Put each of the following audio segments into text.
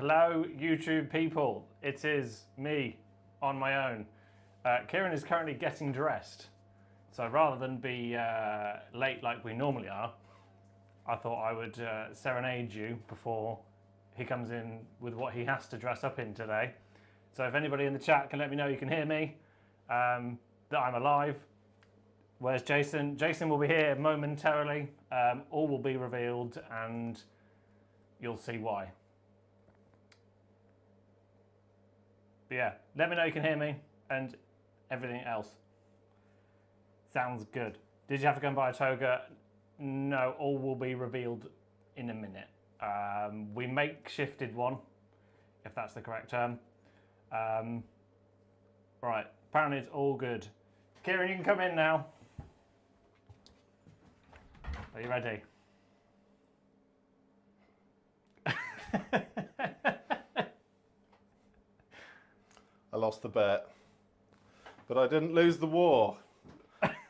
Hello, YouTube people. It is me on my own. Kieran is currently getting dressed. So rather than be late like we normally are, I thought I would serenade you before he comes in with what he has to dress up in today. So if anybody in the chat can let me know you can hear me, that I'm alive. Where's Jason? Jason will be here momentarily. All will be revealed and you'll see why. But yeah, let me know you can hear me and everything else. Sounds good. Did you have to go and buy a toga? No, all will be revealed in a minute. We makeshifted one, if that's the correct term. Right, apparently it's all good. Kieran, you can come in now. Are you ready? I lost the bet, but I didn't lose the war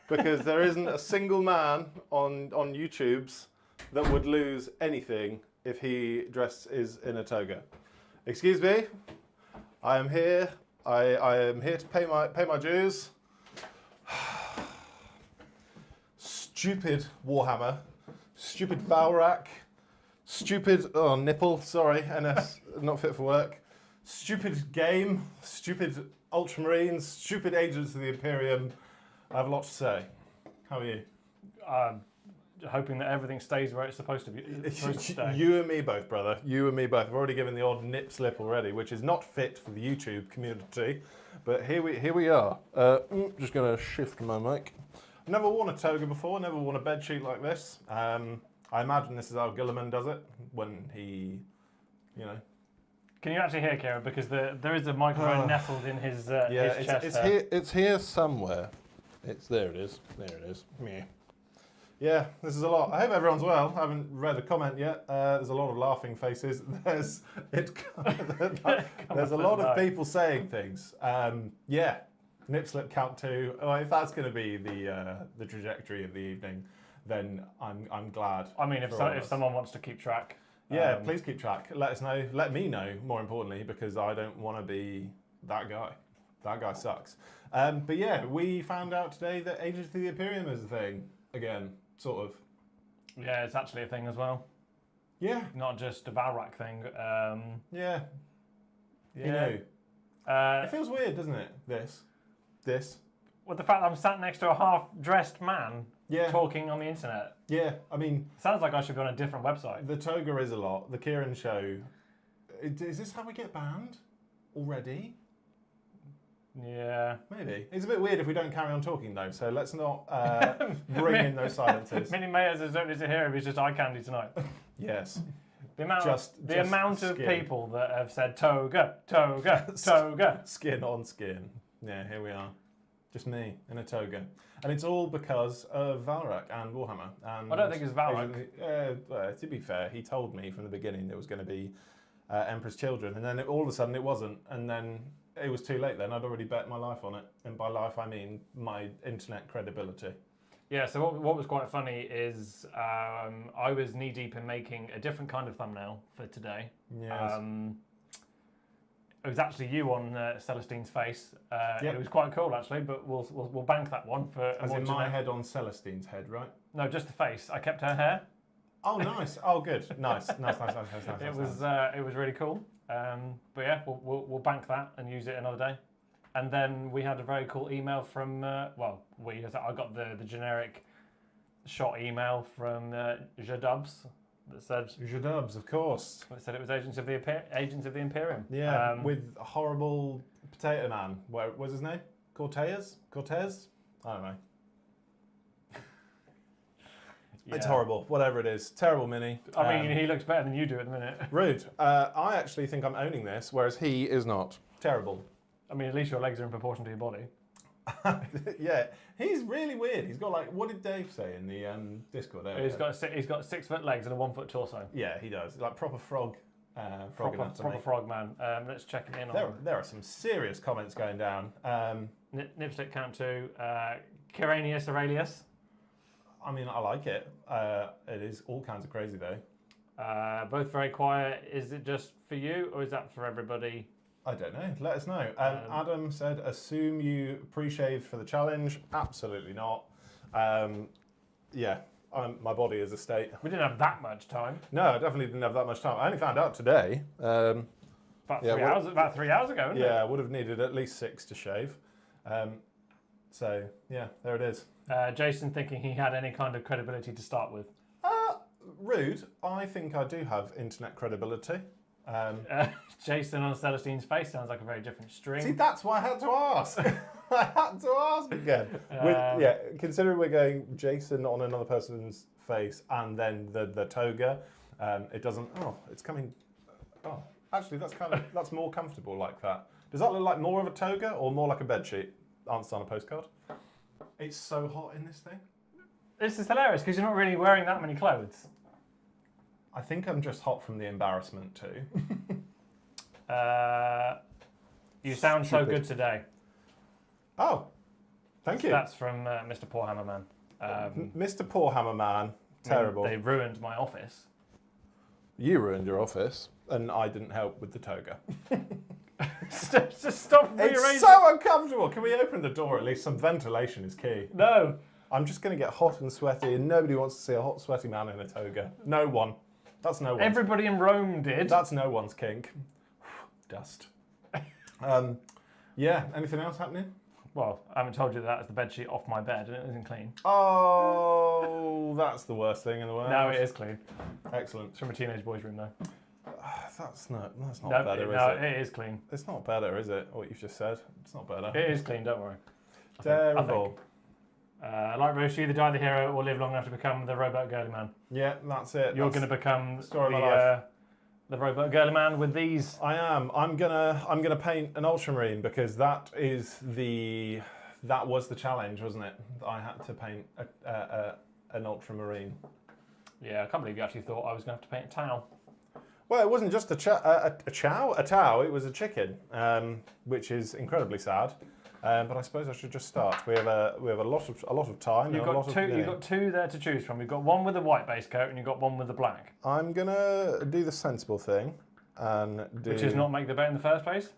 because there isn't a single man on YouTube's that would lose anything if he dresses in a toga. Excuse me, I am here. I am here to pay my dues. Stupid Warhammer, stupid Valrak, stupid nipple. Sorry, NS not fit for work. Stupid game, stupid Ultramarines, stupid Agents of the Imperium. I have a lot to say. How are you? Hoping that everything stays where it's supposed to be. You and me both, brother. You and me both. I've already given the odd nip slip already, which is not fit for the YouTube community. But here we are. Just going to shift my mic. I've never worn a toga before. Never worn a bedsheet like this. I imagine this is how Gilliman does it when he, you know. Can you actually hear Kieran? Because there is a microphone nestled in his chest. It's here. It's here somewhere. There it is. There it is. Meh. Yeah, this is a lot. I hope everyone's well. I haven't read a comment yet. There's a lot of laughing faces. There's a lot of people saying things. Yeah, nip slip count 2. Oh, if that's going to be the trajectory of the evening, then I'm glad. I mean, if someone wants to keep track. Yeah, please keep track. Let us know. Let me know, more importantly, because I don't want to be that guy. That guy sucks. But yeah, we found out today that Agents of the Imperium is a thing again, sort of. Yeah, it's actually a thing as well. Yeah. Not just a Valrak thing. Yeah. Yeah. You know. It feels weird, doesn't it? This. Well, the fact that I'm sat next to a half-dressed man talking on the internet. Yeah, I mean... Sounds like I should be on a different website. The toga is a lot. The Kieran show... Is this how we get banned? Already? Yeah. Maybe. It's a bit weird if we don't carry on talking, though, so let's not bring in those silences. Mini Mayors don't need to hear him, he's just eye candy tonight. Yes. The amount of people that have said toga, toga, toga. Skin on skin. Yeah, here we are. Just me in a toga. And it's all because of Valrak and Warhammer. And I don't think it's Valrak. To be fair, he told me from the beginning there was going to be Emperor's Children, and then all of a sudden it wasn't, and then it was too late then. I'd already bet my life on it. And by life, I mean my internet credibility. Yeah, so what was quite funny is I was knee-deep in making a different kind of thumbnail for today. Yes. It was actually you on Celestine's face. Yep. It was quite cool, actually, but we'll bank that one for. As in my head on Celestine's head, right? No, just the face. I kept her hair. Oh, nice. Oh, good. Nice. It was really cool. But yeah, we'll bank that and use it another day. And then we had a very cool email from. I got the generic shot email from Jadubs. That said, Jadubs, of course. It said it was Agents of the Imperium. Yeah, with horrible potato man. What was his name? Cortez? I don't know. Yeah. It's horrible. Whatever it is, terrible mini. I mean, he looks better than you do at the minute. Rude. I actually think I'm owning this, whereas he is not. Terrible. I mean, at least your legs are in proportion to your body. Yeah, he's really weird. He's got what did Dave say in the Discord? He's got 6 foot legs and a 1 foot torso. Yeah, he does. Like proper frog. Proper frog man. Let's check it in. There are some serious comments going down. Nipstick count 2. Kieranius Aurelius. I mean, I like it. It is all kinds of crazy though. Both very quiet. Is it just for you, or is that for everybody? I don't know. Let us know. Adam said, assume you pre-shaved for the challenge. Absolutely not. Yeah, my body is a state. We didn't have that much time. No, I definitely didn't have that much time. I only found out today. About 3 hours ago, isn't it? Yeah, I would have needed at least 6 to shave. So, yeah, there it is. Jason thinking he had any kind of credibility to start with. Rude. I think I do have internet credibility. Jason on Celestine's face sounds like a very different string. See, that's why I had to ask. I had to ask again. Considering we're going Jason on another person's face and then the toga, it doesn't. Oh, it's coming. Oh, actually, that's more comfortable like that. Does that look like more of a toga or more like a bedsheet? Answer on a postcard. It's so hot in this thing. This is hilarious because you're not really wearing that many clothes. I think I'm just hot from the embarrassment too. You sound so good today. Oh, thank you. That's from Mr. Poorhammer Man. Mr. Poorhammer Man, terrible. They ruined my office. You ruined your office, and I didn't help with the toga. Just stop rearranging. It's so uncomfortable. Can we open the door at least? Some ventilation is key. No. I'm just going to get hot and sweaty, and nobody wants to see a hot, sweaty man in a toga. No one. That's no one. Everybody in Rome did. That's no one's kink. Dust. Yeah, anything else happening? Well, I haven't told you that's the bedsheet off my bed and it isn't clean. Oh, that's the worst thing in the world. No, it is clean. Excellent. It's from a teenage boy's room, though. That's not No, better, is it? No, it is clean. It's not better, is it? What you've just said. It's not better. It is clean, don't worry. Terrible. Like Roche, you either die the hero or live long enough to become the robot girly man. Yeah, that's it. You're going to become story of my life. The robot girly man with these. I am. I'm gonna paint an ultramarine because that was the challenge, wasn't it? I had to paint an ultramarine. Yeah, I can't believe you actually thought I was going to have to paint a towel. Well, it wasn't just a towel. It was a chicken, which is incredibly sad. But I suppose I should just start. We have a lot of time. You've got two there to choose from. You've got one with a white base coat and you've got one with the black. I'm gonna do the sensible thing and do. Which is not make the bet in the first place.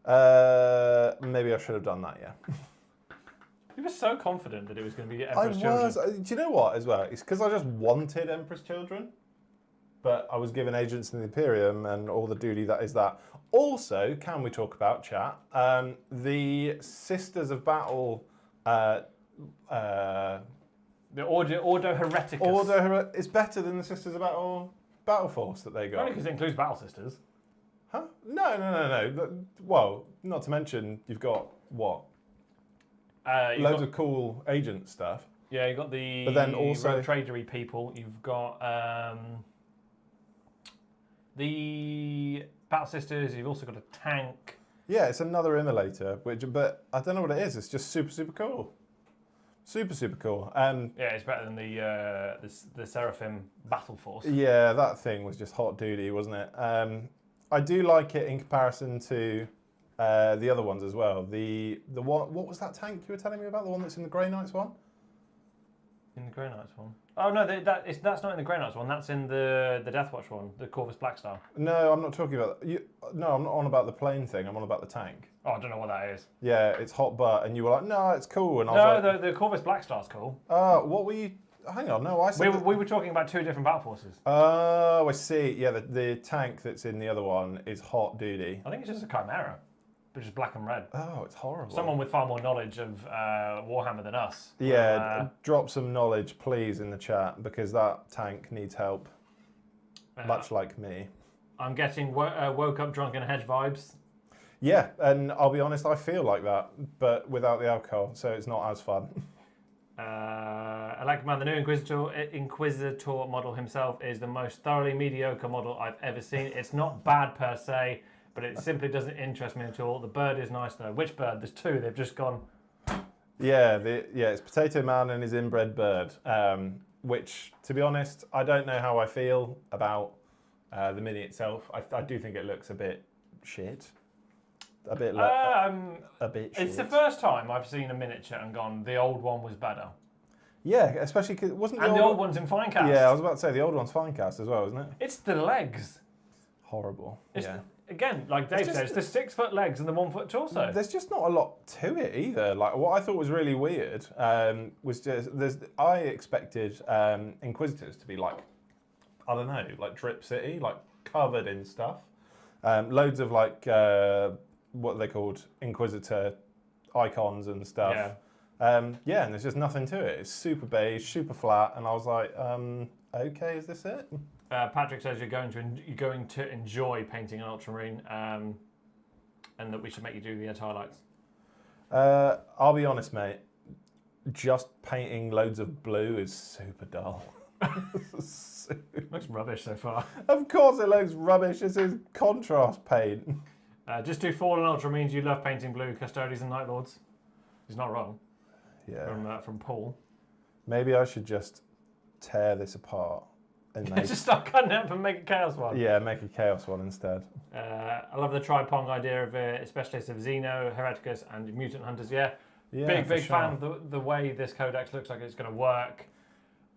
Maybe I should have done that. Yeah. You were so confident that it was going to be I Emperor's Children. Do you know what? As well, it's because I just wanted Emperor's Children, but I was given Agents in the Imperium and all the duty that is that. Also, can we talk about, chat, the Sisters of Battle... the Ordo Hereticus. Is better than the Sisters of Battle Force that they got. Only because it includes Battle Sisters. Huh? No. Well, not to mention, you've got, what? Loads of cool agent stuff. Yeah, you've got the but then also tradery people. You've got the Battle Sisters. You've also got a tank. Yeah, it's another immolator, but I don't know what it is. It's just super cool. Super cool. Yeah, it's better than the Seraphim Battle Force. Yeah, that thing was just hot duty, wasn't it? I do like it in comparison to the other ones as well. The one, what was that tank you were telling me about? The one that's in the Grey Knights one? In the Grey Knights one? Oh no, that's not in the Grey Knights one. That's in the Deathwatch one, the Corvus Blackstar. No, I'm not talking about No, I'm not on about the plane thing. I'm on about the tank. Oh, I don't know what that is. Yeah, it's hot butt, and you were like, no, it's cool. And I was like, the Corvus Blackstar's cool. What were you? Hang on, no, I said we were talking about two different battle forces. Oh, I see. Yeah, the tank that's in the other one is hot duty. I think it's just a Chimera, which is black and red. Oh, it's horrible. Someone with far more knowledge of Warhammer than us. Yeah, drop some knowledge, please, in the chat, because that tank needs help, much like me. I'm getting woke up drunk in a hedge vibes. Yeah, and I'll be honest, I feel like that, but without the alcohol, so it's not as fun. I like man, the new Inquisitor model himself is the most thoroughly mediocre model I've ever seen. It's not bad per se, but it simply doesn't interest me at all. The bird is nice though. Which bird? There's two. They've just gone. Yeah, it's Potato Man and his inbred bird, which, to be honest, I don't know how I feel about the mini itself. I do think it looks a bit shit. A bit shit. It's the first time I've seen a miniature and gone, the old one was better. Yeah, especially because it wasn't And the old one's in fine cast. Yeah, I was about to say the old one's fine cast as well, isn't it? It's the legs. Horrible. Yeah. Again, like Dave says, the 6 foot legs and the 1 foot torso. There's just not a lot to it either. Like what I thought was really weird was just I expected Inquisitors to be like, I don't know, like Drip City, like covered in stuff. Loads of like what are they called, Inquisitor icons and stuff. Yeah. And there's just nothing to it. It's super beige, super flat, and I was like, okay, is this it? Patrick says you're going to enjoy painting an ultramarine, and that we should make you do the highlights. I'll be honest, mate. Just painting loads of blue is super dull. Looks rubbish so far. Of course it looks rubbish. This is contrast paint. Just do Fallen Ultramarines. You love painting blue Custodians and Night Lords. He's not wrong. Yeah. From Paul. Maybe I should just tear this apart and make... Just start cutting it up and make a Chaos one. Yeah, make a Chaos one instead. I love the Tripong idea of it, especially of Xeno, Hereticus, and Mutant Hunters. Yeah, big sure. fan of the way this codex looks like it's going to work.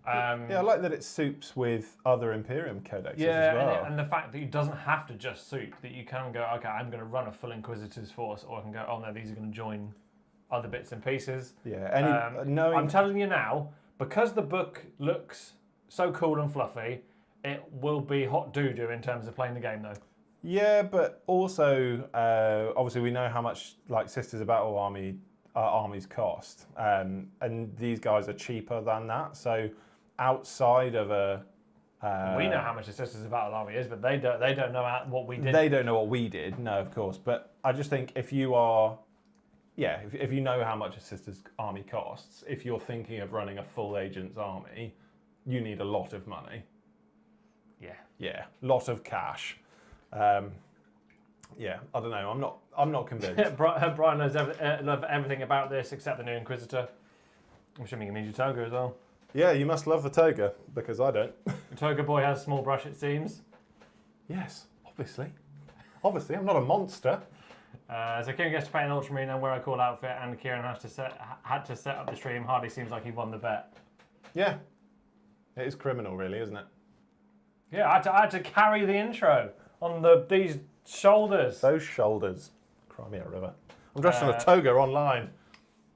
I like that it soups with other Imperium codexes as well. And the fact that it doesn't have to just soup, that you can go, okay, I'm going to run a full Inquisitor's force, or I can go, oh no, these are going to join other bits and pieces. Yeah, I'm telling you now, because the book looks so cool and fluffy, it will be hot doo-doo in terms of playing the game though. Yeah, but also, obviously we know how much like Sisters of Battle armies cost, and these guys are cheaper than that, so outside of a... we know how much the Sisters of Battle army is, but they don't know what we did. They don't know what we did, no, of course. But I just think if you are... Yeah, if you know how much a Sisters army costs, if you're thinking of running a full Agents army, you need a lot of money. Yeah, lot of cash. I don't know. I'm not convinced. Brian knows everything about this except the new Inquisitor. I'm assuming he means your Toga as well. Yeah, you must love the Toga, because I don't. The Toga boy has a small brush, it seems. Yes, obviously. Obviously, I'm not a monster. So Kieran gets to paint an Ultramarine and wear a cool outfit, and Kieran had to set up the stream. Hardly seems like he won the bet. Yeah. It is criminal, really, isn't it? Yeah, I had to carry the intro on these shoulders. Those shoulders. Cry me a river. I'm dressed in a Toga online.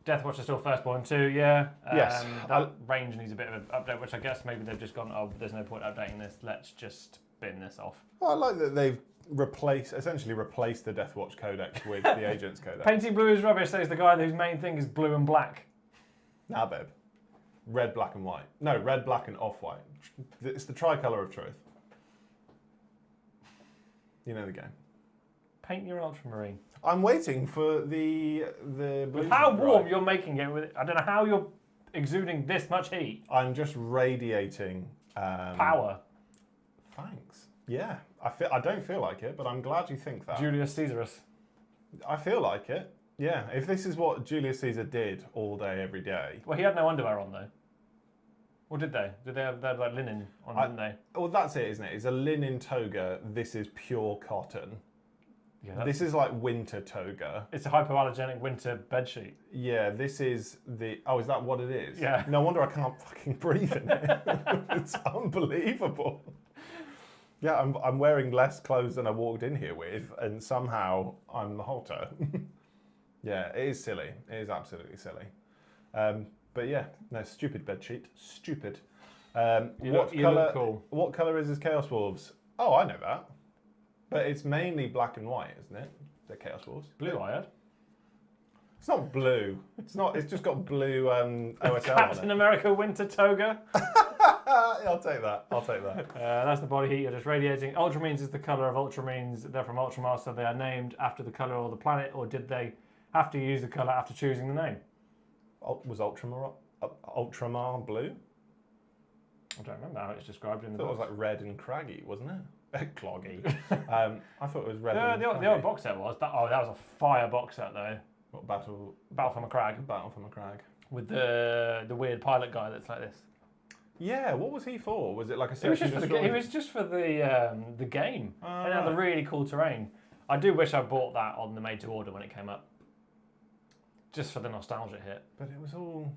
Deathwatch is still firstborn too, yeah. Yes. That range needs a bit of an update, which I guess maybe they've just gone, oh, there's no point updating this, let's just bin this off. Well, I like that they've essentially replaced the Deathwatch Codex with the Agents Codex. Painting blue is rubbish, says the guy whose main thing is blue and black. Nah, babe. Red, black and white. No, red, black and off-white. It's the tricolour of truth. You know the game. Paint your Ultramarine. I'm waiting for the blue. With how warm you're making it, with I don't know how you're exuding this much heat. I'm just radiating power. Thanks. Yeah, I don't feel like it, but I'm glad you think that. Julius Caesarus. I feel like it. Yeah, if this is what Julius Caesar did all day, every day. Well, he had no underwear on though. Or did they? They had like linen on, didn't they? Well, that's it, isn't it? It's a linen toga. This is pure cotton. Yeah, this is like winter toga. It's a hypoallergenic winter bedsheet. Yeah, this is the... Oh, is that what it is? Yeah. No wonder I can't fucking breathe in it. It's unbelievable. Yeah, I'm wearing less clothes than I walked in here with, and somehow I'm hotter. Yeah, it is silly. It is absolutely silly. But yeah, no, stupid bedsheet. Stupid. You look cool. What colour is his Chaos Wolves? Oh, I know that. But it's mainly black and white, isn't it? The Chaos Wolves. Blue, I heard. It's not blue. It's not. It's just got blue OSL Captain on it. America winter toga. I'll take that. I'll take that. That's the body heat you're just radiating. Ultramarines is the colour of Ultramarines. They're from Ultramar, so they are named after the colour or the planet, or did they have to use the colour after choosing the name? Was Ultramar blue? I don't remember how it's described in the I thought book. it was like red and craggy, wasn't it? Cloggy. I thought it was red and the old box set was. That was a fire box set though. What, Battle from a Crag. Battle from a Crag. With the weird pilot guy that's like this. Yeah, what was he for? Was it like a It was just for the game. And it had the really cool terrain. I do wish I bought that on the made to order when it came up. Just for the nostalgia hit. But it was all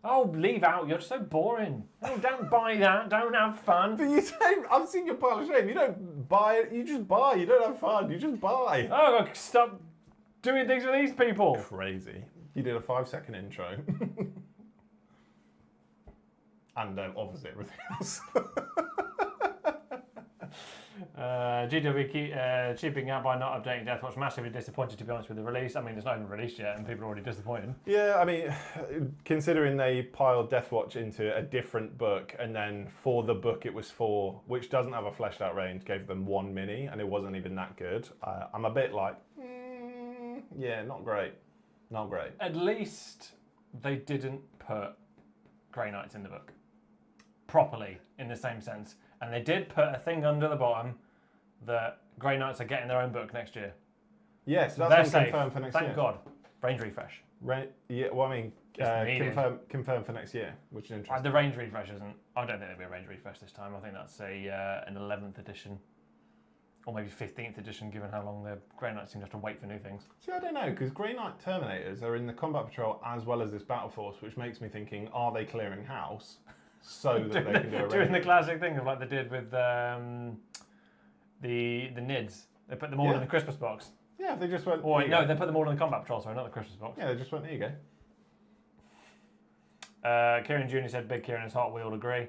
Oh, leave out. You're so boring. Oh, don't buy that. Don't have fun. But you don't. I've seen your pile of shame. You don't buy it. You just buy. You don't have fun. You just buy. Oh, stop doing things with these people. Crazy. You did a 5-second intro. And obviously everything else. GW cheaping out by not updating Deathwatch. Massively disappointed, to be honest, with the release. I mean, it's not even released yet, and people are already disappointed. Yeah, I mean, considering they piled Deathwatch into a different book, and then for the book it was for, which doesn't have a fleshed out range, gave them 1 mini, and it wasn't even that good. I'm a bit like, yeah, not great. Not great. At least they didn't put Grey Knights in the book properly, in the same sense. And they did put a thing under the bottom that Grey Knights are getting their own book next year. Yes, They're that's been safe. confirmed for next year. Thank God. Range refresh. Yeah, well, I mean, It's confirmed for next year, which is interesting. The range refresh isn't. I don't think there'll be a range refresh this time. I think that's an 11th edition. Or maybe 15th edition, given how long the Grey Knights seem to have to wait for new things. See, I don't know, because Grey Knight Terminators are in the Combat Patrol as well as this Battle Force, which makes me thinking, are they clearing house so that they can do a range? Doing the classic thing of like they did with the NIDs. They put them all in the Christmas box. Yeah, they just went... Or no, they put them all in the Combat Patrol, sorry, not the Christmas box. Yeah, they just went, there you go. Kieran Jr. said Big Kieran is hot, we all agree.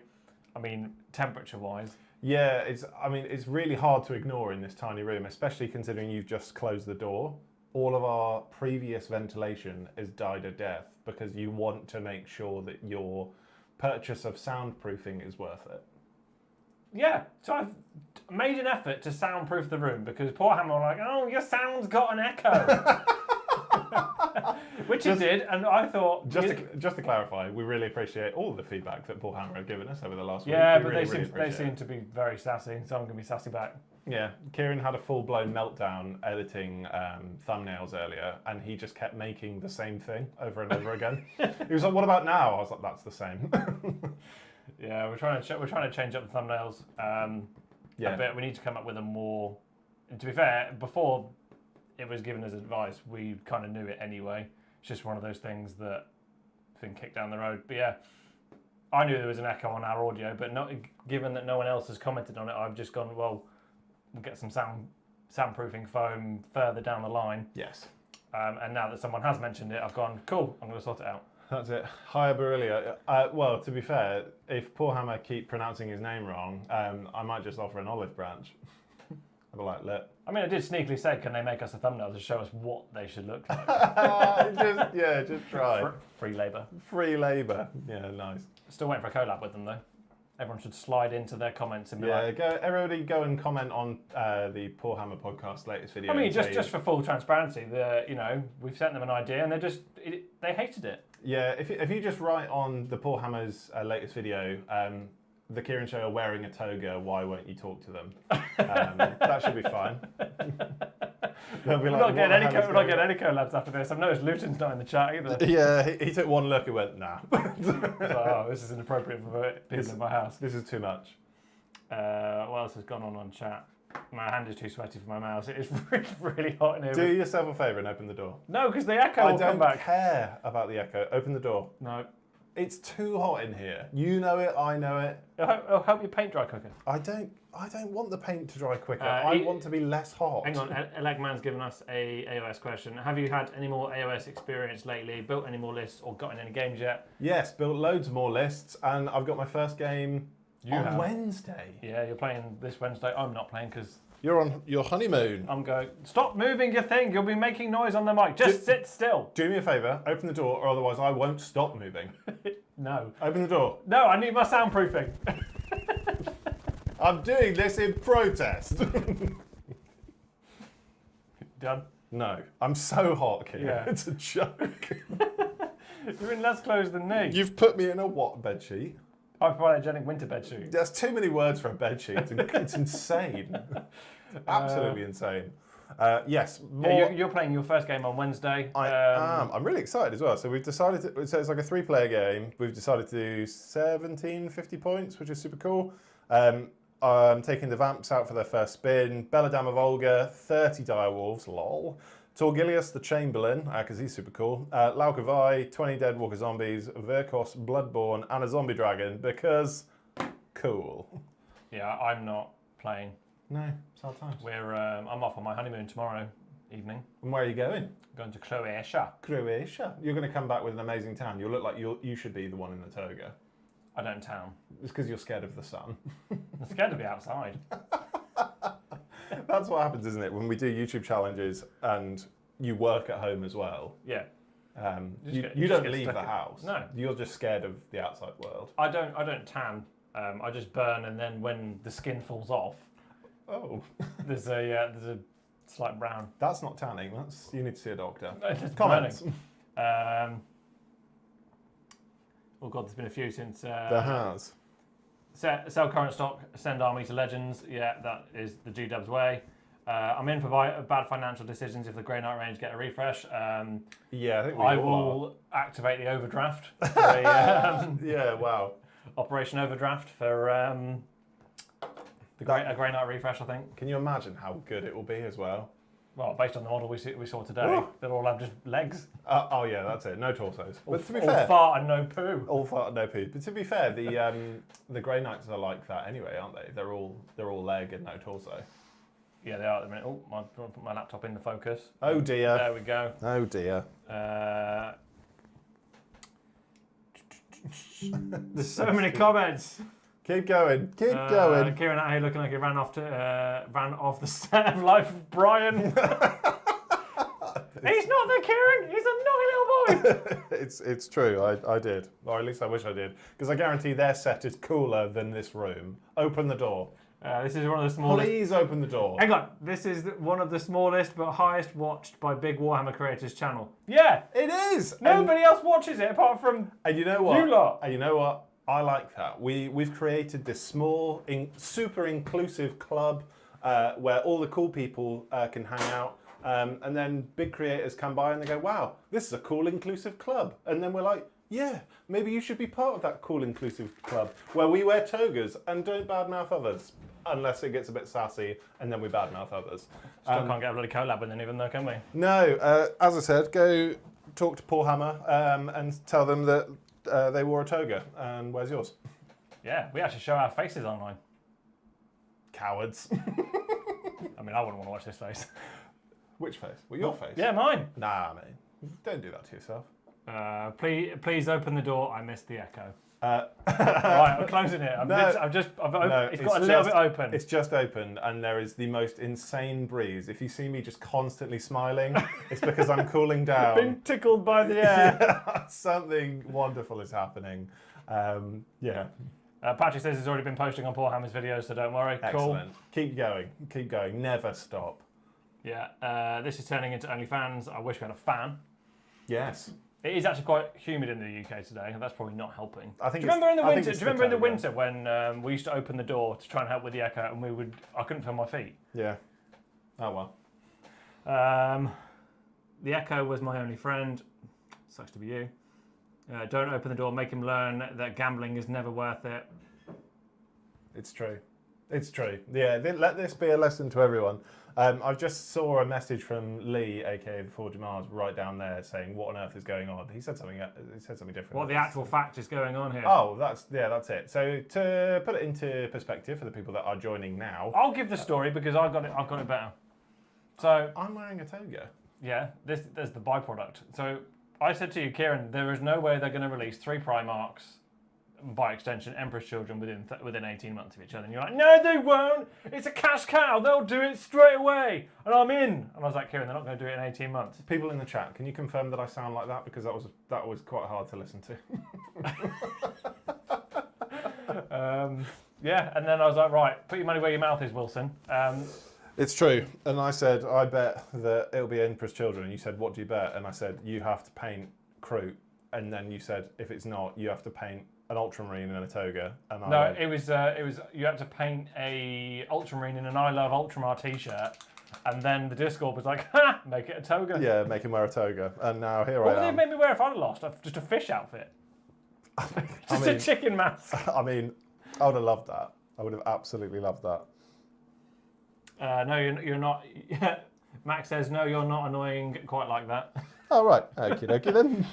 I mean, temperature-wise. Yeah, it's really hard to ignore in this tiny room, especially considering you've just closed the door. All of our previous ventilation has died a death because you want to make sure that your purchase of soundproofing is worth it. Yeah, so I've made an effort to soundproof the room because poor Hammer were like, oh, your sound's got an echo. Which it did, and I thought... Just to clarify, we really appreciate all the feedback that Paul Hammer have given us over the last week. Yeah, but really they seem to be very sassy, so I'm going to be sassy back. Yeah, Kieran had a full-blown meltdown editing thumbnails earlier, and he just kept making the same thing over and over again. He was like, what about now? I was like, that's the same. Yeah, we're trying to change up the thumbnails a bit. We need to come up with a more... And to be fair, before it was given as advice, we kind of knew it anyway. It's just one of those things that's been kicked down the road. But yeah, I knew there was an echo on our audio, but not given that no one else has commented on it, I've just gone, well, we'll get some soundproofing foam further down the line. Yes. And now that someone has mentioned it, I've gone, cool, I'm going to sort it out. That's it. Hi, Barilia. Well, to be fair, if Paul Hammer keep pronouncing his name wrong, I might just offer an olive branch. I'd be like, look. I mean, I did sneakily say, can they make us a thumbnail to show us what they should look like? just try. Free labour. Free labour. Yeah, nice. Still waiting for a collab with them, though. Everyone should slide into their comments and be like... Everybody go and comment on the Paul Hammer podcast latest video. I mean, just for full transparency, we've sent them an idea and they hated it. Yeah, if you just write on the Paul Hammer's latest video, the Kieran Show are wearing a toga, why won't you talk to them? That should be fine. We're not getting any collabs after this. I've noticed Luton's not in the chat either. Yeah, he took one look and went, nah. This is inappropriate for people in my house. This is too much. What else has gone on chat? My hand is too sweaty for my mouse. It is really, really hot in here. Do yourself a favour and open the door. No, because the echo will come back. I don't care about the echo. Open the door. No. It's too hot in here. You know it, I know it. It'll help your paint dry quicker. I don't want the paint to dry quicker. I want to be less hot. Hang on, Elegman's given us a AOS question. Have you had any more AOS experience lately? Built any more lists or got in any games yet? Yes, built loads more lists, and I've got my first game on Wednesday. Yeah, you're playing this Wednesday. I'm not playing because... You're on your honeymoon. I'm going, stop moving your thing. You'll be making noise on the mic. Just sit still. Do me a favour, open the door, or otherwise I won't stop moving. No. Open the door. No, I need my soundproofing. I'm doing this in protest. Done? No. I'm so hot, Kieran. Yeah. It's a joke. You're in less clothes than me. You've put me in a what bedsheet? Hypoallergenic winter bedsheet. There's too many words for a bedsheet. It's insane. Absolutely insane. Yes. Yeah, you're playing your first game on Wednesday. I am. I'm really excited as well. So we've decided so it's like a 3-player game. We've decided to do 1750 points, which is super cool. I'm taking the Vamps out for their first spin. Belladamma Volga, 30 direwolves, lol. Torgilius the Chamberlain, because he's super cool. Laukavai, 20 Dead Walker Zombies, Virkos Bloodborne, and a Zombie Dragon, because cool. Yeah, I'm not playing. No, sad times. I'm off on my honeymoon tomorrow evening. And where are you going? Going to Croatia. Croatia. You're going to come back with an amazing tan. You look like you should be the one in the toga. I don't town. It's because you're scared of the sun. I'm scared to be outside. That's what happens, isn't it? When we do YouTube challenges and you work at home as well. Yeah. You don't leave the house. No. You're just scared of the outside world. I don't tan. I just burn, and then when the skin falls off, there's a slight brown. That's not tanning. You need to see a doctor. It's Comments. Burning. Oh God, there's been a few since. There has. Sell current stock, send army to legends. Yeah, that is the G-Dub's way. I'm in for bad financial decisions if the Grey Knight range get a refresh. Yeah, I think I will activate the overdraft. For a, yeah, wow. Operation Overdraft for a Grey Knight refresh, I think. Can you imagine how good it will be as well? Well, based on the model we saw today, they'll all have just legs. Oh yeah, that's it. No torsos. But to be all fair, fart and no poo. All fart and no poo. But to be fair, the Grey Knights are like that anyway, aren't they? They're all leg and no torso. Yeah, they are at the minute. Oh, I'll put my laptop in the focus. Oh dear. There we go. Oh dear. There's so many comments. Keep going. Keep going. Kieran out here looking like he ran off the set of Life of Brian. He's not the Kieran. He's a naughty little boy. It's true. I did, or at least I wish I did, because I guarantee their set is cooler than this room. Open the door. This is one of the smallest. Please open the door. Hang on. This is one of the smallest but highest watched by big Warhammer creators channel. Yeah, it is. Nobody else watches it apart from. And you know what? You lot. And you know what? I like that. We've created this small, super inclusive club where all the cool people can hang out. And then big creators come by and they go, wow, this is a cool, inclusive club. And then we're like, yeah, maybe you should be part of that cool, inclusive club where we wear togas and don't badmouth others. Unless it gets a bit sassy and then we badmouth others. Still can't get a bloody collab with anyone though, can we? No, as I said, go talk to Paul Hammer and tell them that they wore a toga. And where's yours? Yeah, we actually show our faces online. Cowards. I mean, I wouldn't want to watch this face. Which face? Well, your face? Yeah, mine. Nah, mate. Don't do that to yourself. Please open the door. I missed the echo. Right, I'm closing it. It's got a little bit open. It's just open, and there is the most insane breeze. If you see me just constantly smiling, it's because I'm cooling down. Been tickled by the air. Yeah, something wonderful is happening. Yeah. Patrick says he's already been posting on Paul Hammer's videos, so don't worry. Excellent. Cool. Keep going. Keep going. Never stop. Yeah. This is turning into OnlyFans. I wish we had a fan. Yes. It is actually quite humid in the UK today, and that's probably not helping. I think. Do you remember in the winter? Do you remember in the winter when we used to open the door to try and help with the echo, and I couldn't feel my feet. Yeah. Oh well. The echo was my only friend. Sucks to be you. Don't open the door. Make him learn that gambling is never worth it. It's true. It's true. Yeah. Let this be a lesson to everyone. I just saw a message from Lee, aka the Forge of Mars, right down there, saying, "What on earth is going on?" He said something. Different. What the actual fact is going on here? Oh, that's it. So to put it into perspective for the people that are joining now, I'll give the story because I've got it better. So I'm wearing a toga. Yeah, there's the byproduct. So I said to you, Kieran, there is no way they're going to release 3 Primarchs, by extension, Emperor's Children within 18 months of each other. And you're like, no, they won't. It's a cash cow. They'll do it straight away. And I'm in. And I was like, Kieran, they're not going to do it in 18 months. People in the chat, can you confirm that I sound like that? Because that was quite hard to listen to. Yeah, and then I was like, right, put your money where your mouth is, Wilson. It's true. And I said, I bet that it'll be Emperor's Children. And you said, what do you bet? And I said, you have to paint Kroot. And then you said, if it's not, you have to paint an Ultramarine and a toga. And it was you had to paint a Ultramarine in an I Love Ultramar t-shirt, and then the Discord was like, ha, make it a toga. Yeah, make him wear a toga. And now here I am. What would they make me wear if I'd have lost? Just a fish outfit. A chicken mask. I mean, I would have loved that. I would have absolutely loved that. No, you're not. Max says, no, you're not annoying quite like that. Oh, right. Okie dokie then.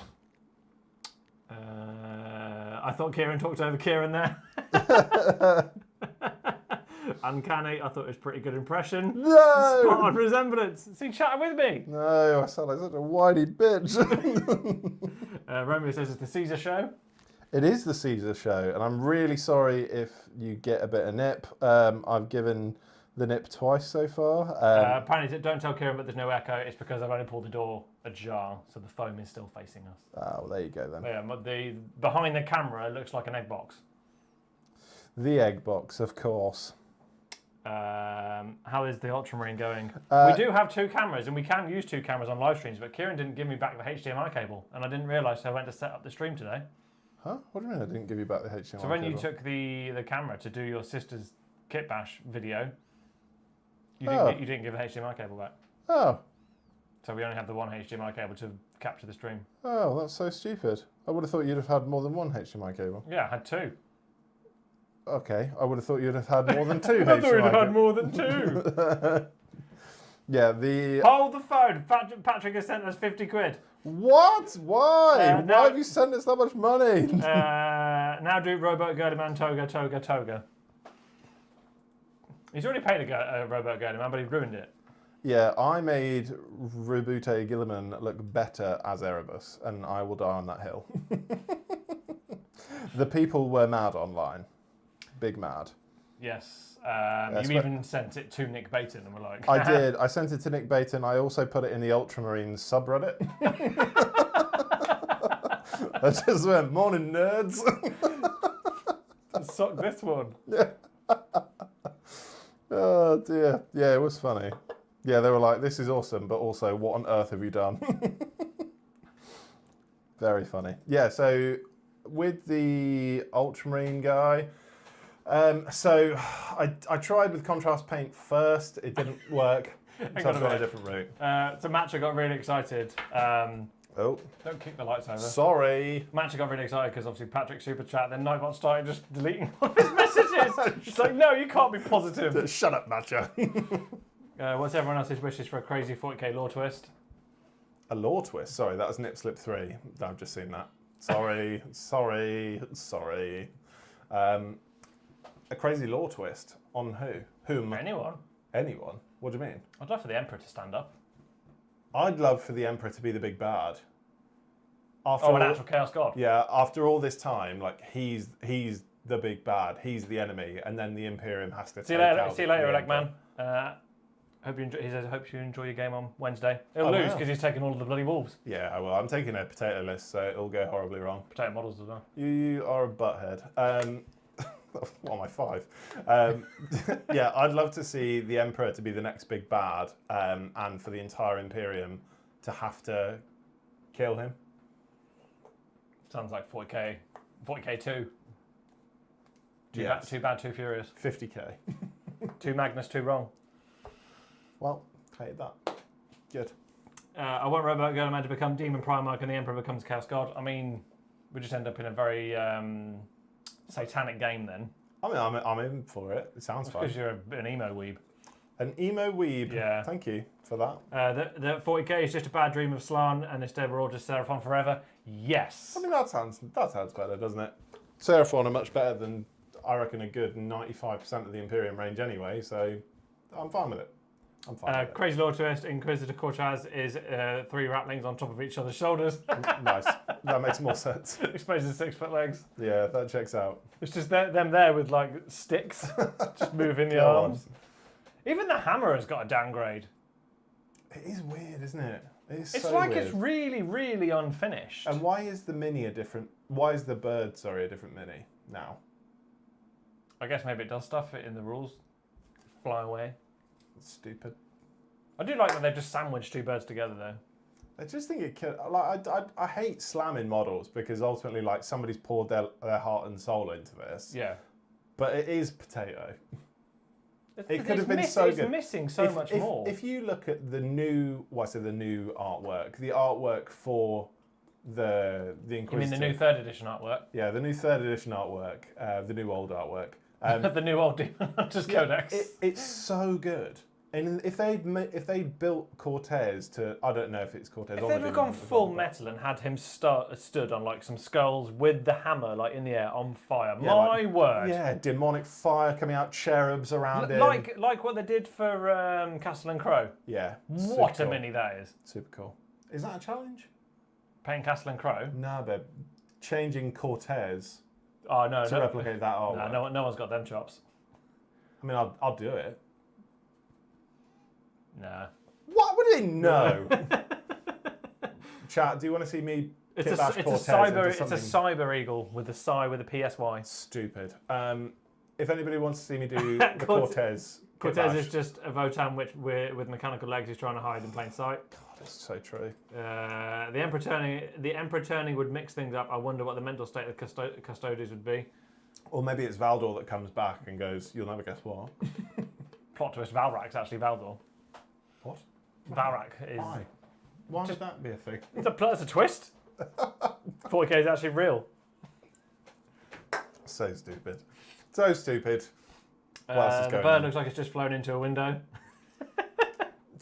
I thought Kieran talked over Kieran there. Uncanny. I thought it was a pretty good impression. No! Spot on resemblance. See, chatting with me. No, I sound like such a whiny bitch. Romeo says it's the Caesar show. It is the Caesar show, and I'm really sorry if you get a bit of nip. I've given the nip twice so far. Apparently, don't tell Kieran, but there's no echo. It's because I've only pulled the door ajar, so the foam is still facing us. Oh, there you go then. Yeah, but the behind the camera looks like an egg box. The egg box, of course. How is the Ultramarine going? We do have 2 cameras, and we can use 2 cameras on live streams, but Kieran didn't give me back the HDMI cable, and I didn't realise, so I went to set up the stream today. Huh? What do you mean I didn't give you back the HDMI So when cable? you took the camera to do your sister's kit bash video, you didn't give the HDMI cable back. Oh. So we only have the one HDMI cable to capture the stream. Oh, that's so stupid. I would have thought you'd have had more than one HDMI cable. Yeah, I had 2. Okay, I would have thought you'd have had more than 2 HDMI I thought you'd have had more than 2. Yeah, the... Hold the phone. Patrick has sent us 50 quid. What? Why? now- Why have you sent us that much money? Now do Robot Girly Man Toga. He's already paid a Robot Girly Man, but he ruined it. Yeah, I made Rubute Gilliman look better as Erebus, and I will die on that hill. The people were mad online. Big mad. Yes. Yes, You but- even sent it to Nick Baton and were like... I did. I sent it to Nick Baton. I also put it in the Ultramarines subreddit. I just went, morning nerds. Suck this one. Oh dear. Yeah, it was funny. Yeah, they were like, this is awesome, but also, what on earth have you done? Very funny. Yeah, so with the Ultramarine guy, so I tried with contrast paint first. It didn't work. So I've on a gone a minute. different route. So Matcha got really excited. Oh, Don't kick the lights over. sorry. Matcha got really excited because obviously Patrick super chat. Then Nightbot started just deleting all his messages. It's like, no, you can't be positive. Shut up, Matcha. What's everyone else's wishes for a crazy 40k lore twist? A lore twist. Sorry, that was Nip Slip 3. I've just seen that. Sorry. A crazy lore twist on who? Whom? Anyone? Anyone? What do you mean? I'd love for the Emperor to stand up. I'd love for the Emperor to be the big bad. After Oh, an all- actual Chaos God. Yeah, after all this time, like he's the big bad, he's the enemy, and then the Imperium has to See you later, Elect Man. He says, hope you enjoy your game on Wednesday. He'll I lose will. because he's taking all of the bloody wolves. Yeah, well, I'm taking a potato list, so it'll go horribly wrong. Potato models as well. You are a butthead. What am I, 5? Yeah, I'd love to see the Emperor to be the next big bad, and for the entire Imperium to have to kill him. Sounds like 40k 2. Yes. Too bad, too furious. 50k. Too Magnus, too wrong. Well, hate that. Good. I want Robot Girl Man to become Demon Primarch and the Emperor becomes Chaos God. I mean, we just end up in a very satanic game then. I mean, I'm in for it. It sounds fun. Because you're an emo weeb. An emo weeb. Yeah. Thank you for that. The 40k is just a bad dream of Slann and instead we're all just Seraphon forever. Yes. I mean, that sounds better, doesn't it? Seraphon are much better than, I reckon, a good 95% of the Imperium range anyway, so I'm fine with it. I'm fine with it. Crazy Lord Twist, Inquisitor Cortaz is 3 ratlings on top of each other's shoulders. Nice. That makes more sense. Exposes 6-foot legs. Yeah, that checks out. It's just them there with like sticks, just moving the Go on. arms. Even the hammer has got a downgrade. It is weird, isn't it? It's It's so like weird. it's really, really unfinished. And why is the mini a different... Why is the bird, sorry, a different mini now? I guess maybe it does stuff in the rules. Fly away. It's stupid. I do like that they've just sandwiched 2 birds together though. I just think it could... Like, I hate slamming models because ultimately, like, somebody's poured their heart and soul into this. Yeah. But it is potato. It could have been so It's good. missing so much more. If you look at the new, the new artwork for the You Inquisitor. mean the new 3rd edition artwork? Yeah, the new 3rd edition artwork, the new old artwork. The new old Demon Hunters Codex. It's so good. And if they built Cortez to, I don't know if it's Cortez. If they'd have gone full metal and had him stood on like some skulls with the hammer like in the air on fire, my word. Yeah, demonic fire coming out, cherubs around him. Like what they did for Castle and Crow. Yeah. What a mini that is. Super cool. Is that a challenge? Playing Castle and Crow? No, but changing Cortez to replicate that artwork. No one's got them chops. I mean, I'll do it. Nah. What would he know? Chat, do you want to see me It's a cyber eagle with a psi with a PSY. Stupid. If anybody wants to see me do the Cortez. Cortez is just a Votan with mechanical legs he's trying to hide in plain sight. God, that's so true. The Emperor turning would mix things up. I wonder what the mental state of the Custodes would be. Or maybe it's Valdor that comes back and goes, you'll never guess what. Plot twist, Valrak's actually Valdor. What? Valrak is... Why would that be a thing? It's a twist. 40k is actually real. So stupid. So stupid. What else is going the bird on? looks like it's just flown into a window.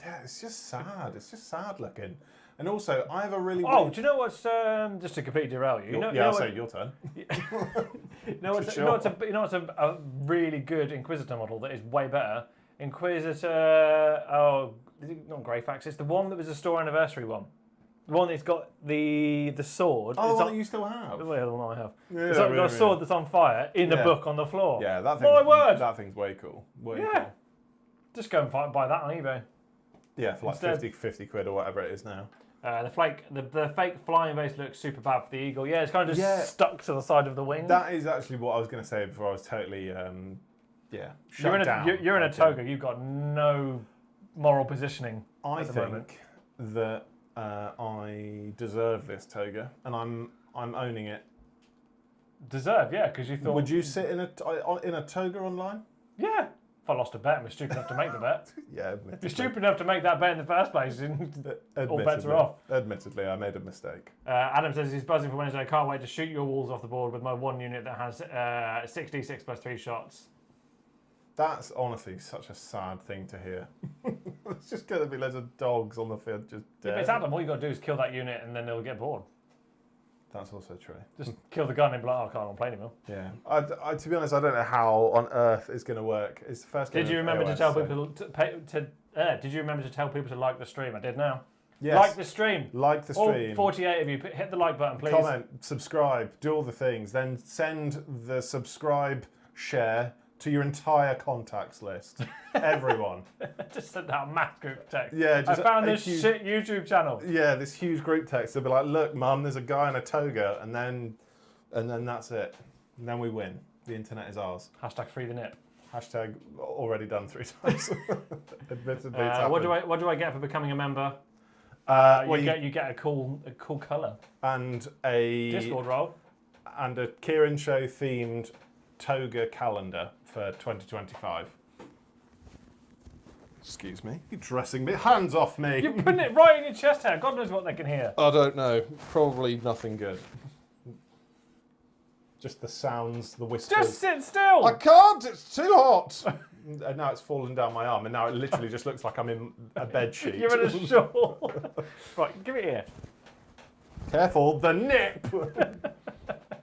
Yeah, it's just sad. It's just sad looking. And also, I have a really... Oh, do you know what's... just to completely derail you. I'll say your turn. You know what's a really good Inquisitor model that is way better? Inquisitor... Oh, is it not Greyfax? It's the one that was a store anniversary one. The one that's got the sword. Oh, the one that you still have? The one I have. Yeah, it's got a sword that's on fire in the book on the floor. Yeah, that thing's way cool. Way cool. Just go and buy that on eBay. Yeah, for like 50 quid or whatever it is now. The fake flying base looks super bad for the eagle. Yeah, it's kind of just stuck to the side of the wing. That is actually what I was going to say before I was totally, You're in a toga. You've got no moral positioning. I think that I deserve this toga, and I'm owning it. Deserve, yeah, because you thought. Would you sit in a toga online? Yeah. If I lost a bet and was stupid enough to make the bet. Yeah, if you're stupid enough to make that bet in the first place, all bets are off. Admittedly, I made a mistake. Adam says he's buzzing for Wednesday. I can't wait to shoot your walls off the board with my one unit that has 6d6 plus 3 shots. That's honestly such a sad thing to hear. It's just going to be loads of dogs on the field just dead. Yeah, but it's Adam. All you got to do is kill that unit and then they'll get bored. That's also true. Just kill the gun and be like, oh, I can't play anymore. Yeah. I to be honest, I don't know how on earth it's going to work. It's the first game. Did you remember to tell people did you remember to tell people to like the stream? I did now. Yes. Like the stream. Like the stream. All 48 of you, hit the like button, please. Comment, subscribe, do all the things. Then send the subscribe, share to your entire contacts list. Everyone. Just send out a mass group text. Yeah, I found this shit YouTube channel. Yeah, this huge group text. They'll be like, look, Mum, there's a guy in a toga, and then that's it. And then we win. The internet is ours. Hashtag free the nip. Hashtag already done 3 times. Admittedly, what do I get for becoming a member? You get a cool colour. And a Discord role. And a Kieran Show themed toga calendar for 2025. Excuse me. You're dressing me. Hands off me. You're putting it right in your chest hair. God knows what they can hear. I don't know. Probably nothing good. Just the sounds, the whispers. Just sit still. I can't. It's too hot. And now it's fallen down my arm, and now it literally just looks like I'm in a bed sheet. You're in a shawl. Right, give it here. Careful, the nip.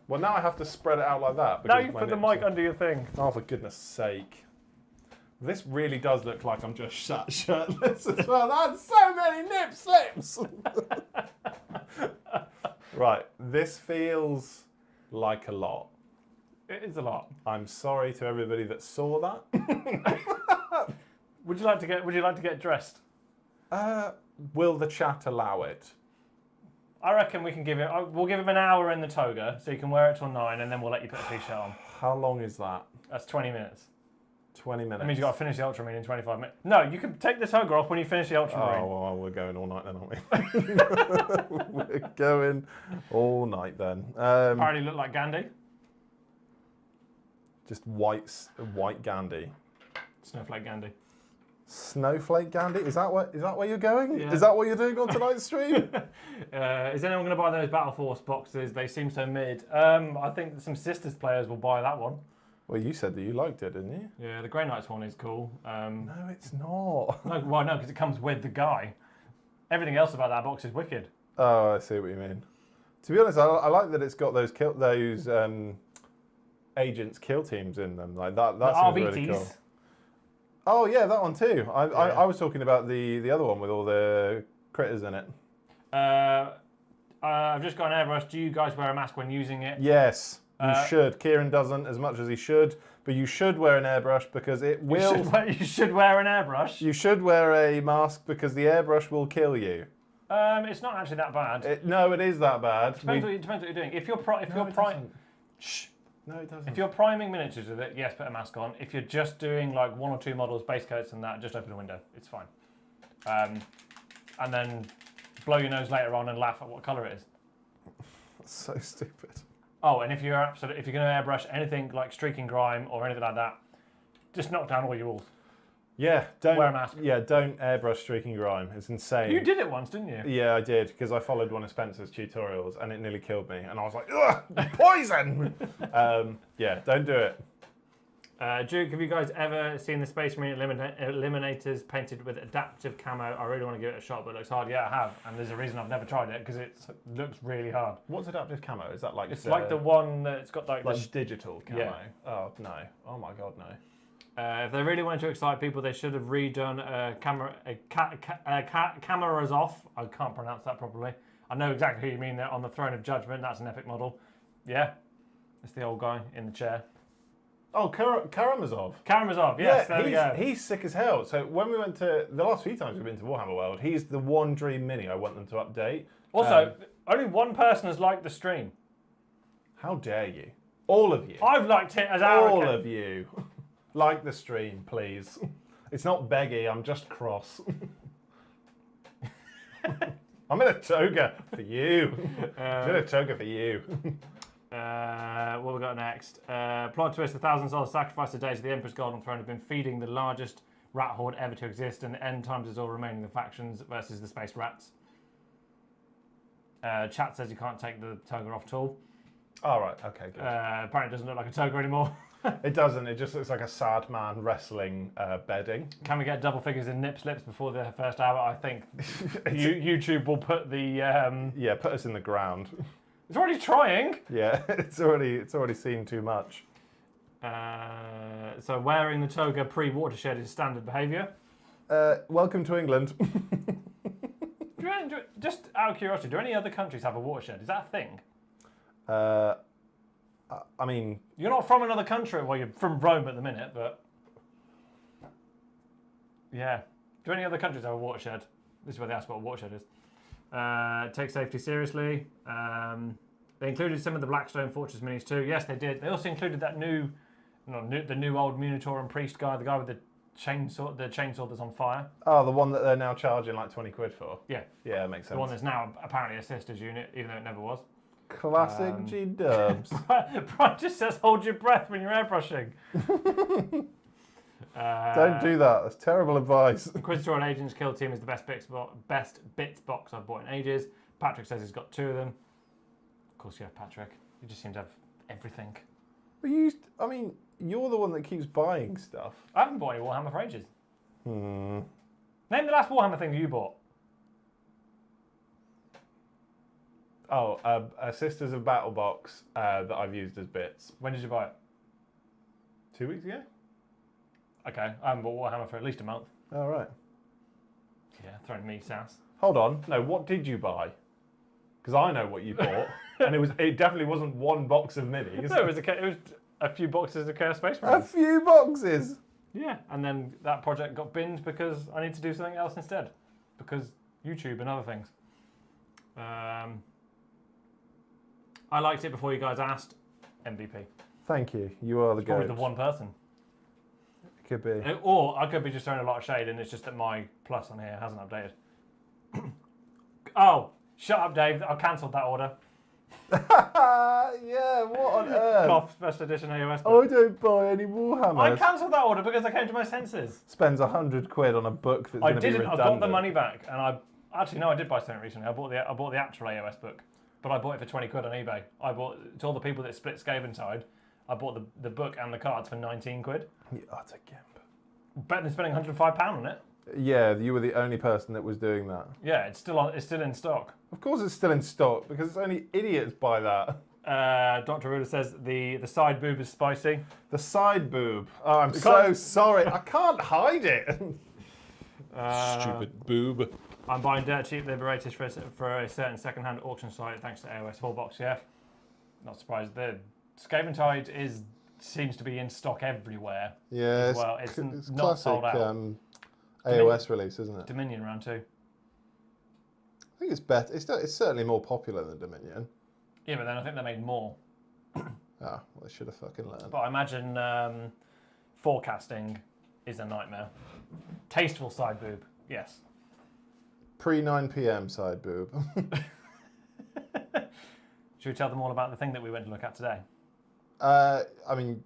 Well, now I have to spread it out like that. Now you put the mic under your thing. Oh, for goodness sake. This really does look like I'm just shirtless as well. That's so many nip slips. Right, this feels like a lot. It is a lot. I'm sorry to everybody that saw that. Would you like to get dressed? Will the chat allow it? I reckon we can we'll give him an hour in the toga, so you can wear it till 9, and then we'll let you put a t-shirt on. How long is that? That's 20 minutes. 20 minutes? That means you've got to finish the Ultramarine in 25 minutes. No, you can take the toga off when you finish the Ultramarine. Oh, well, we're going all night then, aren't we? We're going all night then. Apparently look like Gandhi. Just white Gandhi. Snowflake Gandhi. Snowflake Gandhi? Is that where you're going? Yeah. Is that what you're doing on tonight's stream? Is anyone going to buy those Battle Force boxes? They seem so mid. I think some Sisters players will buy that one. Well, you said that you liked it, didn't you? Yeah, the Grey Knights one is cool. No, it's not. No, because it comes with the guy. Everything else about that box is wicked. Oh, I see what you mean. To be honest, I like that it's got those agents kill teams in them. Like that seems really cool. Oh yeah, that one too. I was talking about the other one with all the critters in it. I've just got an airbrush. Do you guys wear a mask when using it? Yes, you should. Kieran doesn't as much as he should, but you should wear an airbrush because it will. You should wear an airbrush. You should wear a mask because the airbrush will kill you. It's not actually that bad. No, it is that bad. Depends what you're doing. If you're shh. No, it doesn't. If you're priming miniatures with it, yes, put a mask on. If you're just doing like 1 or 2 models, base coats and that, just open a window. It's fine. And then blow your nose later on and laugh at what colour it is. That's so stupid. Oh, and if you're going to airbrush anything like streaking grime or anything like that, just knock down all your walls. Yeah, don't wear a mask. Yeah, don't airbrush streaking grime. It's insane. You did it once, didn't you? Yeah, I did because I followed one of Spencer's tutorials and it nearly killed me. And I was like, ugh, poison! Yeah, don't do it. Duke, have you guys ever seen the Space Marine Eliminators painted with adaptive camo? I really want to give it a shot, but it looks hard. Yeah, I have, and there's a reason I've never tried it because it looks really hard. What's adaptive camo? Is that like it's like the one that's got like digital camo? Yeah. Oh no! Oh my god, no! If they really wanted to excite people, they should have redone cameras off. I can't pronounce that properly. I know exactly who you mean there on the Throne of Judgment. That's an epic model. Yeah, it's the old guy in the chair. Oh, Karamazov. Karamazov, yes, there we go. He's sick as hell. So when we went to, the last few times we've been to Warhammer World, he's the one dream mini I want them to update. Also, only one person has liked the stream. How dare you? All of you. I've liked it as All of you. Like the stream, please. It's not beggy, I'm just cross. I'm in a toga for you. I'm in a toga for you. What we got next? Plot twist: 1,000 souls sacrificed today to the Emperor's Golden Throne have been feeding the largest rat horde ever to exist, and the end times is all remaining the factions versus the space rats. Chat says you can't take the toga off at all. All right, okay, good. Apparently it doesn't look like a toga anymore. It doesn't, it just looks like a sad man wrestling bedding. Can we get double figures in nip slips before the first hour? I think YouTube will put the... Yeah, put us in the ground. It's already trying. Yeah, it's already seen too much. So wearing the toga pre-watershed is standard behaviour. Welcome to England. Just out of curiosity, do any other countries have a watershed? Is that a thing? I mean... You're not from another country. Well, you're from Rome at the minute, but... Yeah. Do any other countries have a watershed? This is where they ask what a watershed is. Take safety seriously. They included some of the Blackstone Fortress minis too. Yes, they did. They also included that the new old Minotaur and Priest guy, the guy with the chainsaw that's on fire. Oh, the one that they're now charging like 20 quid for. Yeah. Yeah, that makes sense. The one that's now apparently a sisters unit, even though it never was. Classic G-dubs. Brian just says hold your breath when you're airbrushing. Don't do that. That's terrible advice. Inquisitor on Agents Kill Team is the best bits box I've bought in ages. Patrick says he's got 2 of them. Of course you have, Patrick. You just seem to have everything. But you're the one that keeps buying stuff. I haven't bought any Warhammer for ages. Hmm. Name the last Warhammer thing you bought. Oh, a Sisters of Battle box that I've used as bits. When did you buy it? 2 weeks ago? Okay, I haven't bought Warhammer for at least a month. Oh, right. Yeah, throwing me sass. Hold on. No, what did you buy? Because I know what you bought. And it definitely wasn't 1 box of minis. No, it was a few boxes of Chaos Space Marines. A few boxes? Yeah, and then that project got binned because I need to do something else instead. Because YouTube and other things. I liked it before you guys asked. MVP. Thank you. You are the Probably goat. the one person. It could be. Or I could be just throwing a lot of shade and it's just that my plus on here hasn't updated. Oh, shut up, Dave. I cancelled that order. Yeah, what on earth? Cough, special edition AOS book. I don't buy any Warhammer. I cancelled that order because I came to my senses. Spends 100 quid on a book that's going to be redundant. I got the money back, and I did buy something recently. I bought the actual AOS book, but I bought it for 20 quid on eBay. I bought to all the people that split Skaven side. I bought the book and the cards for 19 quid. You utter gimp. Better than spending £105 on it. Yeah, you were the only person that was doing that. Yeah, it's still in stock. Of course it's still in stock, because it's only idiots buy that. Dr. Ruler says the side boob is spicy. The side boob. Oh, I'm so sorry. I can't hide it. Stupid boob. I'm buying dirt cheap Liberators for a certain second-hand auction site thanks to AOS 4-box, yeah. Not surprised. The Skaven Tide seems to be in stock everywhere. Yeah, well. It's not classic sold out. AOS release, isn't it? Dominion round 2. I think it's better. It's certainly more popular than Dominion. Yeah, but then I think they made more. Well, they should have fucking learned. But I imagine forecasting is a nightmare. Tasteful side boob, yes. Pre 9 PM side boob. Should we tell them all about the thing that we went to look at today? I mean,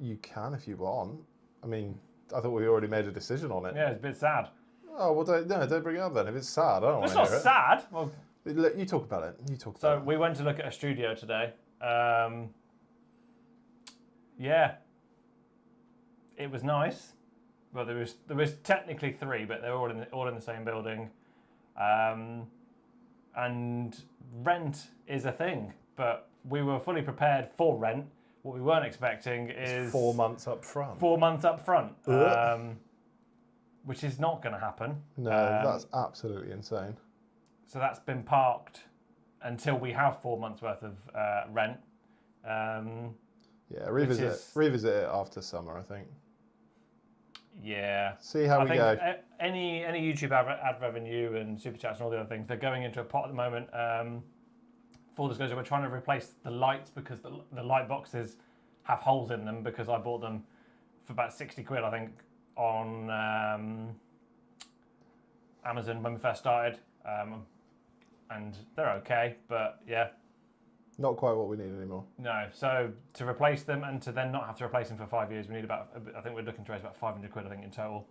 you can if you want. I mean, I thought we already made a decision on it. Yeah, it's a bit sad. Oh, well, don't bring it up then. If it's sad, I don't want It's to not hear it. sad. Well, You talk about it. so we went to look at a studio today. Yeah, it was nice. Well, there was technically 3, but they're all in the same building. And rent is a thing, but we were fully prepared for rent. What we weren't expecting is 4 months up front. 4 months up front, which is not going to happen. No, that's absolutely insane. So that's been parked until we have 4 months worth of rent. Yeah, revisit it after summer, I think. Yeah. See how we go. Any YouTube ad revenue and super chats and all the other things, they're going into a pot at the moment. Full disclosure, we're trying to replace the lights because the light boxes have holes in them because I bought them for about 60 quid, I think, on Amazon when we first started. And they're okay, but yeah. Not quite what we need anymore. No, so to replace them and to then not have to replace them for 5 years, we need I think we're looking to raise about 500 quid, I think, in total,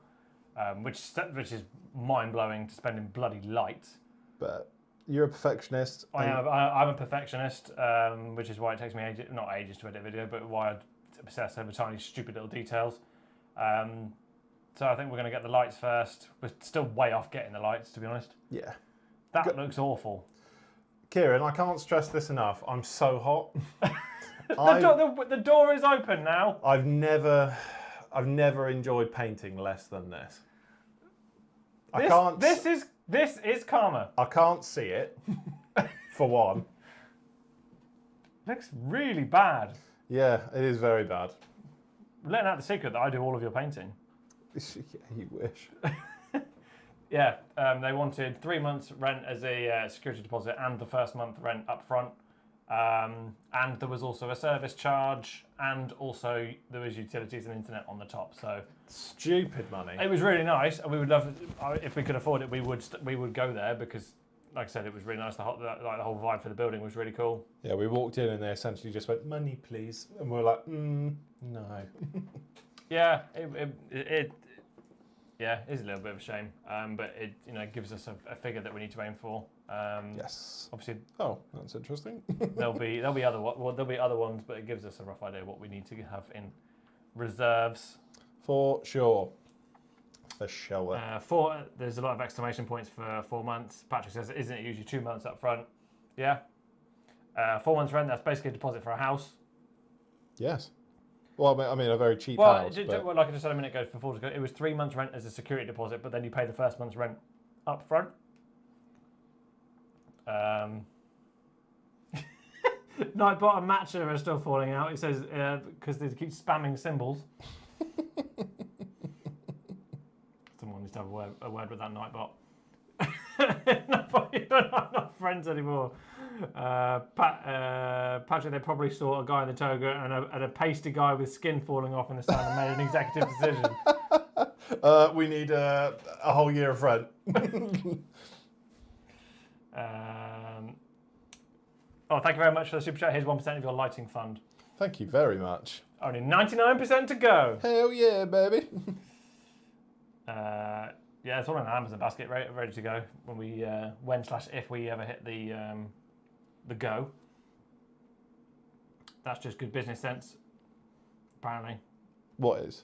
which is mind-blowing to spend in bloody lights. But you're a perfectionist. I'm a perfectionist, which is why it takes me not ages to edit video, but why I obsess over tiny, stupid little details. So I think we're going to get the lights first. We're still way off getting the lights, to be honest. Yeah. That looks awful. Kieran, I can't stress this enough. I'm so hot. The door is open now. I've never enjoyed painting less than this. This is karma. I can't see it, for one. Looks really bad. Yeah, it is very bad. We're letting out the secret that I do all of your painting. Yeah, you wish. Yeah, they wanted 3 months rent as a security deposit and the first month rent up front. And there was also a service charge, and also there was utilities and internet on the top. So stupid money. It was really nice, and we would love, if we could afford it, we would go there because, like I said, it was really nice. The whole vibe for the building was really cool. Yeah, we walked in and they essentially just went, "Money, please," and we're like, "No." Yeah, it is a little bit of a shame, but it gives us a figure that we need to aim for. Yes. Obviously. Oh, that's interesting. there'll be other ones, but it gives us a rough idea of what we need to have in reserves. For sure. For sure. There's a lot of exclamation points for 4 months. Patrick says, "Isn't it usually 2 months up front?" Yeah. 4 months rent. That's basically a deposit for a house. Yes. Well, I mean, a very cheap house. Well, like I just said a minute ago, it was 3 months rent as a security deposit, but then you pay the first month's rent up front. Nightbot and Matcher are still falling out. It says because they keep spamming symbols. Someone needs to have a word with that Nightbot. Nightbot, you're not friends anymore. Patrick, they probably saw a guy in the toga and a pasty guy with skin falling off in the sun and made an executive decision. We need a whole year of rent. Thank you very much for the super chat. Here's 1% of your lighting fund. Thank you very much. Only 99% to go. Hell yeah, baby. Yeah, it's all in an Amazon basket, ready to go when if we ever hit the go. That's just good business sense. apparently. What is?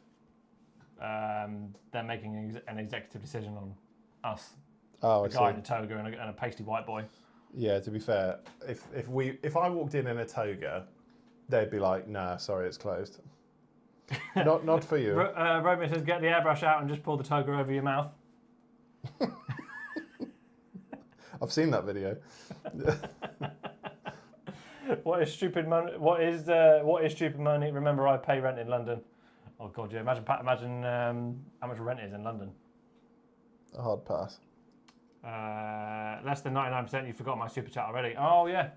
They're making an executive decision on us. Oh, A I guy see. in a toga and a pasty white boy. Yeah, to be fair, if I walked in a toga, they'd be like, nah, sorry, it's closed. Not for you. Romeo says, get the airbrush out and just pull the toga over your mouth. I've seen that video. What is stupid money? What is stupid money? Remember, I pay rent in London. Oh God, yeah. Imagine how much rent is in London. A hard pass. Less than 99%. You forgot my super chat already. Oh yeah,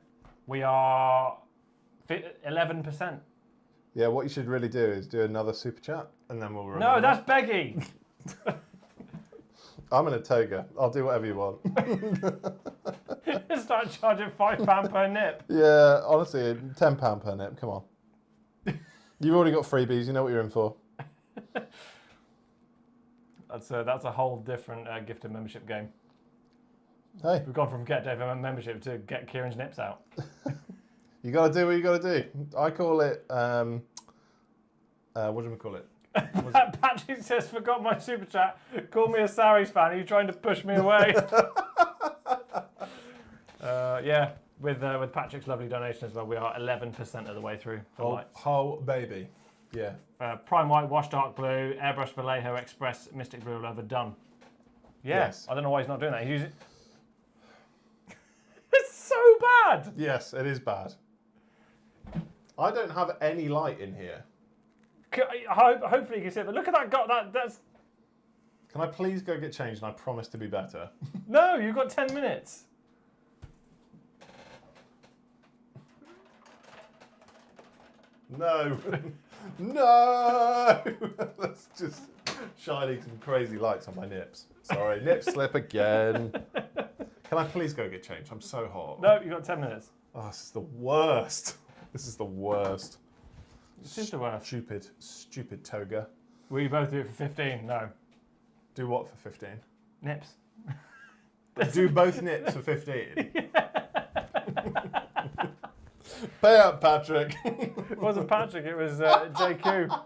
we are 11%. Yeah, what you should really do is do another super chat, and then we'll remember. No, that's Beggy. I'm in a toga. I'll do whatever you want. Start charging £5 per nip. Yeah, honestly, £10 per nip. Come on. You've already got freebies. You know what you're in for. That's a whole different gifted membership game. Hey, We've gone from get Dave a membership to get Kieran's nips out. you got to do what you got to do. I call it. What do we call it? Patrick says, forgot my super chat. Call me a Saris fan. Are you trying to push me away? Yeah, with Patrick's lovely donation as well, we are 11% of the way through for lights. Whole baby. Yeah. Prime white, wash dark blue, airbrush Vallejo Express, Mystic Blue leather done. Yeah, Yes. I don't know why he's not doing that. He's using... It's so bad. Yes, it is bad. I don't have any light in here. Hopefully you can see it, but look at that. That's... Can I please go get changed and I promise to be better? No, you've got 10 minutes. No. No! That's just shining some crazy lights on my nips. Sorry, nip slip again. Can I please go get changed? I'm so hot. No, you've got 10 minutes. Oh, this is the worst. This is the worst. This is the worst. Stupid toga. Will you both do it for 15? No. Do what for 15? Nips. Do both nips for 15? Pay up, Patrick. It wasn't Patrick, it was JQ.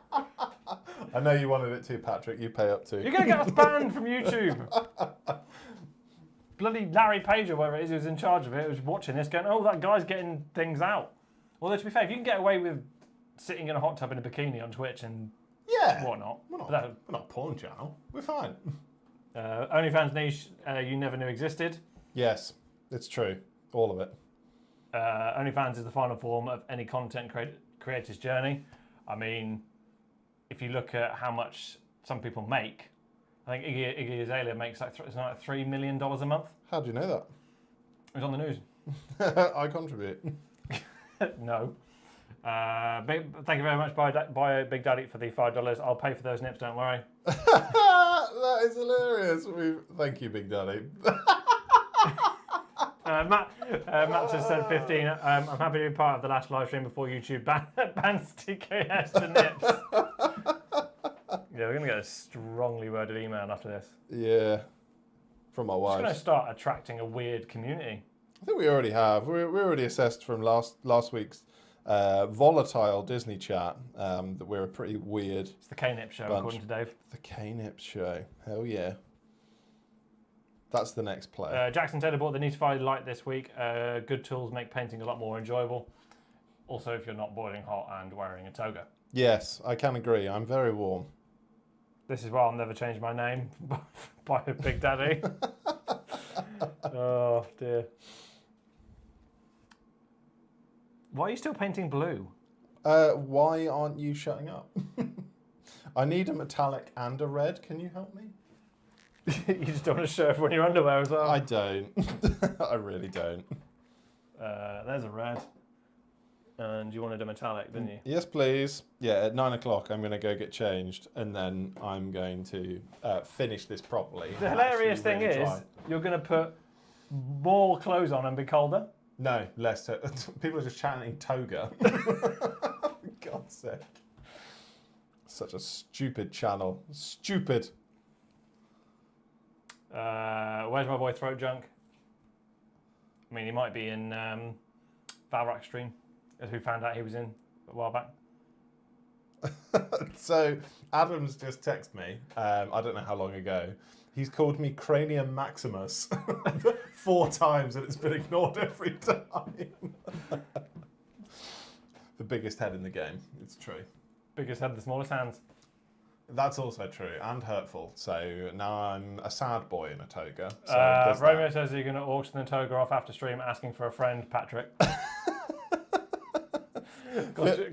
I know you wanted it too, Patrick. You pay up too. You're going to get us banned from YouTube. Bloody Larry Page or whatever it is who's in charge of it was watching this going, oh, that guy's getting things out. Although, to be fair, if you can get away with sitting in a hot tub in a bikini on Twitch and whatnot. We're not a porn channel. We're fine. OnlyFans niche you never knew existed. Yes, it's true. All of it. OnlyFans is the final form of any content creator's journey. I mean, if you look at how much some people make, I think Iggy Azalea makes like $3 million a month. How do you know that? It was on the news. I contribute. No. Thank you very much, Bio Big Daddy, for the $5. I'll pay for those nips, don't worry. That is hilarious. Thank you, Big Daddy. Matt just said 15. I'm happy to be part of the last live stream before YouTube bans TKS to nips. Yeah, we're going to get a strongly worded email after this. Yeah, from my wife. It's going to start attracting a weird community. I think we already have. We already assessed from last week's volatile Disney chat that we're a pretty weird. It's the K-Nip show, bunch. according to Dave. The K-Nip show. Hell yeah. That's the next play. Jackson Taylor bought the Neatify light this week. Good tools make painting a lot more enjoyable. Also, if you're not boiling hot and wearing a toga. Yes, I can agree. I'm very warm. This is why I'll never change my name by Big Daddy. Oh, dear. Why are you still painting blue? Why aren't you shutting up? I need a metallic and a red. Can you help me? You just don't want to show everyone your underwear as well. I don't. I really don't. There's a red. And you wanted a metallic, didn't you? Yes, please. Yeah, at 9 o'clock I'm going to go get changed and then I'm going to finish this properly. The hilarious thing is, you're going to put more clothes on and be colder. No, less. People are just chanting toga. God's sake. Such a stupid channel. Stupid. Where's my boy Throat Junk? I mean, he might be in Valrak stream, as we found out he was in a while back. So Adam's just texted me, I don't know how long ago. He's called me Cranium Maximus 4 times and it's been ignored every time. The biggest head in the game, it's true. Biggest head, the smallest hands. That's also true and hurtful. So now I'm a sad boy in a toga. So Romeo says you're going to auction the toga off after stream, asking for a friend, Patrick.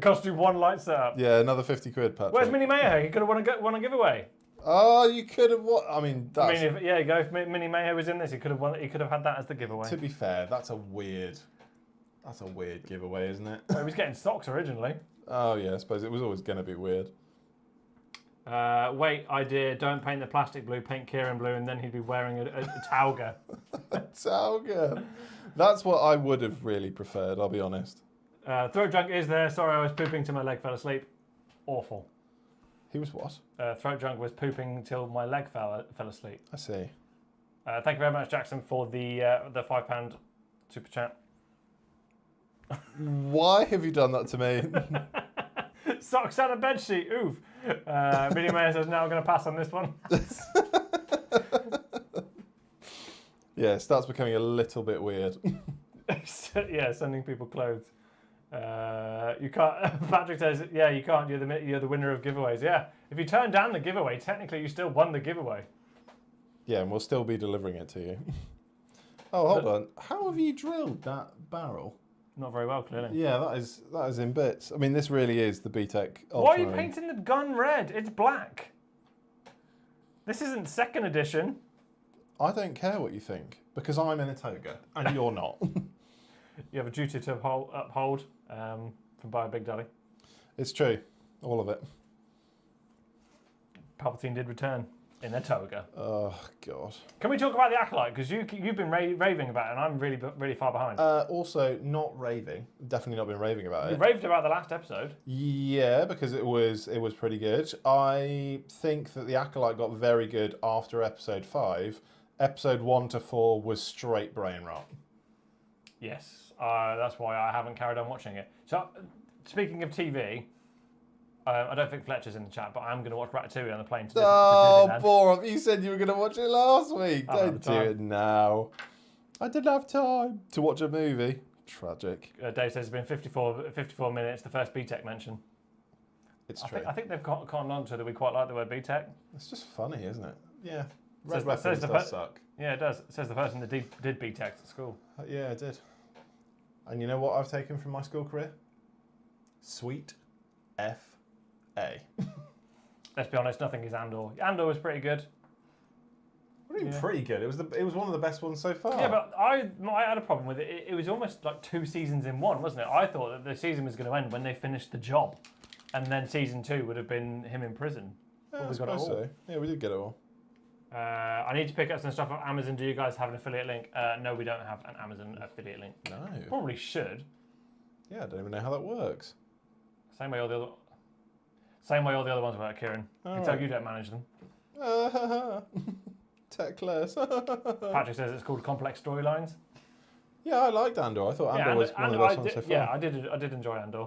Cost you 1 light setup. Yeah, another 50 quid, Patrick. Where's Mini Mayo? He could have won a giveaway. Oh, you could have won. I mean, that's... if Mini Mayo was in this, he could have won. He could have had that as the giveaway. To be fair, that's a weird giveaway, isn't it? Well, he was getting socks originally. Oh yeah, I suppose it was always going to be weird. Wait, idea, don't paint the plastic blue, paint Kieran blue, and then he'd be wearing a Toga. Toga. That's what I would have really preferred, I'll be honest. Throat drunk is there. Sorry, I was pooping till my leg fell asleep. Awful. He was what? Throat drunk was pooping till my leg fell asleep. I see. Thank you very much, Jackson, for the £5 super chat. Why have you done that to me? Socks and a bedsheet. Oof. Mini Mayor says, now I'm going to pass on this one. Yeah, it starts becoming a little bit weird. Yeah, sending people clothes. You can't. Patrick says, yeah, you can't. You're the winner of giveaways. Yeah, if you turn down the giveaway, technically you still won the giveaway. Yeah, and we'll still be delivering it to you. Oh, hold on. How have you drilled that barrel? Not very well, clearly. Yeah, that is in bits. I mean, this really is the BTEC. Why are you painting the gun red? It's black. This isn't 2nd edition. I don't care what you think, because I'm in a toga, and you're not. You have a duty to uphold from Bio Big Daddy. It's true. All of it. Palpatine did return in a toga. Oh, God. Can we talk about the Acolyte? Because you've been raving about it, and I'm really far behind. Also, not raving. Definitely not been raving about it. You raved about the last episode. Yeah, because it was pretty good. I think that the Acolyte got very good after episode 5. Episode 1 to 4 was straight brain rot. Yes, that's why I haven't carried on watching it. So, speaking of TV, I don't think Fletcher's in the chat, but I'm going to watch Ratatouille on the plane to Disneyland. Bob, you said you were going to watch it last week. Don't do it now. I didn't have time to watch a movie. Tragic. Dave says it's been 54 minutes, the first BTEC mention. It's true. I think they've gotten on to that we quite like the word BTEC. It's just funny, isn't it? Yeah. Red Weapons does suck. Yeah, it does. It says the person that did BTEC at school. Yeah, I did. And you know what I've taken from my school career? Sweet F.A. Let's be honest, nothing is Andor. Andor was pretty good. What do you mean pretty good? It was one of the best ones so far. Yeah, but I had a problem with it. It was almost like 2 seasons in one, wasn't it? I thought that the season was going to end when they finished the job. And then season 2 would have been him in prison. Yeah, I suppose so. Yeah, we did get it all. I need to pick up some stuff on Amazon. Do you guys have an affiliate link? No, we don't have an Amazon affiliate link. No. Probably should. Yeah, I don't even know how that works. Same way all the other ones work, Kieran. Until you don't manage them. Techless. Patrick says it's called Complex Storylines. Yeah, I liked Andor. I thought Andor was one of the best ones so far. Yeah, I did enjoy Andor.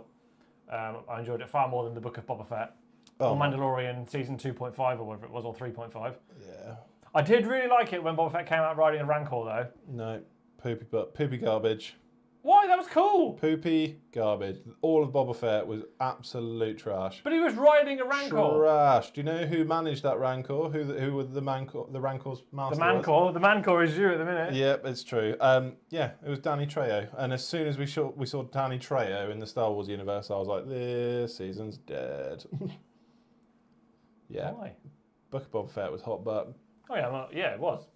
I enjoyed it far more than the Book of Boba Fett. Oh, or Mandalorian season 2.5 or whatever it was, or 3.5. Yeah. I did really like it when Boba Fett came out riding a Rancor, though. No, poopy garbage. Why? That was cool. Poopy garbage. All of Boba Fett was absolute trash. But he was riding a Rancor. Trash. Do you know who managed that Rancor? Who was the Rancor's master? The Mancor is you at the minute. Yep, it's true. Yeah, it was Danny Trejo. And as soon as we saw Danny Trejo in the Star Wars universe, I was like, this season's dead. Yeah. Why? Book of Boba Fett was hot butt. Oh yeah, well, yeah, it was.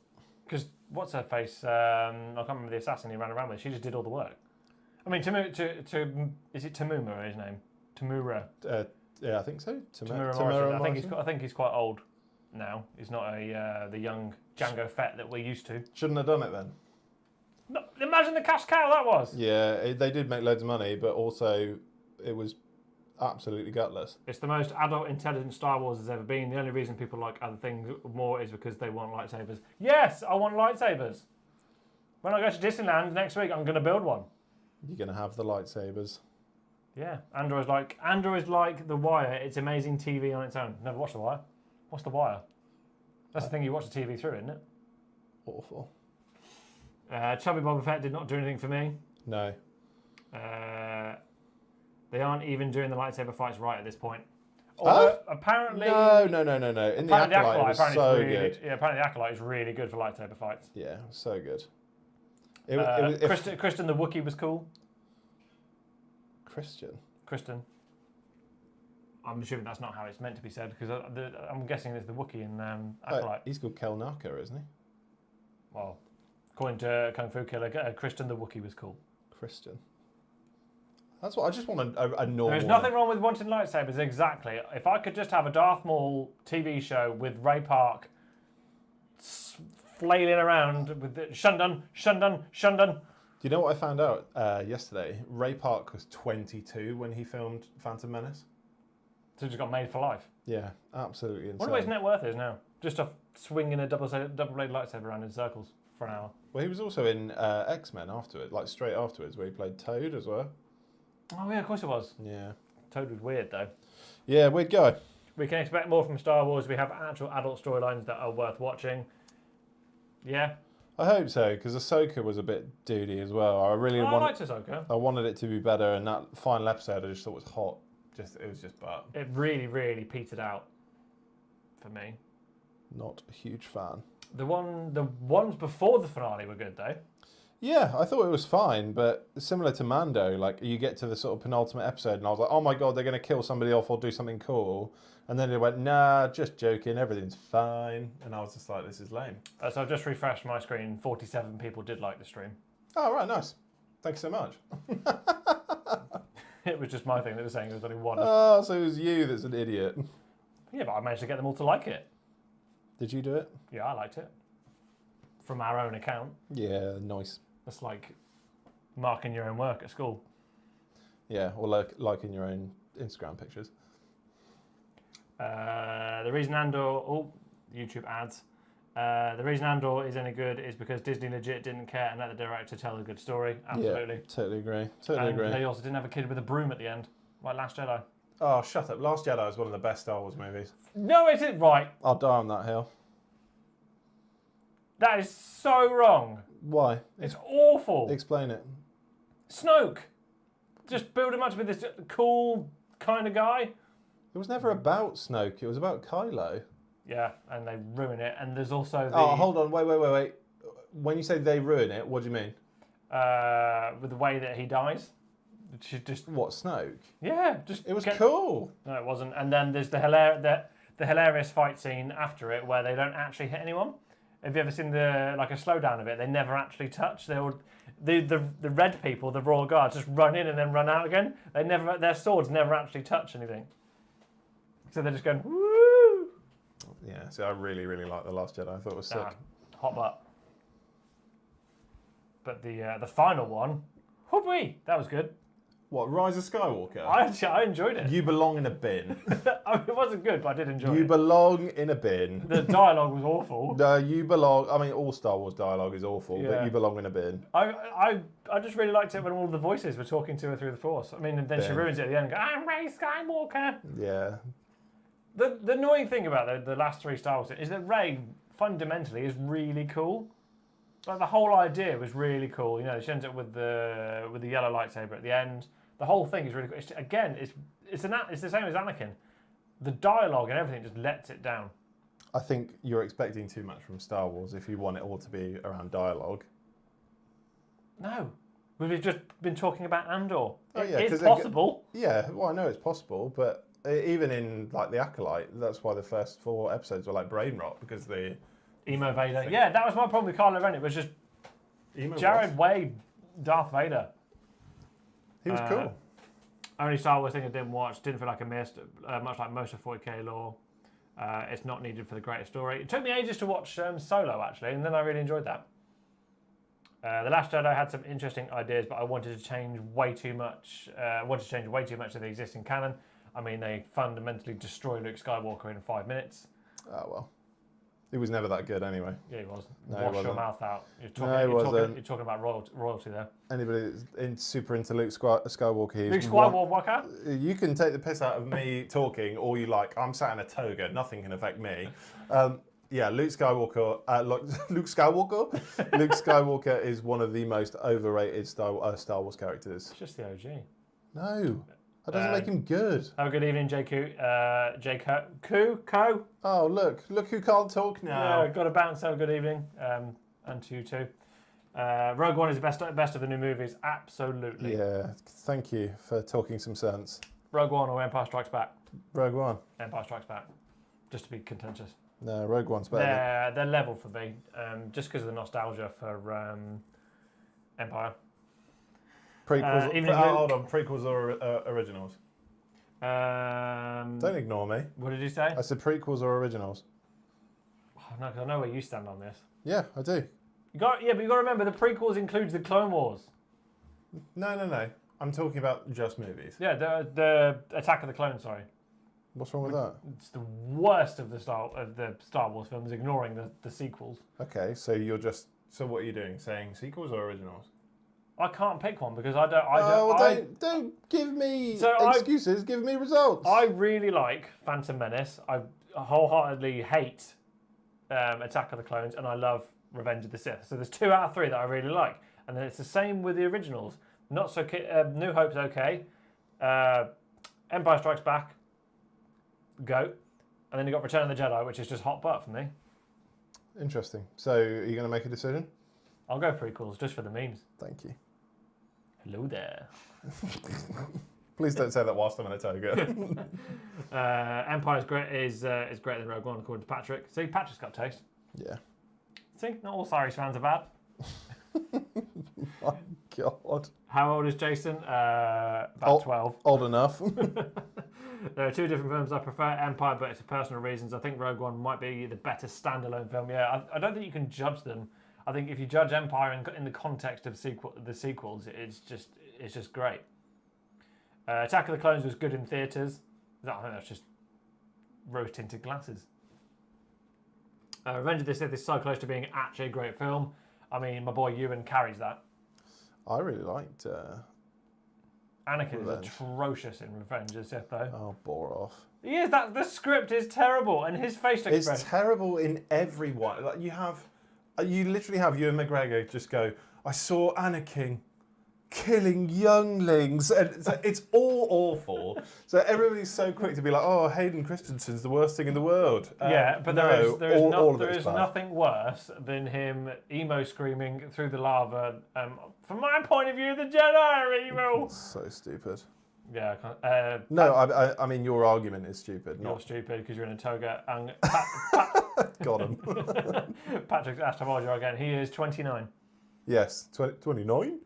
Because what's her face? I can't remember the assassin he ran around with. She just did all the work. I mean, is it Tamura his name? Tamura. Yeah, I think so. Tamura Morrison. I think he's quite old now. He's not the young Jango Fett that we're used to. Shouldn't have done it then. No, imagine the cash cow that was. Yeah, they did make loads of money, but also it was absolutely gutless. It's the most adult, intelligent Star Wars has ever been. The only reason people like other things more is because they want lightsabers. Yes, I want lightsabers. When I go to Disneyland next week, I'm going to build one. You're going to have the lightsabers. Yeah, Andor is like The Wire. It's amazing TV on its own. Never watched The Wire. What's The Wire? That's the thing you watch the TV through, isn't it? Awful. Chubby Boba Fett did not do anything for me. No. They aren't even doing the lightsaber fights right at this point. Although apparently... No. In the Acolyte, it was so good. Yeah, apparently the Acolyte is really good for lightsaber fights. Yeah, so good. Kristen the Wookiee was cool. Kristen. I'm assuming that's not how it's meant to be said, because I'm guessing there's the Wookiee in Acolyte. He's called Kel Naka, isn't he? Well, according to Kung Fu Killer, Kristen the Wookiee was cool. Christian. That's what I just want a normal. There's nothing wrong with wanting lightsabers, exactly. If I could just have a Darth Maul TV show with Ray Park flailing around with the Shundan. Do you know what I found out yesterday? Ray Park was 22 when he filmed Phantom Menace. So he just got made for life. Yeah, absolutely insane. I wonder what his net worth is now. Just a swinging a double-bladed lightsaber around in circles for an hour. Well, he was also in X-Men afterwards, like straight afterwards, where he played Toad as well. Oh yeah, of course it was. Yeah. Toad was weird though. Yeah, weird guy. We can expect more from Star Wars. We have actual adult storylines that are worth watching. Yeah. I hope so, because Ahsoka was a bit duty as well. I liked Ahsoka. I wanted it to be better, and that final episode I just thought was hot. It was just butt. It really, really petered out for me. Not a huge fan. The ones before the finale were good though. Yeah, I thought it was fine, but similar to Mando, like you get to the sort of penultimate episode, and I was like, oh my god, they're going to kill somebody off or do something cool, and then they went, nah, just joking, everything's fine, and I was just like, this is lame. So I've just refreshed my screen. 47 people did like the stream. Oh right, nice. Thanks so much. It was just my thing that was saying there was only one. Oh, so it was you that's an idiot. Yeah, but I managed to get them all to like it. Did you do it? Yeah, I liked it. From our own account. Yeah, nice. That's like marking your own work at school. Yeah, or liking your own Instagram pictures. The reason Andor... YouTube ads. The reason Andor is any good is because Disney legit didn't care and let the director tell a good story. Absolutely. Yeah, totally agree. Totally agree. They also didn't have a kid with a broom at the end, like Last Jedi. Oh, shut up. Last Jedi is one of the best Star Wars movies. No, it isn't. Right. I'll die on that hill. That is so wrong. Why? It's awful. Explain it. Snoke. Just build him up to be this cool kind of guy. It was never about Snoke. It was about Kylo. Yeah, and they ruin it. And there's also the... Oh, hold on. Wait. When you say they ruin it, what do you mean? With the way that he dies. Just What, Snoke? Yeah, just... It was cool. No, it wasn't. And then there's the hilarious fight scene after it where they don't actually hit anyone. Have you ever seen a slowdown of it? They never actually touch. They all, the red people, the Royal Guards, just run in and then run out again. Their swords never actually touch anything. So they're just going, woo! Yeah, so I really, really liked The Last Jedi. I thought it was sick. Hot butt. But the final one, whoopee, that was good. What, Rise of Skywalker? I enjoyed it. You belong in a bin. I mean, it wasn't good, but I did enjoy it. You belong in a bin. The dialogue was awful. No, you belong... I mean, all Star Wars dialogue is awful, Yeah. but you belong in a bin. I just really liked it when all the voices were talking to her through the Force. I mean, and then she ruins it at the end and goes, I'm Rey Skywalker. Yeah. The annoying thing about the last three Star Wars is that Rey, fundamentally, is really cool. Like, the whole idea was really cool. You know, she ends up with the yellow lightsaber at the end. The whole thing is really cool. It's the same as Anakin. The dialogue and everything just lets it down. I think you're expecting too much from Star Wars if you want it all to be around dialogue. No. We've just been talking about Andor. Oh, yeah, it's possible. Yeah, well, I know it's possible, but even in like The Acolyte, that's why the first 4 episodes were like brain rot, because the... Emo Vader. Yeah, that was my problem with Kylo Ren. It was just Jared Way, Darth Vader. He was cool. Only Star Wars thing I didn't watch. Didn't feel like I missed. Much like most of 40k lore. It's not needed for the greater story. It took me ages to watch Solo, actually, and then I really enjoyed that. The Last Jedi had some interesting ideas, but I wanted to change way too much. Of the existing canon. I mean, they fundamentally destroy Luke Skywalker in 5 minutes. Oh, well. He was never that good anyway. Yeah, he was. No, he Wash your wasn't. mouth out. You're talking about royalty there. Anybody that's super into Luke Skywalker, Luke Skywalker? You can take the piss out of me talking all you like. I'm sat in a toga. Nothing can affect me. Yeah, Luke Skywalker. Luke Skywalker. Luke Skywalker is one of the most overrated Star Wars characters. It's just the OG. No, that doesn't make him good. Have a good evening, JQ. Co. Oh, look who can't talk now. Yeah, got to bounce. Have a good evening, and to you too. Rogue One is the best of the new movies. Absolutely. Yeah, thank you for talking some sense. Rogue One or Empire Strikes Back? Rogue One. Empire Strikes Back. Just to be contentious. No, Rogue One's better. They're level for me, just because of the nostalgia for Empire. Prequels. Hold on, prequels or originals? Don't ignore me. What did you say? I said prequels or originals. Oh, no, 'cause I know where you stand on this. Yeah, I do. But you got to remember the prequels includes the Clone Wars. No. I'm talking about just movies. Yeah, the Attack of the Clones. Sorry. What's wrong with that? It's the worst of the Star Wars films, ignoring the sequels. Okay, so what are you doing? Saying sequels or originals? I can't pick one because don't give me So excuses. Give me results. I really like Phantom Menace. I wholeheartedly hate Attack of the Clones, and I love Revenge of the Sith. So there's 2 out of 3 that I really like, and then it's the same with the originals. Not so. New Hope's okay. Empire Strikes Back. Go, and then you got Return of the Jedi, which is just hot butt for me. Interesting. So are you going to make a decision? I'll go prequels just for the memes. Thank you. Hello there. Please don't say that whilst I'm in a toga. Empire's is greater than Rogue One according to Patrick. See, Patrick's got taste. Yeah. See, not all Cyrus fans are bad. My God. How old is Jason? About 12. Old enough. There are 2 different films I prefer. Empire, but it's for personal reasons. I think Rogue One might be the better standalone film. Yeah, I don't think you can judge them. I think if you judge Empire in the context of the sequels, it's just great. Attack of the Clones was good in theatres. I think that's just rose-tinted glasses. Revenge of the Sith is so close to being actually a great film. I mean, my boy Ewan carries that. I really liked Anakin Revenge. is atrocious in Revenge of the Sith, though. Oh, bore off. He is. The script is terrible, and his facial expression. It's terrible in every way. Like you literally have Ewan McGregor just go, I saw Anakin killing younglings, and it's all awful. So everybody's so quick to be like, oh, Hayden Christensen's the worst thing in the world. Yeah, but there is bad. nothing worse than him emo screaming through the lava. From my point of view, the Jedi are evil. So stupid. Yeah, I can't. No, I mean your argument is stupid. You're stupid because you're in a toga. And Got him. Patrick's asked how old you are again. He is 29. Yes, 29.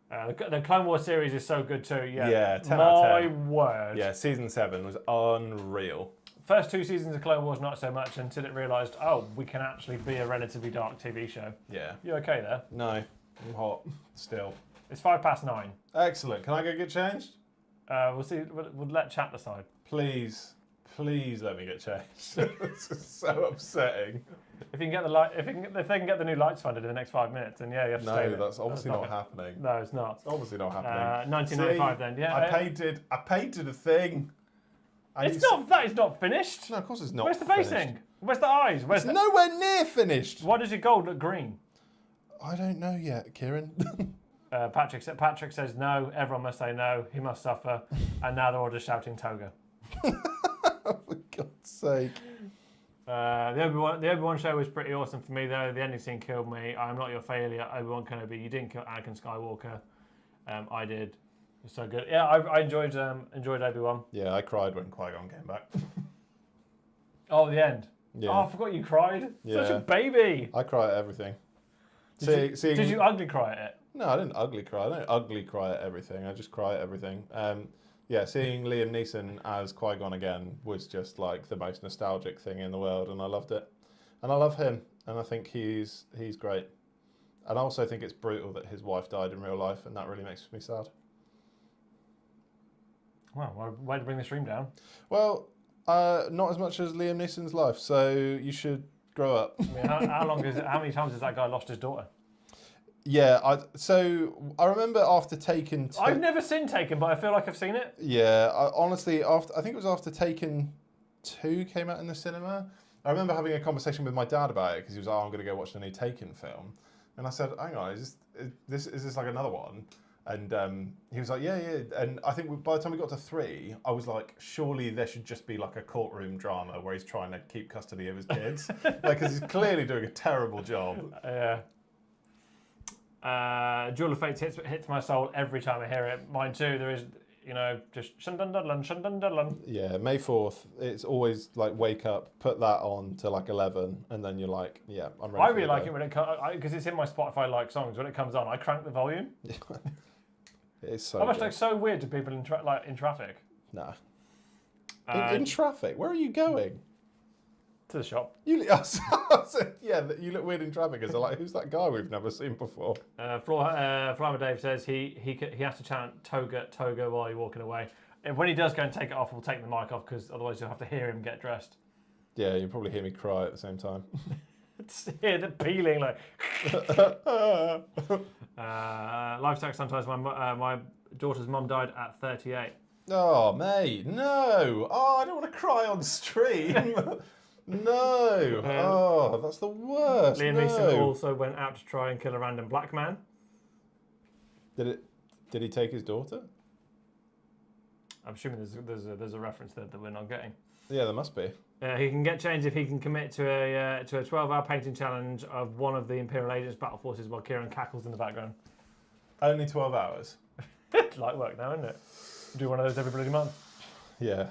The Clone Wars series is so good too. Yeah, 10 out of 10. My word. Yeah, season 7 was unreal. First 2 seasons of Clone Wars, not so much until it realised, oh, we can actually be a relatively dark TV show. Yeah. You okay there? No, I'm hot still. It's 9:05. Excellent. Can I go get changed? We'll see. We'll let chat decide. Please let me get changed. This is so upsetting. If you can get the light, if they can get the new lights funded in the next 5 minutes, then yeah, you have to stay No, there. that's obviously not happening. No, it's not. It's obviously not happening. 1995 See, then. Yeah. I painted a thing. That is not finished. No, of course it's not. Where's the finished. facing? Where's the eyes? It's nowhere near finished. Why does your gold look green? I don't know yet, Kieran. Patrick says no. Everyone must say no. He must suffer. And now they're all just shouting Toga. For God's sake. The Obi-Wan show was pretty awesome for me though. The ending scene killed me. I'm not your failure, Obi-Wan Kenobi. You didn't kill Anakin Skywalker. I did. It was so good. Yeah, I enjoyed Obi-Wan. Yeah, I cried when Qui-Gon came back. Oh, the end. Yeah. Oh, I forgot you cried. Yeah. Such a baby. I cry at everything. Did you ugly cry at it? No, I didn't ugly cry. I don't ugly cry at everything. I just cry at everything. Yeah, seeing Liam Neeson as Qui-Gon again was just like the most nostalgic thing in the world, and I loved it. And I love him, and I think he's great. And I also think it's brutal that his wife died in real life, and that really makes me sad. Wow, way to bring the stream down. Well, not as much as Liam Neeson's life, so you should grow up. I mean, how many times has that guy lost his daughter? Yeah, I remember after Taken 2... I've never seen Taken, but I feel like I've seen it. Yeah, honestly, I think it was after Taken 2 came out in the cinema. I remember having a conversation with my dad about it because he was like, I'm going to go watch the new Taken film. And I said, hang on, is this like another one? And he was like, yeah. And I think by the time we got to 3, I was like, surely there should just be like a courtroom drama where he's trying to keep custody of his kids. Because he's clearly doing a terrible job. Yeah. Duel of Fates hits my soul every time I hear it. Mine too. There is, just shundundudlun, shundundudlun. Yeah, May 4th, it's always like wake up, put that on to like 11, and then you're like, yeah, I'm ready. I really like it when it comes, because it's in my Spotify like songs. When it comes on, I crank the volume. It's so I must good. look so weird to people in traffic. Nah. In traffic? Where are you going? To the shop. You look weird in traffic. Is like, who's that guy we've never seen before? Flymer Dave says he has to chant Toga while you're walking away. And when he does go and take it off, we'll take the mic off because otherwise you'll have to hear him get dressed. Yeah, you'll probably hear me cry at the same time. Hear the peeling like. Livestock. Sometimes my daughter's mum died at 38. Oh, mate, no! Oh, I don't want to cry on stream. No! That's the worst. Liam Neeson also went out to try and kill a random black man. Did he take his daughter? I'm assuming there's a reference there that we're not getting. Yeah, there must be. He can get changed if he can commit to a 12-hour painting challenge of one of the Imperial Agents' battle forces while Kieran cackles in the background. Only 12 hours. Light work now, isn't it? Do one of those every bloody month. Yeah.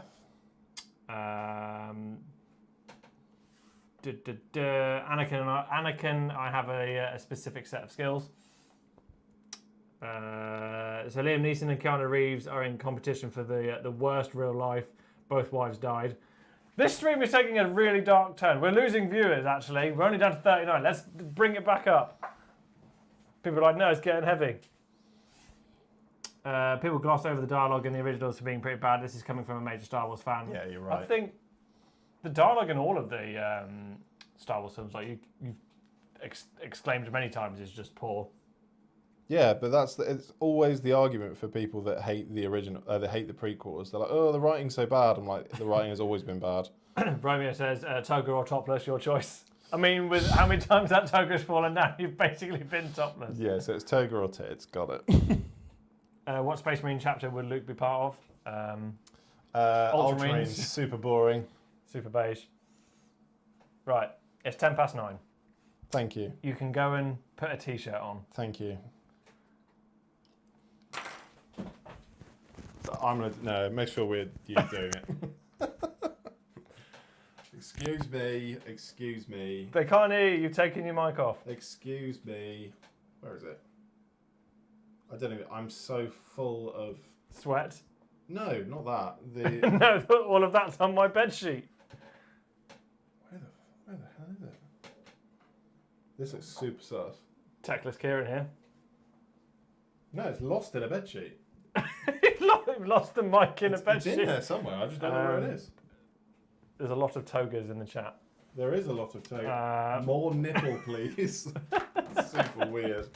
Anakin, I have a specific set of skills. So Liam Neeson and Keanu Reeves are in competition for the worst real life. Both wives died. This stream is taking a really dark turn. We're losing viewers, actually. We're only down to 39. Let's bring it back up. People are like, no, it's getting heavy. People gloss over the dialogue in the originals for being pretty bad. This is coming from a major Star Wars fan. Yeah, you're right. I think the dialogue in all of the Star Wars films, like you've exclaimed many times, is just poor. Yeah, but it's always the argument for people that hate the original, they hate the prequels. They're like, oh, the writing's so bad. I'm like, the writing has always been bad. Romeo says, Toga or topless, your choice. I mean, with how many times that Toga's fallen down, you've basically been topless. Yeah, so it's Toga or tits, got it. What Space Marine chapter would Luke be part of? Ultramarines, super boring. Super beige. Right, it's 9:10. Thank you. You can go and put a t-shirt on. Thank you. No, it makes me feel weird you doing it. Excuse me. They can't hear you, you've taken your mic off. Excuse me. Where is it? I don't know, I'm so full of... Sweat? No, not that. No, all of that's on my bedsheet. Where the hell is it? This looks super sus. Techless Kieran here. No, it's lost in a bedsheet. You've lost the mic in a bedsheet. It's in there somewhere, I just don't know where it is. There's a lot of togas in the chat. There is a lot of toga. More nipple, please. Super weird.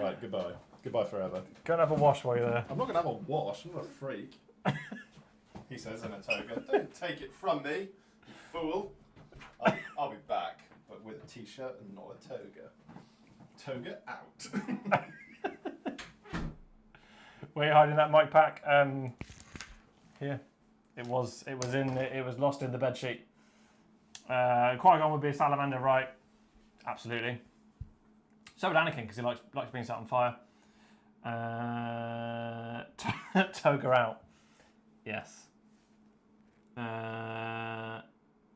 Right, goodbye. Goodbye forever. Go and have a wash while you're there. I'm not going to have a wash, I'm not a freak. He says in a toga. Don't take it from me, you fool. I'll be back, but with a t-shirt and not a toga. Toga out. Where are you hiding that mic pack? Here. It was lost in the bed sheet. Qui-Gon would be a salamander, right? Absolutely. So would Anakin, because he likes being set on fire. Toga out. Yes.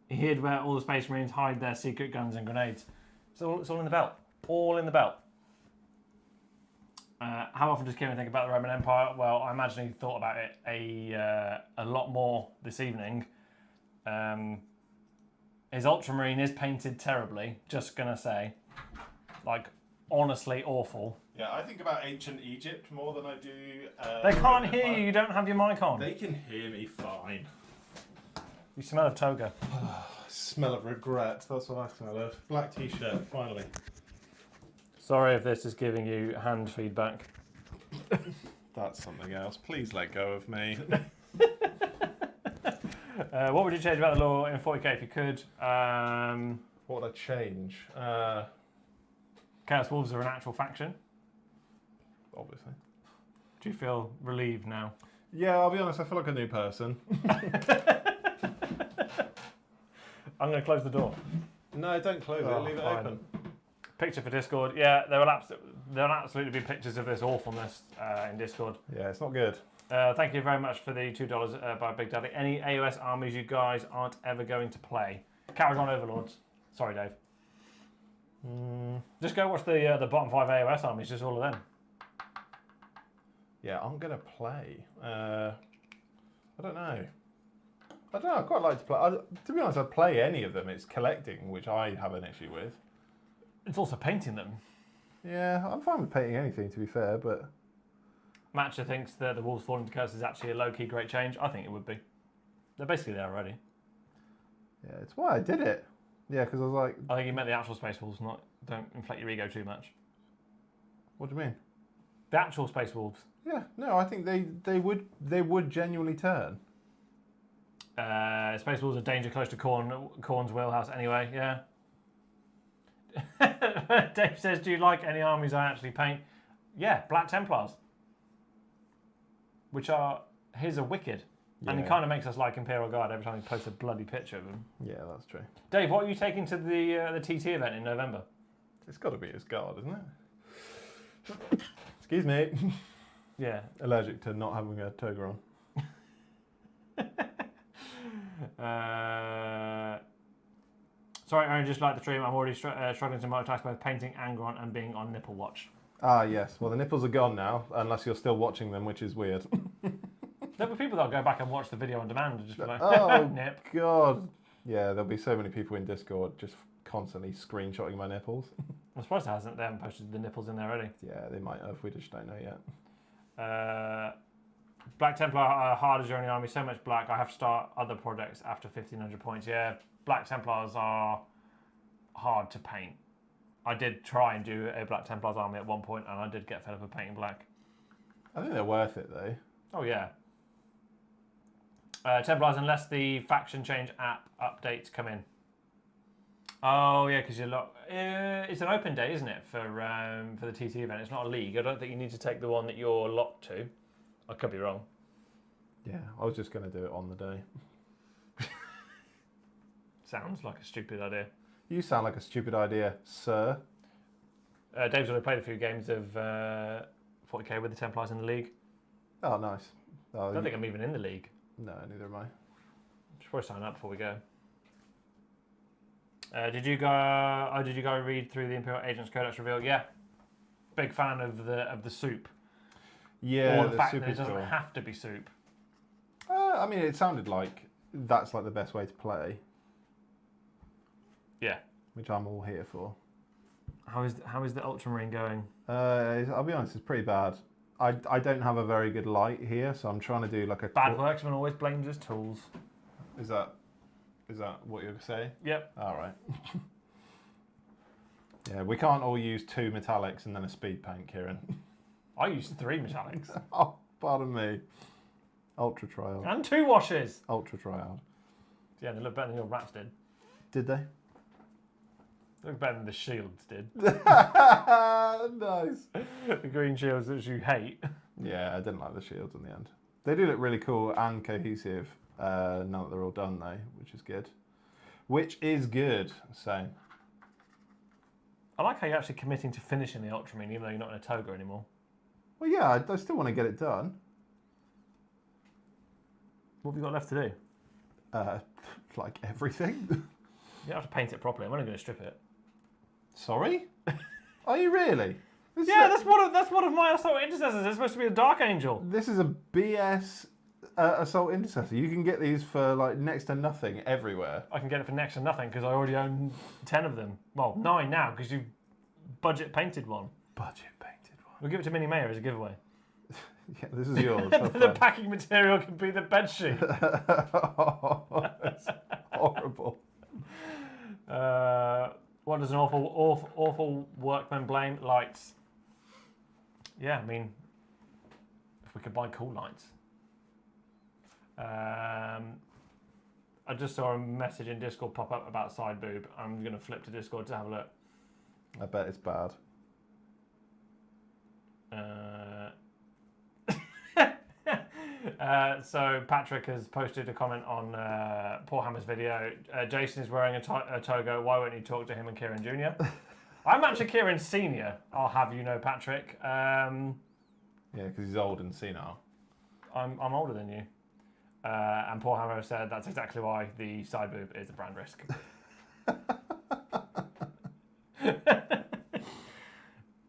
He hid where all the Space Marines hide their secret guns and grenades. It's all in the belt. All in the belt. How often does Kieran think about the Roman Empire? Well, I imagine he thought about it a lot more this evening. His Ultramarine is painted terribly, just gonna say. Like, honestly awful. Yeah, I think about ancient Egypt more than I do... they can't hear you, you don't have your mic on. They can hear me fine. You smell of toga. Smell of regret. That's what I smell of. Black t-shirt, finally. Sorry if this is giving you hand feedback. That's something else. Please let go of me. What would you change about the law in 40k if you could? What would I change? Chaos Wolves are an actual faction. Obviously. Do you feel relieved now? Yeah, I'll be honest, I feel like a new person. I'm going to close the door. No, don't close it, leave it fine. open. Picture for Discord. Yeah, there will absolutely be pictures of this awfulness in Discord. Yeah, it's not good. Thank you very much for the $2 by Big Daddy. Any AOS armies you guys aren't ever going to play? Caragon Overlords. Sorry, Dave. Just go watch the bottom 5 AOS armies, just all of them. Yeah, I'm going to play. I don't know. I'd quite like to play. To be honest, I'd play any of them. It's collecting, which I have an issue with. It's also painting them. Yeah, I'm fine with painting anything, to be fair, but... Matcher thinks that the Wolves Falling to Curse is actually a low-key great change. I think it would be. They're basically there already. Yeah, it's why I did it. Yeah, because I was like... I think you meant the actual Space Wolves, not... Don't inflate your ego too much. What do you mean? The actual Space Wolves. Yeah, no, I think they would genuinely turn. Space Wolves are danger close to Khorne's wheelhouse anyway, yeah. Dave says, do you like any armies I actually paint? Yeah, Black Templars. Which are wicked. Yeah. And he kind of makes us like Imperial Guard every time he posts a bloody picture of them. Yeah, that's true. Dave, what are you taking to the TT event in November? It's got to be his guard, isn't it? Excuse me. Yeah. Allergic to not having a toga on. Sorry, Aaron, just like the stream. I'm already struggling to multitask both painting Angron and being on nipple watch. Ah, yes. Well, the nipples are gone now, unless you're still watching them, which is weird. There'll be people that'll go back and watch the video on demand and just be like, oh, nip. God. Yeah, there'll be so many people in Discord just constantly screenshotting my nipples. I'm surprised they haven't posted the nipples in there already. Yeah, they might have. We just don't know yet. Black Templar are hard as your only army. So much black. I have to start other projects after 1,500 points. Yeah, Black Templars are hard to paint. I did try and do a Black Templars army at one point, and I did get fed up with painting black. I think they're worth it, though. Oh, yeah. Templars, unless the faction change app updates come in. Oh, yeah, because you're locked. It's an open day, isn't it, for the TT event? It's not a league. I don't think you need to take the one that you're locked to. I could be wrong. Yeah, I was just going to do it on the day. Sounds like a stupid idea. You sound like a stupid idea, sir. Dave's already played a few games of 40k with the Templars in the league. Oh, nice. Oh, I don't think I'm even in the league. No, neither am I. Should probably sign up before we go. Did you go read through the Imperial Agents Codex reveal? Yeah. Big fan of the soup. Yeah, or the fact soup that it is doesn't cool. have to be soup. I mean, it sounded like that's like the best way to play, Yeah. which I'm all here for. How is the Ultramarine going? I'll be honest, it's pretty bad. I don't have a very good light here, so I'm trying to do like a... Bad worksman always blames his tools. Is that what you're saying? Yep. All right. Yeah, we can't all use 2 metallics and then a speed paint, Kieran. I used 3 metallics. Oh, pardon me. Ultra trial. And 2 washes. Ultra trial. Yeah, they look better than your rats did. Did they? They look better than the shields did. Nice. The green shields that you hate. Yeah, I didn't like the shields in the end. They do look really cool and cohesive now that they're all done, though, which is good. So, I like how you're actually committing to finishing the Ultramarine even though you're not in a toga anymore. well, yeah, I still want to get it done. What have you got left to do? Like everything. You have to paint it properly. I'm only going to strip it. Sorry? Are you really? Yeah, that's one of my assault intercessors. It's supposed to be a Dark Angel. This is a BS assault intercessor. You can get these for like next to nothing everywhere. I can get it for next to nothing because I already own 10 of them. Well, 9 now because you budget painted one. Budget painted one. We'll give it to Minnie Mayer as a giveaway. Yeah, this is yours. The packing material can be the bedsheet. Oh, that's horrible. What does an awful workman blame? Lights. Yeah, I mean, if we could buy cool lights. I just saw a message in Discord pop up about side boob. I'm going to flip to Discord to have a look. I bet it's bad. So Patrick has posted a comment on Paul Hammer's video. Jason is wearing a toga. Why won't you talk to him and Kieran Jr.? I'm actually Kieran Senior. I'll have you know, Patrick. Yeah, because he's old and senile. I'm older than you. And Paul Hammer said that's exactly why the side boob is a brand risk.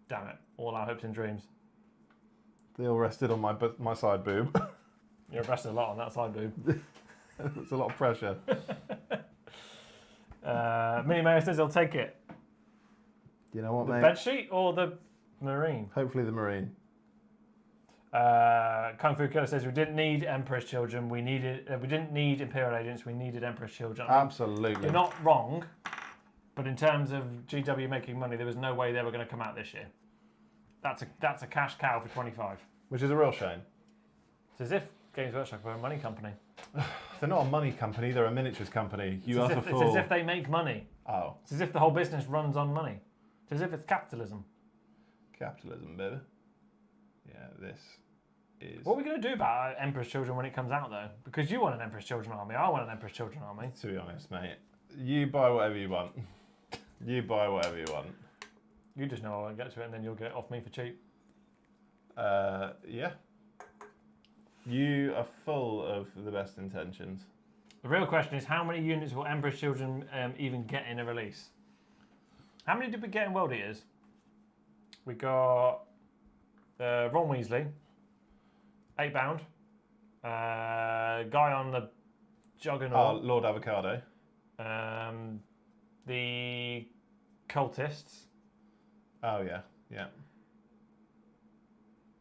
Damn it! All our hopes and dreams. They all rested on my side boob. You're resting a lot on that side boob. It's a lot of pressure. Mini Mayo says he'll take it. You know what, The mate? bed sheet or the marine? Hopefully the marine. Kung Fu Killer says we didn't need Emperor's Children. We didn't need Imperial Agents. We needed Emperor's Children. I mean, Absolutely. you're not wrong, but in terms of GW making money, there was no way they were going to come out this year. That's a cash cow for 25. Which is a real shame. It's as if Games Workshop are a money company. They're not a money company, they're a miniatures company. It's as if they make money. Oh. It's as if the whole business runs on money. It's as if it's capitalism. Capitalism, baby. Yeah, this is... What are we going to do about Emperor's Children when it comes out, though? Because you want an Emperor's Children army, I want an Emperor's Children army. To be honest, mate, you buy whatever you want. You buy whatever you want. You just know I won't get to it and then you'll get it off me for cheap. Yeah. You are full of the best intentions. The real question is, how many units will Emperor's Children even get in a release? How many did we get in World Eaters? We got Ron Weasley, 8 bound. Guy on the Juggernaut. Lord Avocado. The Cultists. Oh, yeah. Yeah.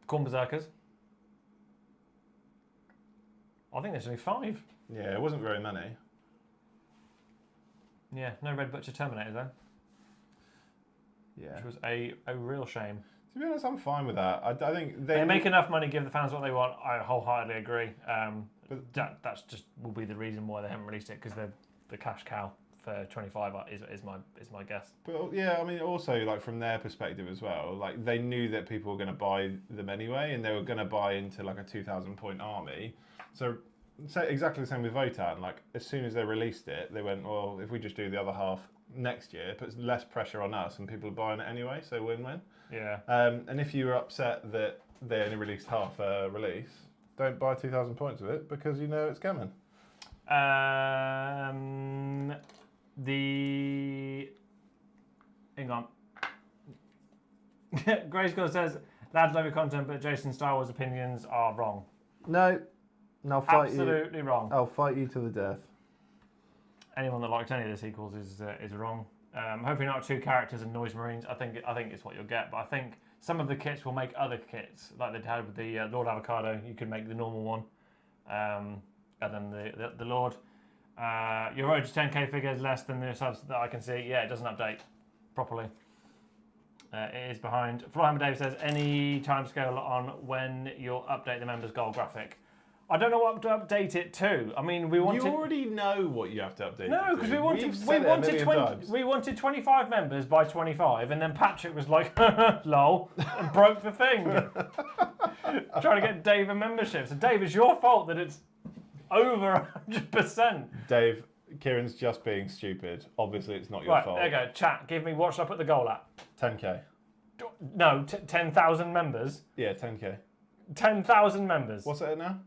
Corn Berserkers. I think there's only 5. Yeah, it wasn't very many. Yeah, no Red Butcher Terminator though. Yeah. Which was a real shame. To be honest, I'm fine with that. I think They make enough money, give the fans what they want. I wholeheartedly agree. That's just will be the reason why they haven't released it, because they're the cash cow for 25 is my guess. But yeah, I mean, also like from their perspective as well, like they knew that people were going to buy them anyway, and they were going to buy into like a 2,000 point army. So exactly the same with Votan. Like as soon as they released it, they went, well, if we just do the other half next year, it puts less pressure on us, and people are buying it anyway. So win-win. Yeah. And if you were upset that they only released half a release, don't buy 2,000 points of it because you know it's coming. Hang on. Grayskull says, lads love your content, but Jason's Star Wars opinions are wrong. No, and I'll fight you. Absolutely wrong. I'll fight you to the death. Anyone that likes any of the sequels is wrong. Hopefully not 2 characters and Noise Marines. I think it's what you'll get, but I think some of the kits will make other kits, like they had with the Lord Avocado. You could make the normal one, and then the Lord. Your road to 10k figure is less than the subs that I can see. Yeah, it doesn't update properly. It is behind. Floorhammer Dave says, any timescale on when you'll update the members goal graphic? I don't know what to update it to. I mean, we wanted... You already know what you have to update. No, because we wanted 25 members by 25, and then Patrick was like, lol, and broke the thing. Trying to get Dave a membership. So Dave, it's your fault that it's over 100%. Dave, Kieran's just being stupid. Obviously, it's not your fault. There you go. Chat, give me what should I put the goal at? 10k. No, 10,000 members. Yeah, 10k. 10,000 members. What's it at now?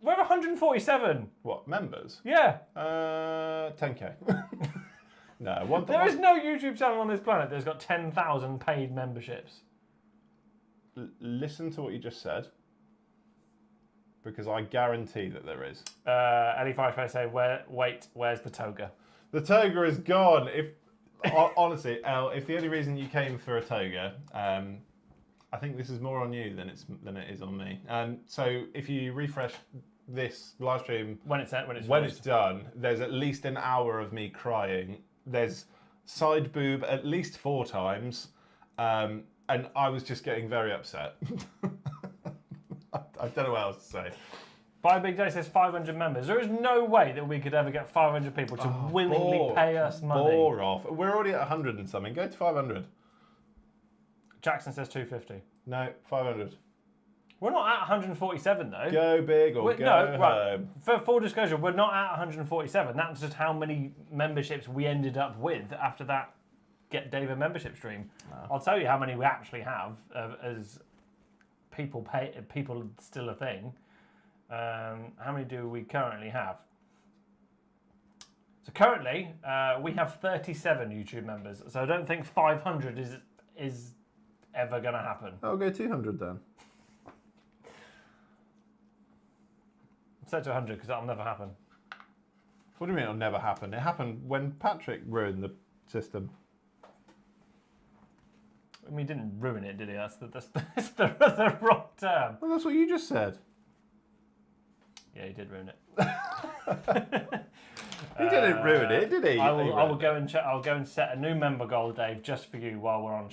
We're 147. What, members? Yeah. 10k. No, There is no YouTube channel on this planet that's got 10,000 paid memberships. Listen to what you just said, because I guarantee that there is. Ellie Firefly say, where's the Toga? The Toga is gone. Honestly, Elle, if the only reason you came for a Toga, I think this is more on you than it is on me. So if you refresh this live stream when it's done, there's at least an hour of me crying there's side boob at least 4 times, and I was just getting very upset. I don't know what else to say. By Big Day says 500 members. There is no way that we could ever get 500 people to willingly pay us money. Bore off. We're already at 100 and something. Go to 500. Jackson says 250. No, 500. We're not at 147 though. Go big or go home. Right. For full disclosure, we're not at 147. That's just how many memberships we ended up with after that Get David membership stream. I'll tell you how many we actually have as people still a thing. How many do we currently have? So currently, we have 37 YouTube members. So I don't think 500 is ever going to happen. I'll go 200 then. Set to 100 because that'll never happen. What do you mean it'll never happen? It happened when Patrick ruined the system. I mean, he didn't ruin it, did he? That's the wrong term. Well, that's what you just said. Yeah, he did ruin it. He didn't ruin it, did he? I will go and check. I'll go and set a new member goal, Dave, just for you while we're on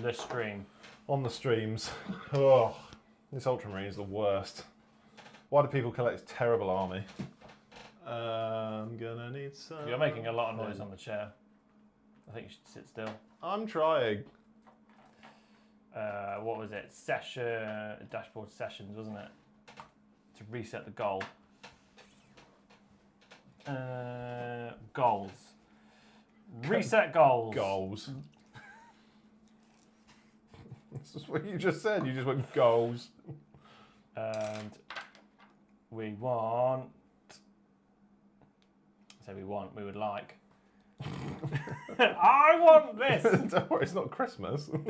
the stream. On the streams. Oh, this Ultramarine is the worst. Why do people collect this terrible army? I'm gonna need some. You're making a lot of noise on the chair. I think you should sit still. I'm trying. What was it? Dashboard sessions, wasn't it? To reset the goal. Goals. Reset goals. Goals. This is what you just said. You just went goals. And we want. We would like. I want this! Don't worry, it's not Christmas. You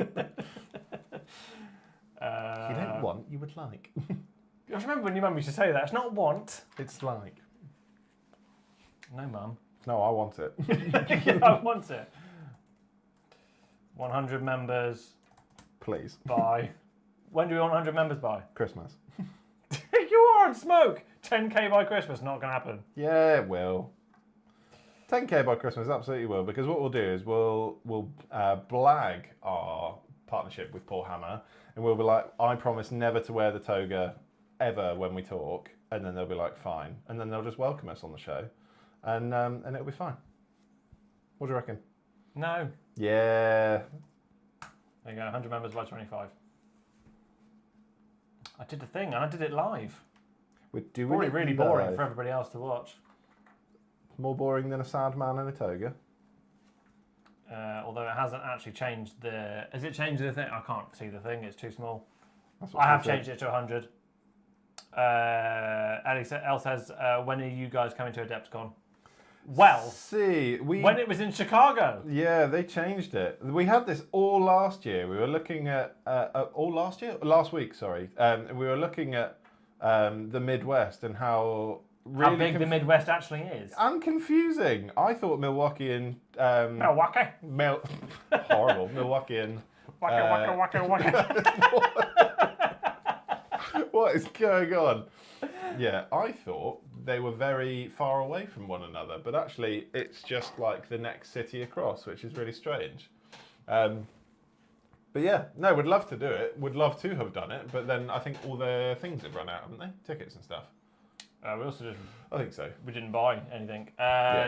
don't want, you would like. I remember when your mum used to say that. It's not want. It's like. No, Mum. No, I want it. Yeah, I want it. 100 members. Please. By. When do we want 100 members by? Christmas. You are on smoke! 10k by Christmas, not going to happen. Yeah, it will. 10k by Christmas, absolutely will. Because what we'll do is we'll blag our partnership with Warhammer, and we'll be like, I promise never to wear the toga ever when we talk, and then they'll be like, fine, and then they'll just welcome us on the show, and it'll be fine. What do you reckon? No. Yeah. There you go, 100 members by 25. I did the thing, and I did it live. We're doing Probably it really live. boring for everybody else to watch. More boring than a sad man in a toga. Although it hasn't actually changed the... Has it changed the thing? I can't see the thing, it's too small. That's what I have said. changed it to 100. Elle says, when are you guys coming to Adepticon? Well, when it was in Chicago. Yeah, they changed it. We had this all last year. We were looking at last week. Sorry, we were looking at the Midwest and how really big the Midwest actually is. And confusing. I thought Milwaukee and Milwaukee. Horrible Milwaukee and Waka. What is going on? Yeah, I thought they were very far away from one another, but actually it's just like the next city across, which is really strange. But yeah, no, we'd love to do it. Would love to have done it, but then I think all the things have run out, haven't they? Tickets and stuff. We also just... I think so. We didn't buy anything.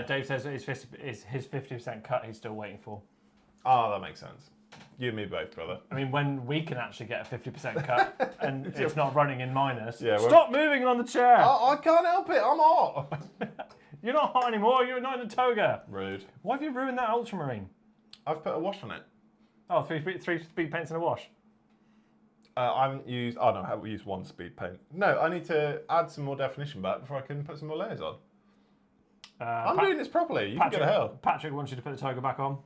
Dave says his 50% cut he's still waiting for. Oh, that makes sense. You and me both, brother. I mean, when we can actually get a 50% cut and it's not running in minus. Yeah, Stop moving on the chair! I can't help it, I'm hot! You're not hot anymore, you're not in a toga. Rude. Why have you ruined that Ultramarine? I've put a wash on it. Oh, three speed paints and a wash. I haven't used... Oh no, I haven't used one speed paint. No, I need to add some more definition back before I can put some more layers on. I'm doing this properly, you can go to hell. Patrick wants you to put the toga back on.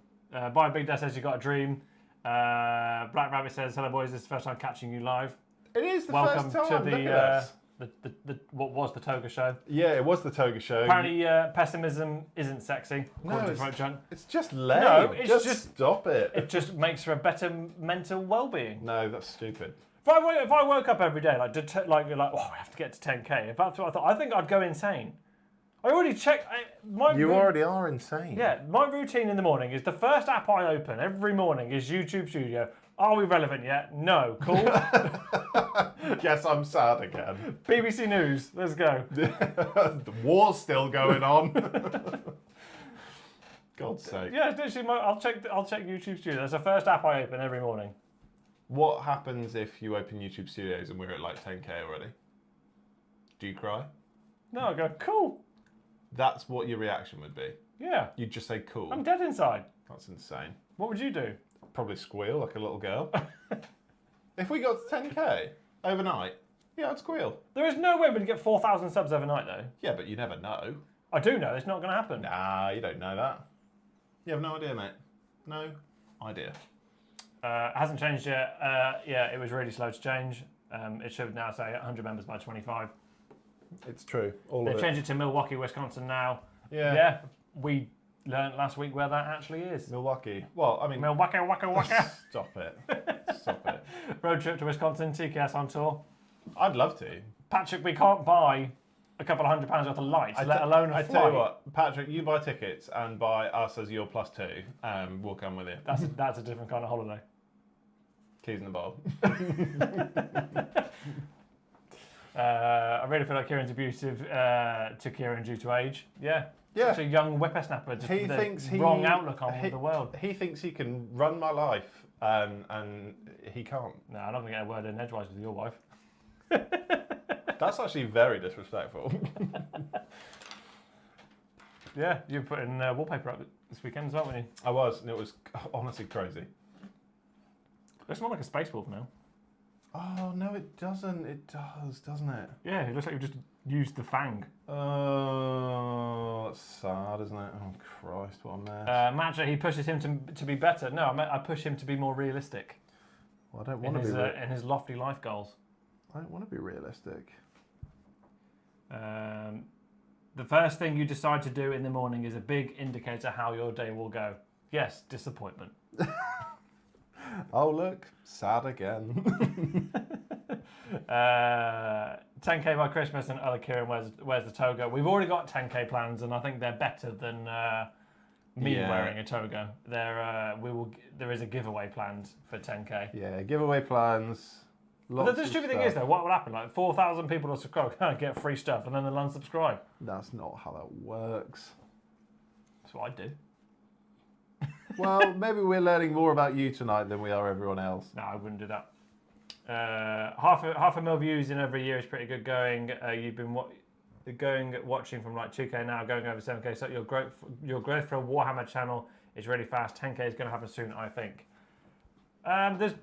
By Big Dad says you got a dream. Black Rabbit says, hello boys, this is the first time catching you live. It is the Welcome first time. to the what was the Toga show. Yeah, it was the Toga show. Apparently pessimism isn't sexy. No, to it's just lame. No, it's just stop it. It just makes for a better mental well-being. No, that's stupid. If I woke up every day like, oh, I have to get to 10k. If that's what I thought, I think I'd go insane. I already checked. You already are insane. Yeah, my routine in the morning is the first app I open every morning is YouTube Studio. Are we relevant yet? No. Cool. Guess I'm sad again. BBC News. Let's go. The war's still going on. God's sake. Yeah, literally, I'll check YouTube Studio. That's the first app I open every morning. What happens if you open YouTube Studios and we're at like 10k already? Do you cry? No, I go, cool. That's what your reaction would be. Yeah. You'd just say cool. I'm dead inside. That's insane. What would you do? Probably squeal like a little girl. If we got to 10k overnight, yeah, I'd squeal. There is no way we'd get 4,000 subs overnight, though. Yeah, but you never know. I do know. It's not going to happen. Nah, you don't know that. You have no idea, mate. No idea. Hasn't changed yet. Yeah, it was really slow to change. It should now say 100 members by 25. It's true. All of They've it. changed it to Milwaukee, Wisconsin now. Yeah. Yeah, we learned last week where that actually is. Milwaukee. Well, I mean... Milwaukee, waka, waka. Stop it. Stop it. Road trip to Wisconsin, TKS on tour. I'd love to. Patrick, we can't buy a couple of £100 worth of lights, let alone a I flight. tell you what, Patrick, you buy tickets and buy us as your plus two. We'll come with you. That's a different kind of holiday. Keys in the bowl. I really feel like Kieran's abusive to Kieran due to age. Yeah. Yeah. Such a young whippersnapper. Just He with thinks the wrong outlook on the world. He thinks he can run my life, and he can't. No, I'm not going to get a word in edgewise with your wife. That's actually very disrespectful. Yeah, you put in wallpaper up this weekend as well, weren't you? I was, and it was honestly crazy. Looks more like a space wolf now. Oh, no, it doesn't. It does, doesn't it? Yeah, it looks like you've just used the fang. Oh, that's sad, isn't it? Oh, Christ, what a mess. Matcha, he pushes him to be better. No, I push him to be more realistic. Well, I don't want to be in his lofty life goals. I don't want to be realistic. The first thing you decide to do in the morning is a big indicator how your day will go. Yes, disappointment. Oh, look, sad again. 10k by Christmas and other Kieran wears the toga. We've already got 10k plans, and I think they're better than me wearing a toga. There is a giveaway planned for 10k. Yeah, giveaway plans. But the stupid thing is, though, what will happen? Like 4,000 people will subscribe, get free stuff, and then they'll unsubscribe. That's not how that works. That's what I do. Well, maybe we're learning more about you tonight than we are everyone else. No, I wouldn't do that. Half a mil views in every year is pretty good going. You've been watching from like 2k now, going over 7k. So your growth for a Warhammer channel is really fast. 10k is going to happen soon, I think. There's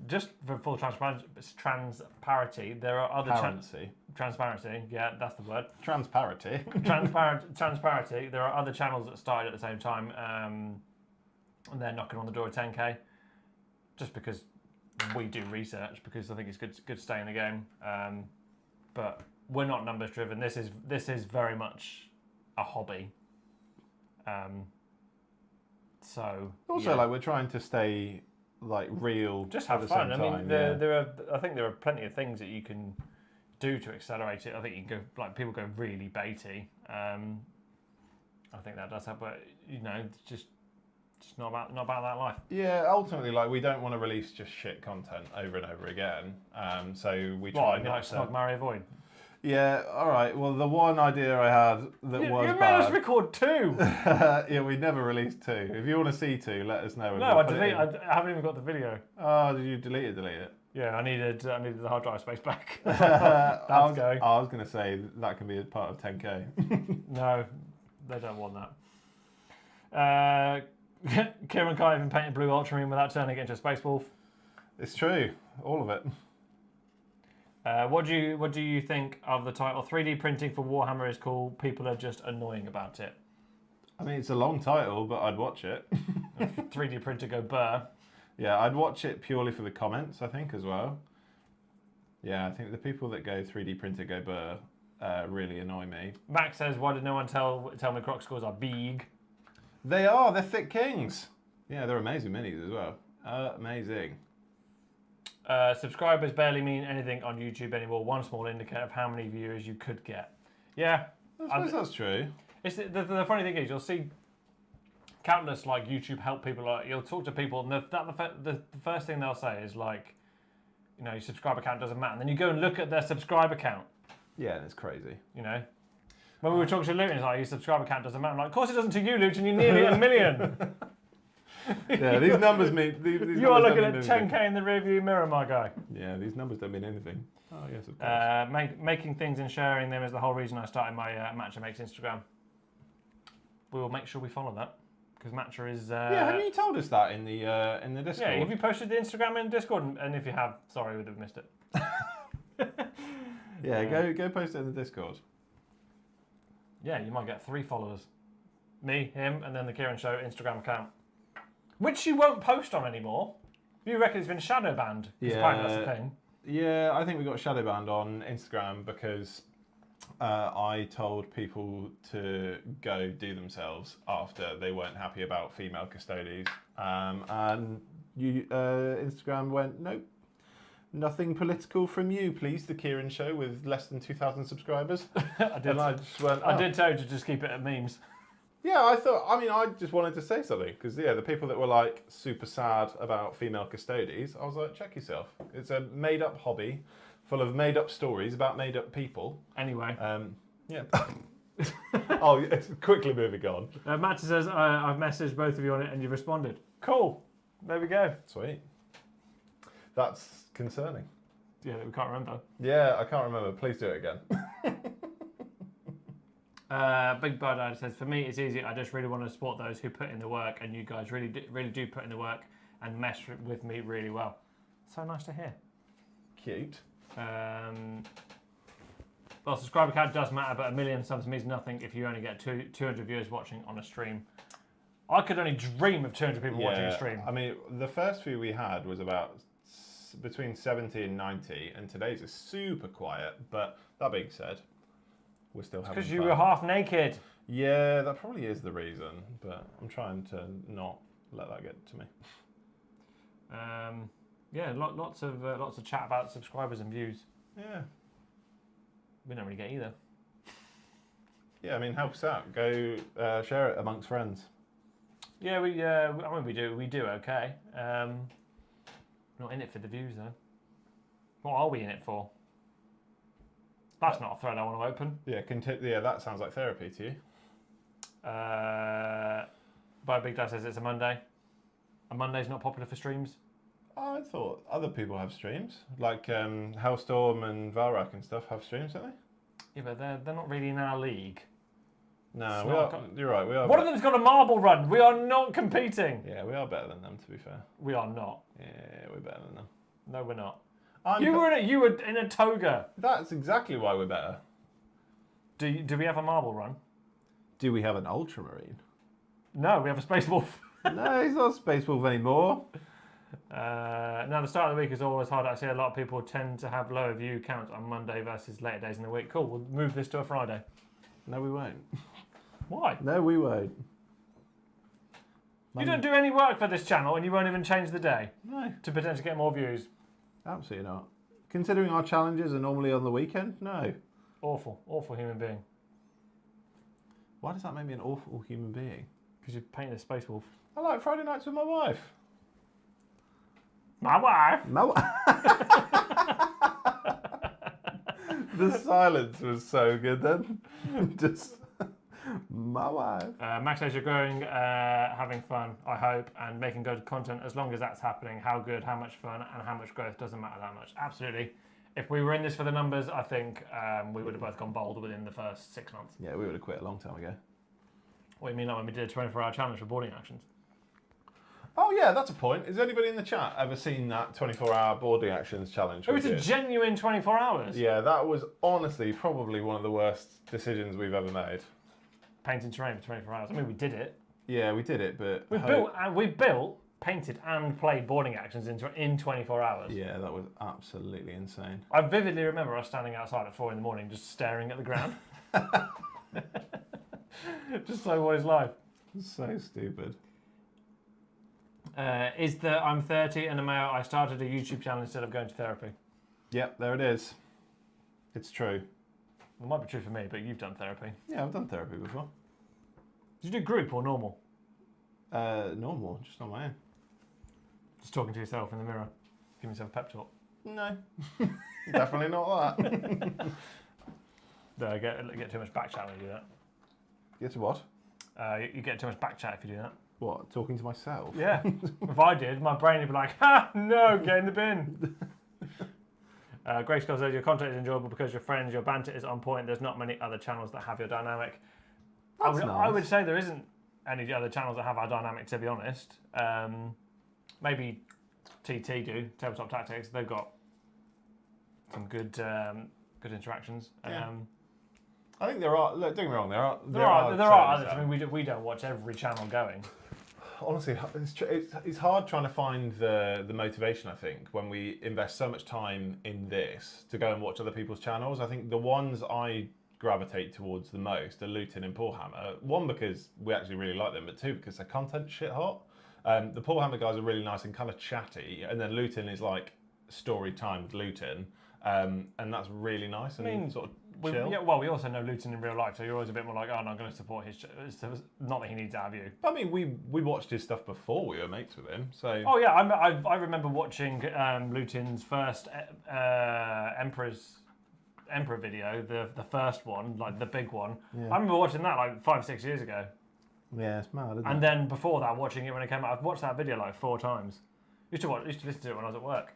just for full transparency. There are other transparency. Yeah, that's the word. Transparency. Transparency. There are other channels that started at the same time, and they're knocking on the door of 10k. Just because we do research, because I think it's good to stay in the game. But we're not numbers driven. This is very much a hobby. So also, yeah. like, we're trying to stay like real. Just have fun. I mean, I think there are plenty of things that you can do to accelerate it. I think you can go, like, people go really baity. I think that does happen, but just not about that life. Yeah, ultimately, like, we don't want to release just shit content over and over again. So we try not like to. Snog, Marry, Avoid. Yeah, all right. Well, the one idea I had that was you bad. made us record 2. Yeah, we never released 2. If you want to see 2, let us know. No, I haven't even got the video. Oh, did you delete it? Yeah, I needed the hard drive space back. I was going to say that can be a part of 10k. No, they don't want that. Kieran can't even paint a blue ultramarine without turning it into a space wolf. It's true, all of it. What do you think of the title? 3D printing for Warhammer is cool. People are just annoying about it. I mean, it's a long title, but I'd watch it. 3D printer go burr. Yeah, I'd watch it purely for the comments, I think, as well. Yeah, I think the people that go 3D printer go burr really annoy me. Max says, why did no one tell me croc scores are big? They're thick kings. Yeah, they're amazing minis as well. Amazing. Subscribers barely mean anything on YouTube anymore. One small indicator of how many viewers you could get. Yeah, I suppose that's true. It's the funny thing is, you'll see countless like YouTube help people. Like you'll talk to people, and the first thing they'll say is like, you know, your subscriber count doesn't matter. And then you go and look at their subscriber count. Yeah, and it's crazy. You know, when we were talking to Luton, it's like your subscriber count doesn't matter. I'm like, of course it doesn't to you, Luton. You're nearly at 1 million. Yeah, these numbers mean. These you are looking at numbers 10k in the rearview mirror, my guy. Yeah, these numbers don't mean anything. Oh yes, of course. Making things and sharing them is the whole reason I started my Matcha Makes Instagram. We will make sure we follow that because Matcha is. Yeah, haven't you told us that in the Discord? Yeah, have you posted the Instagram and Discord? And if you have, sorry, we'd have missed it. Yeah, go post it in the Discord. Yeah, you might get 3 followers. Me, him, and then the Kieran Show Instagram account. Which you won't post on anymore. You reckon it's been shadow banned? Yeah. Apparently that's the thing. Yeah, I think we got shadow banned on Instagram because I told people to go do themselves after they weren't happy about female custodies. And Instagram went, nope, nothing political from you, please. The Kieran Show with less than 2,000 subscribers. I did tell you to just keep it at memes. Yeah, I just wanted to say something because the people that were like super sad about female custodies, I was like, check yourself. It's a made-up hobby, full of made-up stories about made-up people. Anyway. Yeah. Oh, it's quickly moving on. Matt says I've messaged both of you on it and you've responded. Cool. There we go. Sweet. That's concerning. Yeah, we can't remember. Yeah, I can't remember. Please do it again. Big Bird Dad says, for me it's easy. I just really want to support those who put in the work, and you guys really do put in the work and mesh with me really well. So nice to hear. Cute. Well, subscriber count does matter, but 1 million subs means nothing if you only get 200 viewers watching on a stream. I could only dream of 200 people watching a stream. I mean, the first few we had was about between 70 and 90, and today's is super quiet. But that being said, we're still having fun. Because you were half naked. Yeah, that probably is the reason, but I'm trying to not let that get to me. Yeah, lots of chat about subscribers and views. Yeah. We don't really get either. Yeah, I mean, help us out. Go share it amongst friends. Yeah, we do okay. Not in it for the views though. What are we in it for? That's not a thread I want to open. Yeah, that sounds like therapy to you. By Big Dad says it's a Monday. A Monday's not popular for streams. I thought other people have streams, like Hellstorm and Valrak and stuff have streams, don't they? Yeah, but they're not really in our league. No, you're right, we are. One of them's got a marble run. We are not competing. Yeah, we are better than them, to be fair. We are not. Yeah, we're better than them. No, we're not. You were in a toga. That's exactly why we're better. Do we have a marble run? Do we have an ultramarine? No, we have a space wolf. No, he's not a space wolf anymore. Now, the start of the week is always hard. I see a lot of people tend to have lower view counts on Monday versus later days in the week. Cool, we'll move this to a Friday. No, we won't. Why? No, we won't. You don't do any work for this channel and you won't even change the day. No. To potentially get more views. Absolutely not. Considering our challenges are normally on the weekend, no. Awful human being. Why does that make me an awful human being? Because you painted a space wolf. I like Friday nights with my wife. My wife? No. The silence was so good then. Just my wife. Max says you're growing, having fun, I hope, and making good content. As long as that's happening, how good, how much fun, and how much growth doesn't matter that much. Absolutely. If we were in this for the numbers, I think we would have both gone bold within the first 6 months. Yeah, we would have quit a long time ago. What do you mean, like when we did a 24-hour challenge for boarding actions? Oh yeah, that's a point. Has anybody in the chat ever seen that 24-hour boarding actions challenge? It was a genuine 24 hours. Yeah, that was honestly probably one of the worst decisions we've ever made. Painting terrain for 24 hours. I mean, we did it. Yeah, we did it, but we built, painted, and played boarding actions in 24 hours. Yeah, that was absolutely insane. I vividly remember us standing outside at 4 in the morning, just staring at the ground. Just like, what is life? So stupid. I'm 30 and a male. I started a YouTube channel instead of going to therapy. Yep, there it is. It's true. It might be true for me, but you've done therapy. Yeah, I've done therapy before. Did you do group or normal? Normal, just on my own. Just talking to yourself in the mirror, giving yourself a pep talk. No, definitely not that. No, I get too much back chat when you do that. Guess what? You get too much back chat if you do that. What, talking to myself? Yeah. If I did, my brain would be like, ha, no, get in the bin. Grace goes, your content is enjoyable because your friends, your banter is on point. There's not many other channels that have your dynamic. I would say there isn't any other channels that have our dynamic, to be honest. Maybe TT do, Tabletop Tactics. They've got some good interactions. Yeah. I think there are. Look, don't get me wrong. There are others. I mean, we don't watch every channel going. Honestly, it's hard trying to find the motivation. I think when we invest so much time in this to go and watch other people's channels. I think the ones I gravitate towards the most are Luton and Paulhammer. One, because we actually really like them, but two, because their content's shit hot. The Paulhammer guys are really nice and kind of chatty, and then Luton is like story time with Luton, and that's really nice and sort of chill. We also know Luton in real life, so you're always a bit more like, oh, no, I'm going to support his. Not that he needs to have you. But, I mean, we watched his stuff before we were mates with him, so. Oh yeah, I remember watching Luton's first Emperor video, the first one, like the big one. Yeah. I remember watching that like 5-6 years ago. Yeah, it's mad, isn't it? And then before that, watching it when it came out, I've watched that video like 4 times. Used to listen to it when I was at work.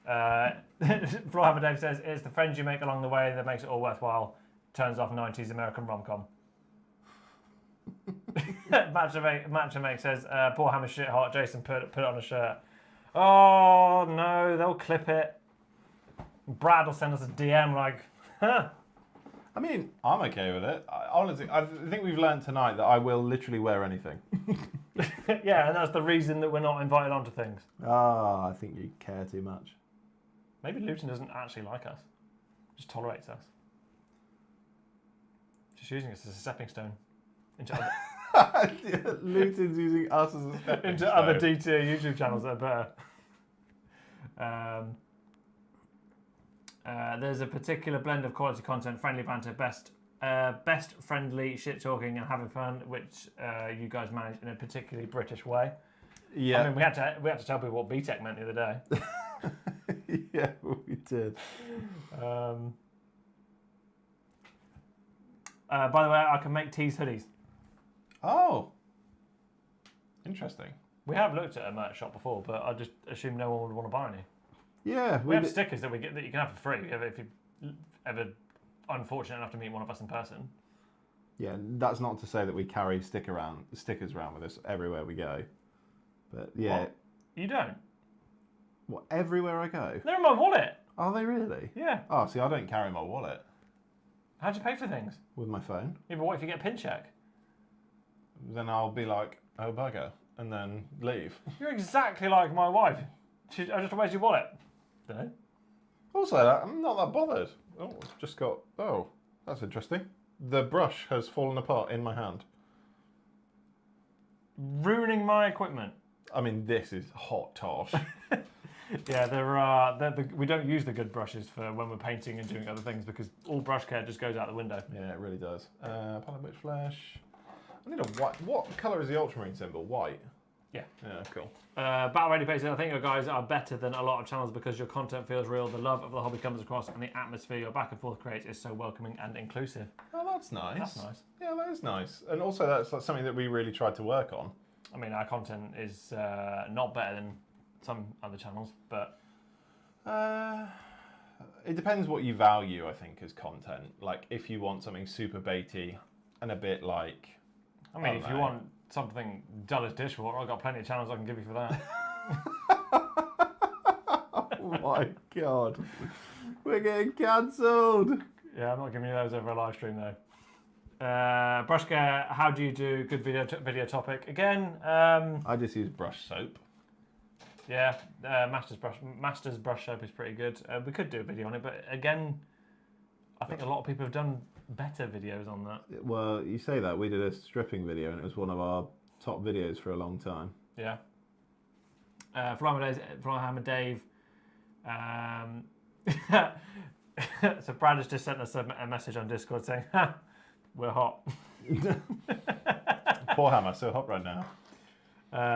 Warhammer Dave says, it's the friends you make along the way that makes it all worthwhile. Turns off 90s American rom-com. Matcha Make says, poor Hammer shit hot. Jason put it on a shirt. Oh no, they'll clip it. Brad will send us a DM like, huh. I mean, I'm okay with it. Honestly, I think we've learned tonight that I will literally wear anything. Yeah, and that's the reason that we're not invited onto things. I think you care too much. Maybe Luton doesn't actually like us. Just tolerates us. Just using us as a stepping stone into other... Luton's using us as a stepping into stone. other D-tier YouTube channels that are better. There's a particular blend of quality content, friendly banter, best friendly shit talking and having fun, which you guys manage in a particularly British way. Yeah. I mean, we had to tell people what BTEC meant the other day. Yeah, we did. By the way, I can make tees hoodies. Oh, interesting. We have looked at a merch shop before, but I just assumed no one would want to buy any. Yeah, we have stickers that you can have for free if you're ever unfortunate enough to meet one of us in person. Yeah, that's not to say that we carry stickers around with us everywhere we go. But yeah. What? You don't? What, everywhere I go? They're in my wallet. Are they really? Yeah. Oh, see, I don't carry my wallet. How'd you pay for things? With my phone. Yeah, but what if you get a pin check? Then I'll be like, oh, bugger, and then leave. You're exactly like my wife. Where's your wallet? Don't know. Also, I'm not that bothered. Oh, I've just got... Oh, that's interesting. The brush has fallen apart in my hand. Ruining my equipment. I mean, this is hot tosh. Yeah, we don't use the good brushes for when we're painting and doing other things because all brush care just goes out the window. Yeah, it really does. Palette Witch Flesh. I need a white... What colour is the ultramarine symbol? White? Yeah. Yeah, cool. Battle Ready Pace said, I think your guys are better than a lot of channels because your content feels real, the love of the hobby comes across, and the atmosphere your back and forth creates is so welcoming and inclusive. Oh, that's nice. That's nice. Yeah, that is nice. And also that's something that we really tried to work on. I mean, our content is not better than some other channels, but... It depends what you value, I think, as content. Like, if you want something super baity and a bit like... I mean, if you want something dull as dishwater, I've got plenty of channels I can give you for that. Oh my God. We're getting cancelled. Yeah, I'm not giving you those over a live stream though. Brushcare, how do you do good video topic? Again, I just use brush soap. Yeah, Master's brush soap is pretty good. We could do a video on it, but again, I think a lot of people have done better videos on that. Well, you say that. We did a stripping video and it was one of our top videos for a long time. Yeah. Flyhammer Dave So Brad has just sent us a message on Discord saying, ha, we're hot. Warhammer, so hot right now.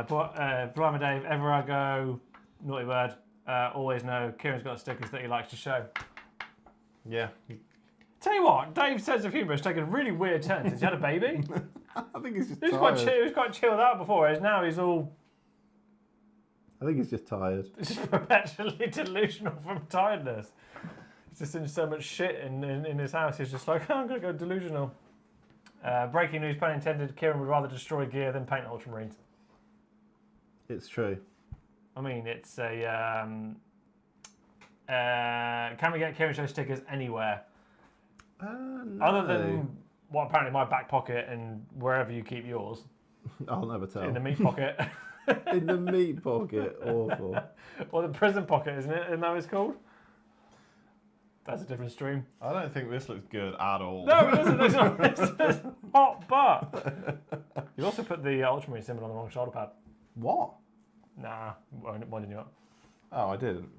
Blimey Dave, ever I go, naughty word, always know Kieran's got stickers that he likes to show. Yeah. Tell you what, Dave's sense of humour has taken a really weird turn since he had a baby. I think he's just He was quite chilled out before, whereas now he's all I think he's just tired. just perpetually delusional from tiredness. He's just in so much shit in his house, he's just like, oh, I'm going to go delusional. Breaking news, pun intended, Kieran would rather destroy gear than paint Ultramarines. It's true. I mean, it's a... can we get Kieran Show stickers anywhere? No. Other than what apparently my back pocket and wherever you keep yours. I'll never tell. In the meat pocket. In the meat pocket. Awful. Or the prison pocket, isn't it? Isn't that what it's called? That's a different stream. I don't think this looks good at all. No, it doesn't. It's not. It's hot butt. You also put the Ultramarine symbol on the wrong shoulder pad. What? Nah, winding you up. Oh, I didn't.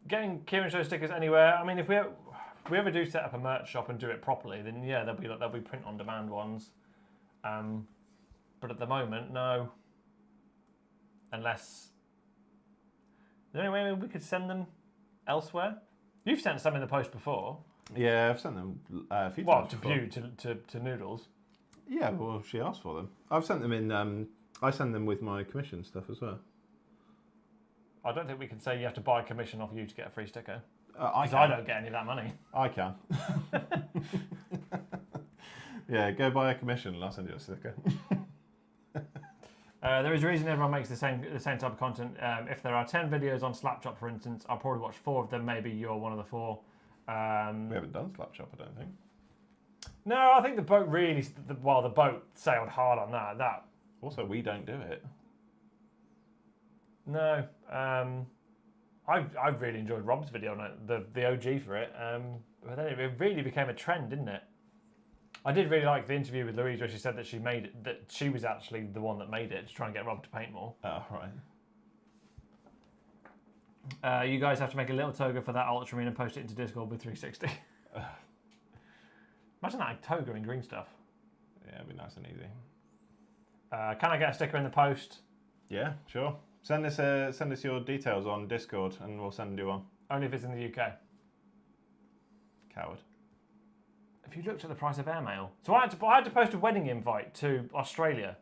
Getting Kieran Show stickers anywhere. I mean, if we ever do set up a merch shop and do it properly, then yeah, there'll be print on demand ones. But at the moment, no. Unless, is there any way we could send them elsewhere? You've sent some in the post before. Yeah, I've sent them a few Well, times. to before. View, to Noodles. Yeah, well, she asked for them. I've sent them in. I send them with my commission stuff as well. I don't think we can say you have to buy commission off you to get a free sticker. I Because I don't get any of that money. I can. Yeah, go buy a commission and I'll send you a sticker. There is a reason everyone makes the same type of content. If there are 10 videos on Slapchop, for instance, I'll probably watch 4 of them. Maybe you're one of the 4. We haven't done Slapchop, I don't think. No, I think the boat really... the boat sailed hard on that. Also, we don't do it. No. I've really enjoyed Rob's video on it, the OG for it. But then it really became a trend, didn't it? I did really like the interview with Louise where she said that she made it, that she was actually the one that made it to try and get Rob to paint more. Oh, right. You guys have to make a little toga for that Ultramarine and post it into Discord with 360. Imagine that, like, toga in green stuff. Yeah, it'd be nice and easy. Can I get a sticker in the post? Yeah, sure. Send us your details on Discord and we'll send you one. Only if it's in the UK. Coward. If you looked at the price of airmail. So I had to post a wedding invite to Australia.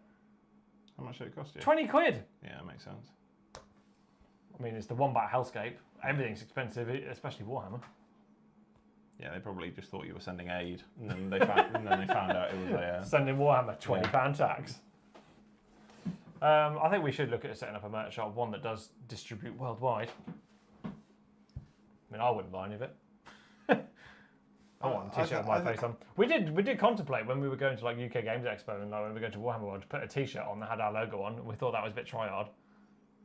How much did it cost you? 20 quid. Yeah, that makes sense. I mean, it's the one-bat hellscape. Everything's expensive, especially Warhammer. Yeah, they probably just thought you were sending aid, and then they found out it was a... Sending Warhammer £20 tax. I think we should look at setting up a merch shop, one that does distribute worldwide. I mean, I wouldn't buy any of it. I want a t-shirt with my face on. We did contemplate when we were going to like UK Games Expo and like when we were going to Warhammer World to put a t-shirt on that had our logo on. And we thought that was a bit try-hard.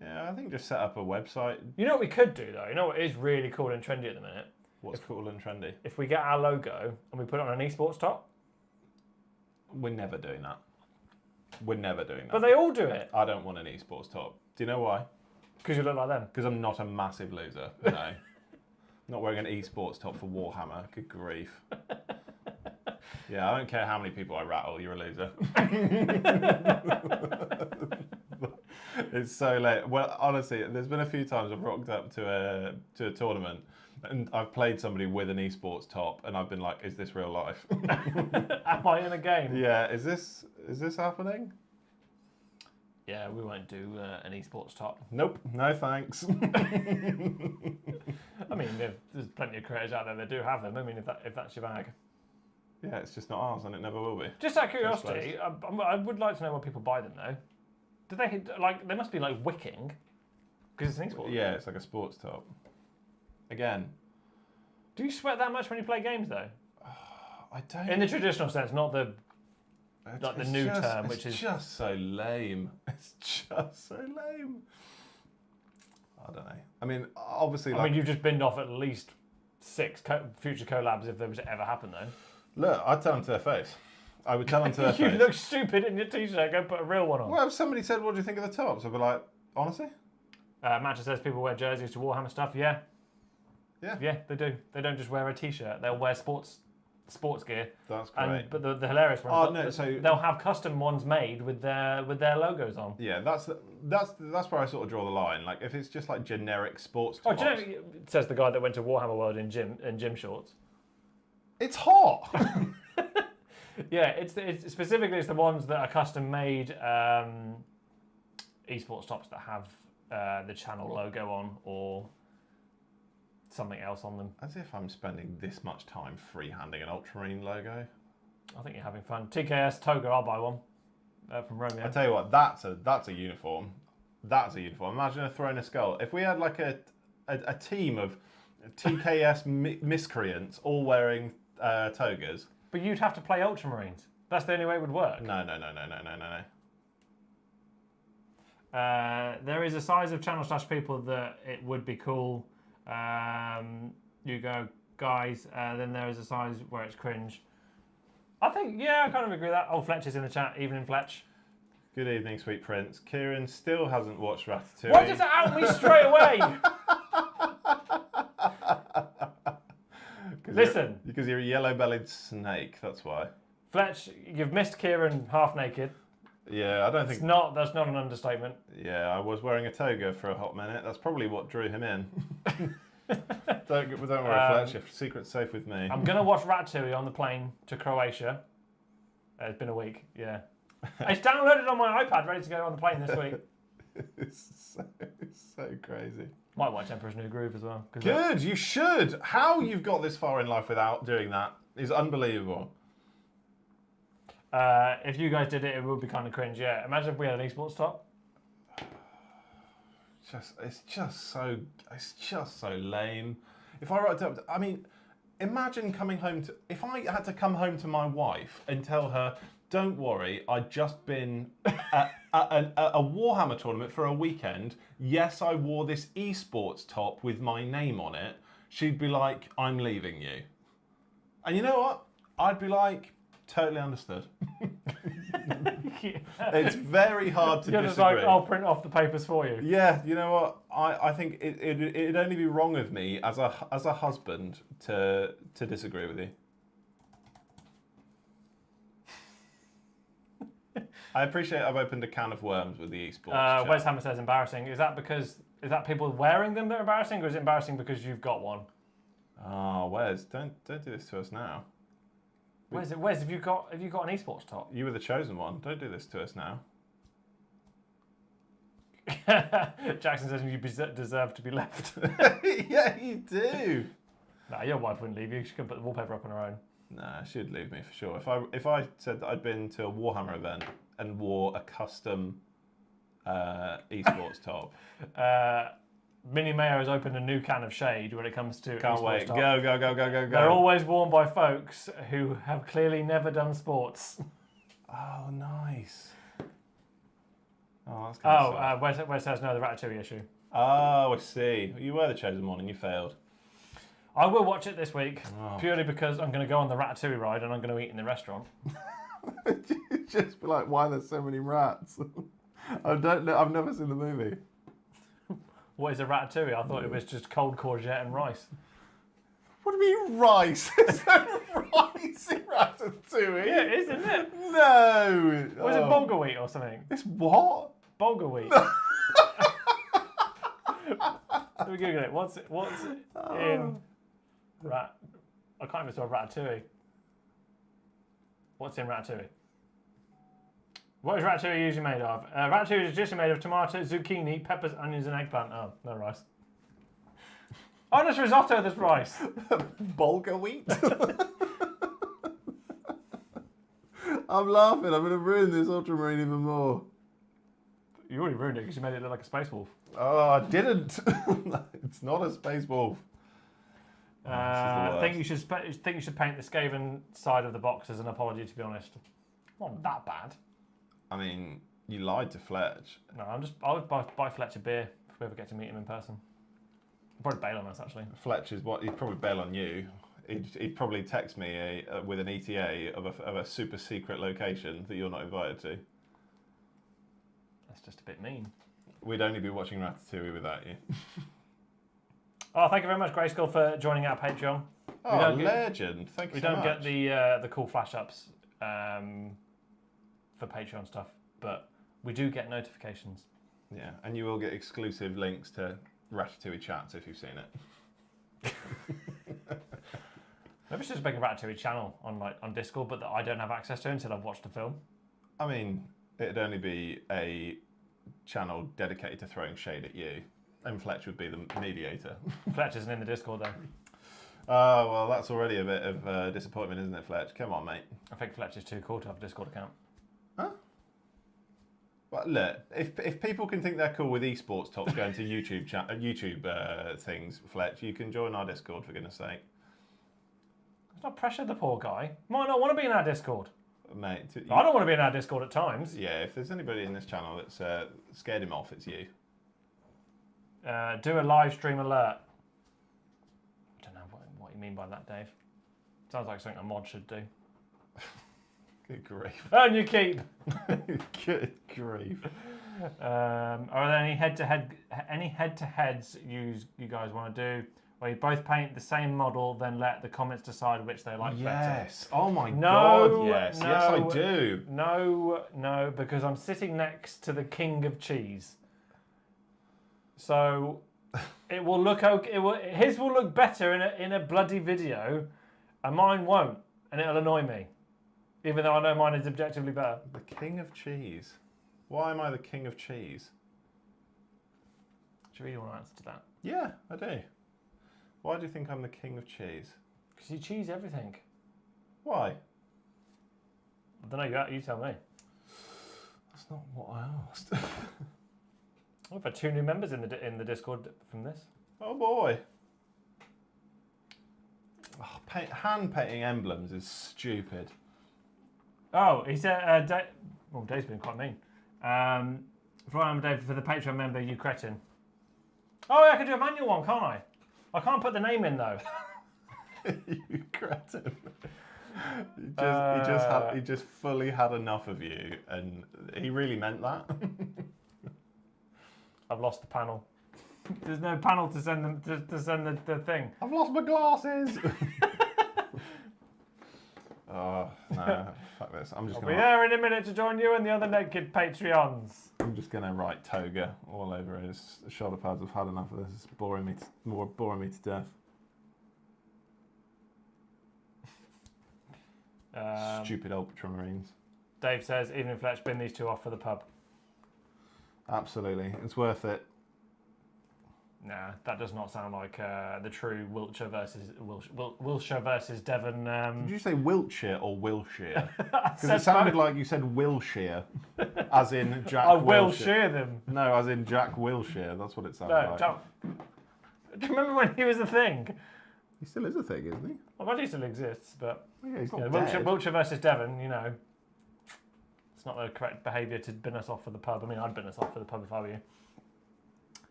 Yeah, I think just set up a website. You know what we could do though? You know what is really cool and trendy at the minute? What's cool and trendy? If we get our logo and we put it on an esports top. We're never doing that. We're never doing that. But they all do it. I don't want an esports top. Do you know why? Because you look like them. Because I'm not a massive loser. No. Not wearing an esports top for Warhammer. Good grief. Yeah, I don't care how many people I rattle, you're a loser. It's so late. Well, honestly, there's been a few times I've rocked up to a tournament and I've played somebody with an esports top and I've been like, is this real life? Am I in a game? Yeah, is this happening? Yeah, we won't do an esports top. Nope, no thanks. I mean, there's plenty of creators out there that do have them. I mean, if that's your bag. Yeah, it's just not ours and it never will be. Just out of curiosity, I would like to know where people buy them though. Do they like? They must be like wicking, because it's an esports. Yeah, it's like a sports top. Again. Do you sweat that much when you play games though? I don't. In the traditional sense, not the like the new term, which is just so lame. It's just so lame. I don't know. I mean, obviously. I mean, you've just binned off at least 6 future collabs if they were to ever happen though. Look, I'd tell them to their face. I would tell them to their You face. look stupid in your t-shirt. Go put a real one on. Well, if somebody said, "What do you think of the tops?" I'd be like, honestly. Matcha says people wear jerseys to Warhammer stuff. Yeah. Yeah. Yeah, they do. They don't just wear a t-shirt. They'll wear sports gear. That's great. But the hilarious ones, Oh, no, so they'll have custom ones made with their logos on. yeah, that's where I sort of draw the line. Like if it's just like generic sports Oh, tops, do you know, says the guy that went to Warhammer World in gym shorts. it's hot. Yeah, it's specifically it's the ones that are custom made esports tops that have the channel logo on or something else on them. As if I'm spending this much time freehanding an Ultramarine logo. I think you're having fun. TKS Toga, I'll buy one from Romeo. I tell you what, that's a uniform. That's a uniform. Imagine a throwing a skull. If we had like a team of TKS miscreants all wearing togas. But you'd have to play Ultramarines. That's the only way it would work. No. There is a size of channel / people that it would be cool. You go, guys. Then there is a size where it's cringe. I think, yeah, I kind of agree with that. Oh, Fletch is in the chat. Evening, Fletch. Good evening, sweet prince. Kieran still hasn't watched Ratatouille. Why does it out me straight away? Listen. Because you're a yellow-bellied snake, that's why. Fletch, you've missed Kieran half naked. Yeah, I don't think... That's not an understatement. Yeah, I was wearing a toga for a hot minute. That's probably what drew him in. Don't worry, Fletch, your secret's safe with me. I'm going to watch Ratatouille on the plane to Croatia. It's been a week, yeah. It's downloaded on my iPad, ready to go on the plane this week. It's so crazy. Might watch Emperor's New Groove as well. Good, you should. How you've got this far in life without doing that is unbelievable. If you guys did it, it would be kind of cringe, yeah. Imagine if we had an esports top. It's just so lame. If I write up, I mean, imagine coming home to, if I had to come home to my wife and tell her, don't worry, I'd just been at a Warhammer tournament for a weekend. Yes, I wore this esports top with my name on it. She'd be like, I'm leaving you. And you know what? I'd be like, totally understood. It's very hard to You're disagree. just like, I'll print off the papers for you. Yeah, you know what? I think it'd only be wrong of me as a husband to disagree with you. I appreciate I've opened a can of worms with the esports. Wes Hammer says embarrassing. Is that people wearing them that are embarrassing, or is it embarrassing because you've got one? Oh, Wes, don't do this to us now. Wes, have you got an esports top? You were the chosen one. Don't do this to us now. Jackson says you deserve to be left. Yeah, you do. Nah, your wife wouldn't leave you. She can put the wallpaper up on her own. Nah, she'd leave me for sure. If I said that I'd been to a Warhammer event and wore a custom esports top. Mini Mayo has opened a new can of shade when it comes to Can't esports wait. top. Go. They're always worn by folks who have clearly never done sports. Oh, nice. Oh, that's kind of Wes says no, the Ratatouille issue. Oh, I see. You were the chosen one and you failed. I will watch it this week, Oh. purely because I'm going to go on the Ratatouille ride and I'm going to eat in the restaurant. Just be like, why there's so many rats? I don't know. I've never seen the movie. What is a Ratatouille? I thought it was just cold courgette and rice. What do you mean rice? There's no rice in Ratatouille. Yeah, it is, isn't it? No. Or is it bulgur wheat or something? It's what? Bulgur wheat. Let me Google it. What's in rat? I can't even spell Ratatouille. What's in Ratatouille? What is Ratatouille usually made of? Ratatouille is usually made of tomato, zucchini, peppers, onions, and eggplant. Oh, no rice. Oh, there's risotto, there's rice. Bulgur wheat? I'm laughing. I'm going to ruin this Ultramarine even more. You already ruined it because you made it look like a space wolf. Oh, I didn't. It's not a space wolf. I think you should paint the Skaven side of the box as an apology. To be honest, not that bad. I mean, you lied to Fletch. No, I would buy Fletch a beer if we ever get to meet him in person. He'd probably bail on us actually. Fletch is what he'd probably bail on you. He'd probably text me with an ETA of a super secret location that you're not invited to. That's just a bit mean. We'd only be watching Ratatouille without you. Oh, thank you very much, Grayskull, for joining our Patreon. Oh, legend. Thank you so much. We don't get the cool flash-ups for Patreon stuff, but we do get notifications. Yeah, and you will get exclusive links to Ratatouille chats if you've seen it. Maybe we should just make a Ratatouille channel on Discord, but that I don't have access to until I've watched the film. I mean, it'd only be a channel dedicated to throwing shade at you, and Fletch would be the mediator. Fletch isn't in the Discord, though. Oh, well, that's already a bit of disappointment, isn't it, Fletch? Come on, mate. I think Fletch is too cool to have a Discord account. Huh? Well, look, if people can think they're cool with esports talks going to YouTube things, Fletch, you can join our Discord, for goodness sake. Let's not pressure the poor guy. Might not want to be in our Discord. Mate, I don't want to be in our Discord at times. Yeah, if there's anybody in this channel that's scared him off, it's you. Do a live stream alert. I don't know what you mean by that, Dave. Sounds like something a mod should do. Good grief. Earn your keep. Good grief. Are there any head-to-heads you guys want to do? Where you both paint the same model, then let the comments decide which they like better. Yes. Oh my God. Yes. No, yes, I do. No, because I'm sitting next to the king of cheese. So it will look okay. His will look better in a bloody video, and mine won't, and it'll annoy me, even though I know mine is objectively better. The king of cheese. Why am I the king of cheese? Do you really want to answer to that? Yeah, I do. Why do you think I'm the king of cheese? Because you cheese everything. Why? I don't know. You tell me. That's not what I asked. We've had 2 new members in the Discord from this. Oh boy. Oh, hand painting emblems is stupid. Oh, he said, Dave's been quite mean. Dave, for the Patreon member, you cretin. Oh, yeah, I could do a manual one, can't I? I can't put the name in, though. You cretin. He just fully had enough of you, and he really meant that. I've lost the panel. There's no panel to send them to send the thing. I've lost my glasses. Oh no! Fuck this! I'm just I'll gonna. be there in a minute to join you and the other naked Patreons. I'm just gonna write Toga all over his shoulder pads. I've had enough of this. It's boring me to death. Stupid ultramarines. Dave says, even if Fletch bin these 2 off for the pub. Absolutely, it's worth it. Nah, that does not sound like the true Wiltshire versus Devon. Did you say Wiltshire or Wilshire? Because it sounded like you said Wilshire, as in Jack. I will Wilshire. shear them. No, as in Jack Wilshire. That's what it sounded like. Do you remember when he was a thing? He still is a thing, isn't he? Well, I imagine he still exists, but Yeah, he's not dead. Wiltshire versus Devon, you know, it's not the correct behaviour to bin us off for the pub. I mean, I'd bin us off for the pub if I were you.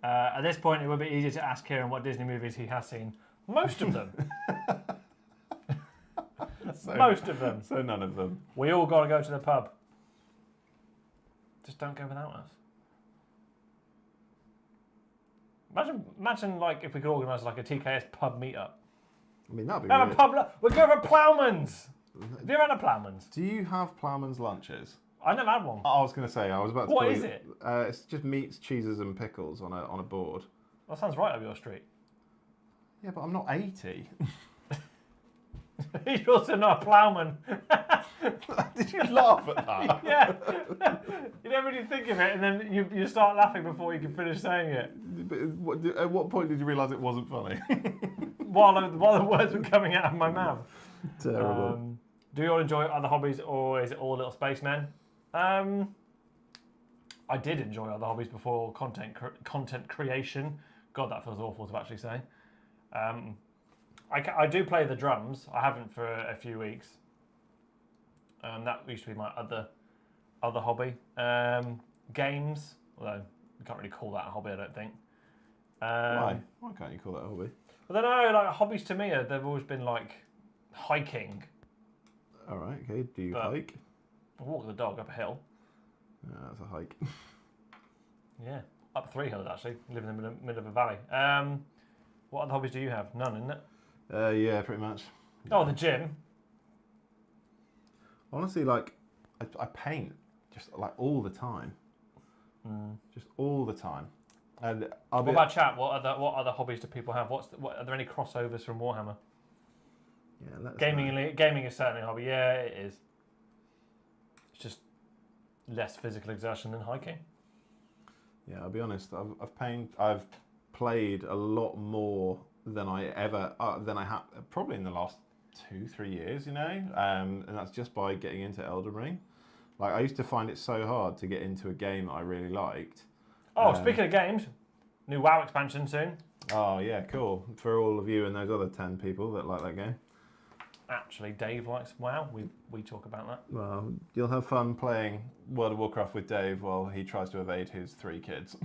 At this point, it would be easier to ask Kieran what Disney movies he has seen. Most of them. Most of them. So none of them. We all got to go to the pub. Just don't go without us. Imagine like if we could organise like a TKS pub meetup. I mean, that'd be Have weird. a pub. We're going for Ploughman's. Have you ever had a Ploughman's? Do you have Ploughman's lunches? I never had one. I was going to say, I was about to What call is you- it? It's just meats, cheeses and pickles on a board. That sounds right up your street. Yeah, but I'm not 80. You're also not a ploughman. Did you laugh at that? Yeah. You don't really think of it, and then you start laughing before you can finish saying it. But at what point did you realise it wasn't funny? While the words were coming out of my mouth. Terrible. Do you all enjoy other hobbies, or is it all little spacemen? I did enjoy other hobbies before content creation. God, that feels awful to actually say. I do play the drums. I haven't for a few weeks. That used to be my other hobby. Games, although you can't really call that a hobby, I don't think. Why? Why can't you call that a hobby? I don't know. Like hobbies to me, they've always been like hiking. All right. Okay. Do you hike? I walk the dog up a hill. Yeah, that's a hike. Yeah, up 3 hills actually. Live in the middle of a valley. What other hobbies do you have? None, isn't it? Yeah, pretty much. Oh, the gym. Honestly, like, I paint just like all the time. Just all the time. And What about chat? What other hobbies do people have? Are there any crossovers from Warhammer? Yeah, let us Gaming know. gaming is certainly a hobby. Yeah, it is. It's just less physical exertion than hiking. Yeah, I'll be honest. I've played a lot more than I have probably in the last 2-3 years. You know, and that's just by getting into Elden Ring. Like I used to find it so hard to get into a game that I really liked. Oh, speaking of games, new WoW expansion soon. Oh yeah, cool. For all of you and those other 10 people that like that game. Actually, Dave likes WoW. We talk about that. Well, you'll have fun playing World of Warcraft with Dave while he tries to evade his 3 kids.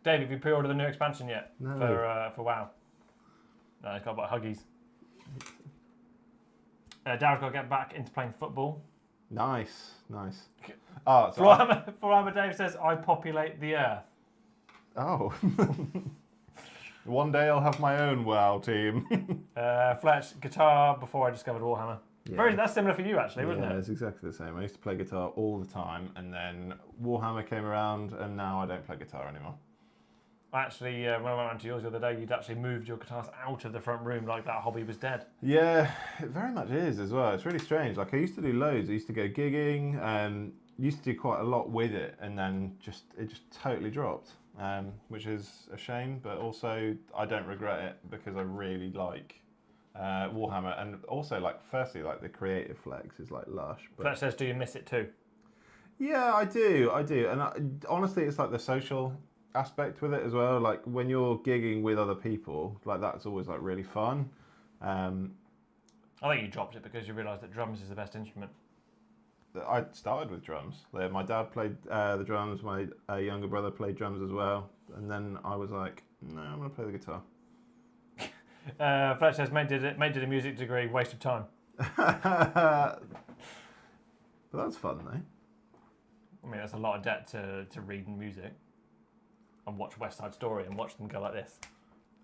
Dave, have you pre-ordered the new expansion yet? No. For WoW? No, he's got about Huggies. Darren's got to get back into playing football. Nice. Oh, so Warhammer Dave says, I populate the earth. Oh. One day I'll have my own WoW team. Fletch, guitar before I discovered Warhammer. Yeah. That's similar for you, actually, wasn't it? Yeah, it's exactly the same. I used to play guitar all the time, and then Warhammer came around, and now I don't play guitar anymore. Actually, when I went around to yours the other day, you'd actually moved your guitars out of the front room like that hobby was dead. Yeah, it very much is as well. It's really strange. Like I used to do loads. I used to go gigging, used to do quite a lot with it, and then it just totally dropped, which is a shame. But also, I don't regret it because I really like Warhammer, and also like firstly, like the creative flex is like lush. But Fletch says, do you miss it too? yeah, I do, and honestly, it's like the social aspect with it as well. Like when you're gigging with other people, like that's always like really fun. I think you dropped it because you realised that drums is the best instrument. I started with drums. My dad played the drums. My younger brother played drums as well. And then I was like, no, I'm going to play the guitar. Fletch says, mate did a music degree, waste of time. But that's fun though. I mean, that's a lot of debt to read and music and watch West Side Story and watch them go like this.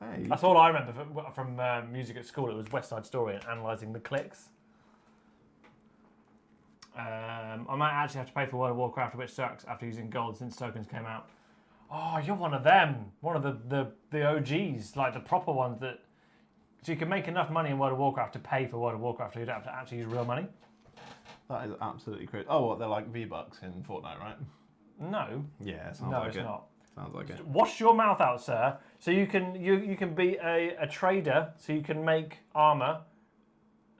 Hey, That's all I remember from music at school. It was West Side Story and analysing the clicks. I might actually have to pay for World of Warcraft, which sucks after using gold since tokens came out. Oh, you're one of them. One of the OGs, like the proper ones that... So you can make enough money in World of Warcraft to pay for World of Warcraft so you don't have to actually use real money? that is absolutely crazy. Oh, what, they're like V-Bucks in Fortnite, right? No. Yeah, sounds No, like it's it. not. Sounds like it. Wash your mouth out, sir. So you can be a trader, so you can make armour,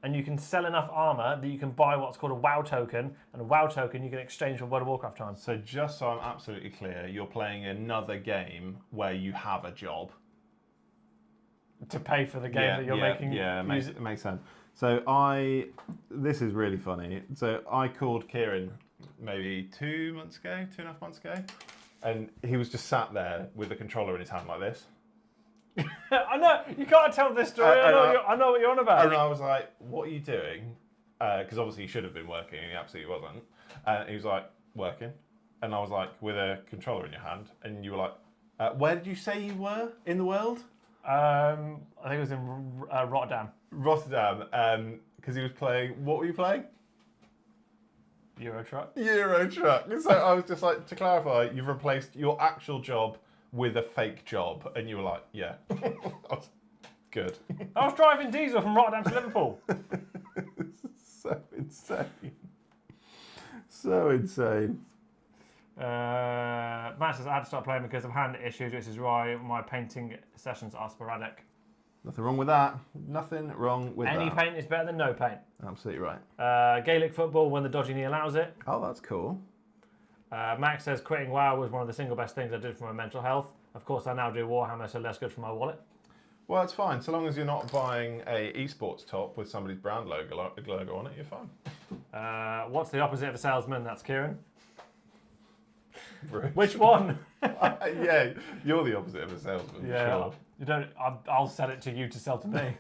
and you can sell enough armour that you can buy what's called a WoW token, and a WoW token you can exchange for World of Warcraft time. So just so I'm absolutely clear, you're playing another game where you have a job. To pay for the game that you're making. Yeah, it makes sense. So this is really funny. So I called Kieran maybe 2.5 months ago, and he was just sat there with the controller in his hand like this. I know, you can't tell this story, I know what you're on about. And I was like, what are you doing? Because obviously he should have been working, and he absolutely wasn't. And he was like, working. And I was like, with a controller in your hand, and you were like, where did you say you were in the world? I think it was in Rotterdam. Rotterdam, because he was playing, what were you playing? Euro Truck. So I was just like, to clarify, you've replaced your actual job with a fake job. And you were like, yeah. I was good. I was driving diesel from Rotterdam to Liverpool. So insane. So insane. Matt says, I had to stop playing because of hand issues, which is why my painting sessions are sporadic. Nothing wrong with that. Nothing wrong with Any that. paint is better than no paint. Absolutely right. Gaelic football when the dodgy knee allows it. Oh, that's cool. Max says, quitting WoW was one of the single best things I did for my mental health. Of course, I now do Warhammer, so less good for my wallet. Well, it's fine. So long as you're not buying a esports top with somebody's brand logo on it, you're fine. What's the opposite of a salesman? That's Kieran. Bruce. Which one? Yeah, you're the opposite of a salesman. Yeah, Sure. you don't. I'll sell it to you to sell to me.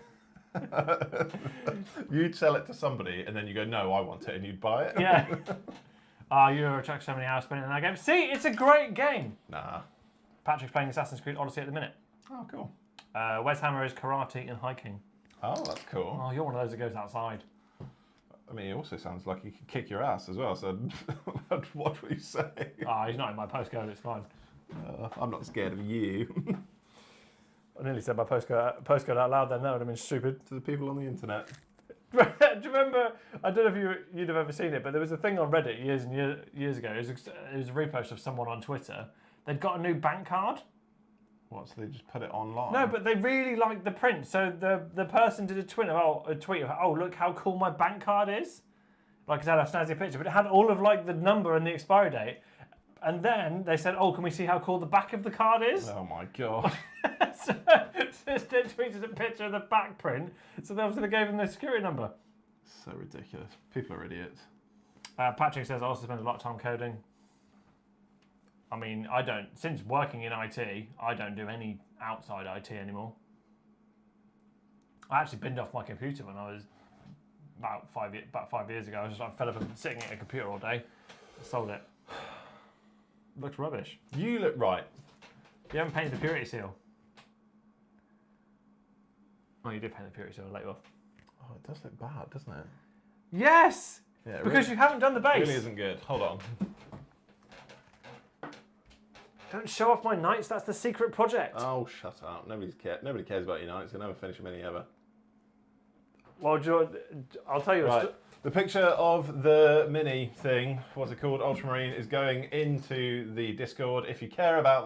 You'd sell it to somebody, and then you go, "No, I want it," and you'd buy it. Yeah. Euro Truck, so many hours spent in that game. See, it's a great game. Nah. Patrick's playing Assassin's Creed Odyssey at the minute. Oh, cool. Wes Hammer is karate and hiking. Oh, that's cool. Oh, you're one of those that goes outside. I mean, he also sounds like he could kick your ass as well, so what would you say? Oh, he's not in my postcode, it's fine. I'm not scared of you. I nearly said my postcode out loud then, that would have been stupid. To the people on the internet. Do you remember, I don't know if you'd have ever seen it, but there was a thing on Reddit years and years ago. It was a repost of someone on Twitter. They'd got a new bank card. What, so they just put it online? No, but they really liked the print. So the person did a tweet of, oh, look how cool my bank card is. Like it had a snazzy picture, but it had all of like the number and the expiry date. And then they said, oh, can we see how cool the back of the card is? Oh my God. so they tweeted a picture of the back print. So they obviously gave them the security number. So ridiculous. People are idiots. Patrick says, I also spend a lot of time coding. I mean, since working in IT, I don't do any outside IT anymore. I actually binned off my computer when I was about 5 years ago. I was just like fed up of sitting at a computer all day. I sold it. Looks rubbish. You look right. You haven't painted the purity seal. Oh, you did paint the purity seal later off. Oh, it does look bad, doesn't it? Yes! Yeah, because you haven't done the base. It really isn't good. Hold on. Don't show off my knights, that's the secret project. Oh, shut up. Nobody cares about your knights. You'll never finish them any ever. Well, I'll tell you right. The picture of the mini thing, what's it called, Ultramarine, is going into the Discord. If you care about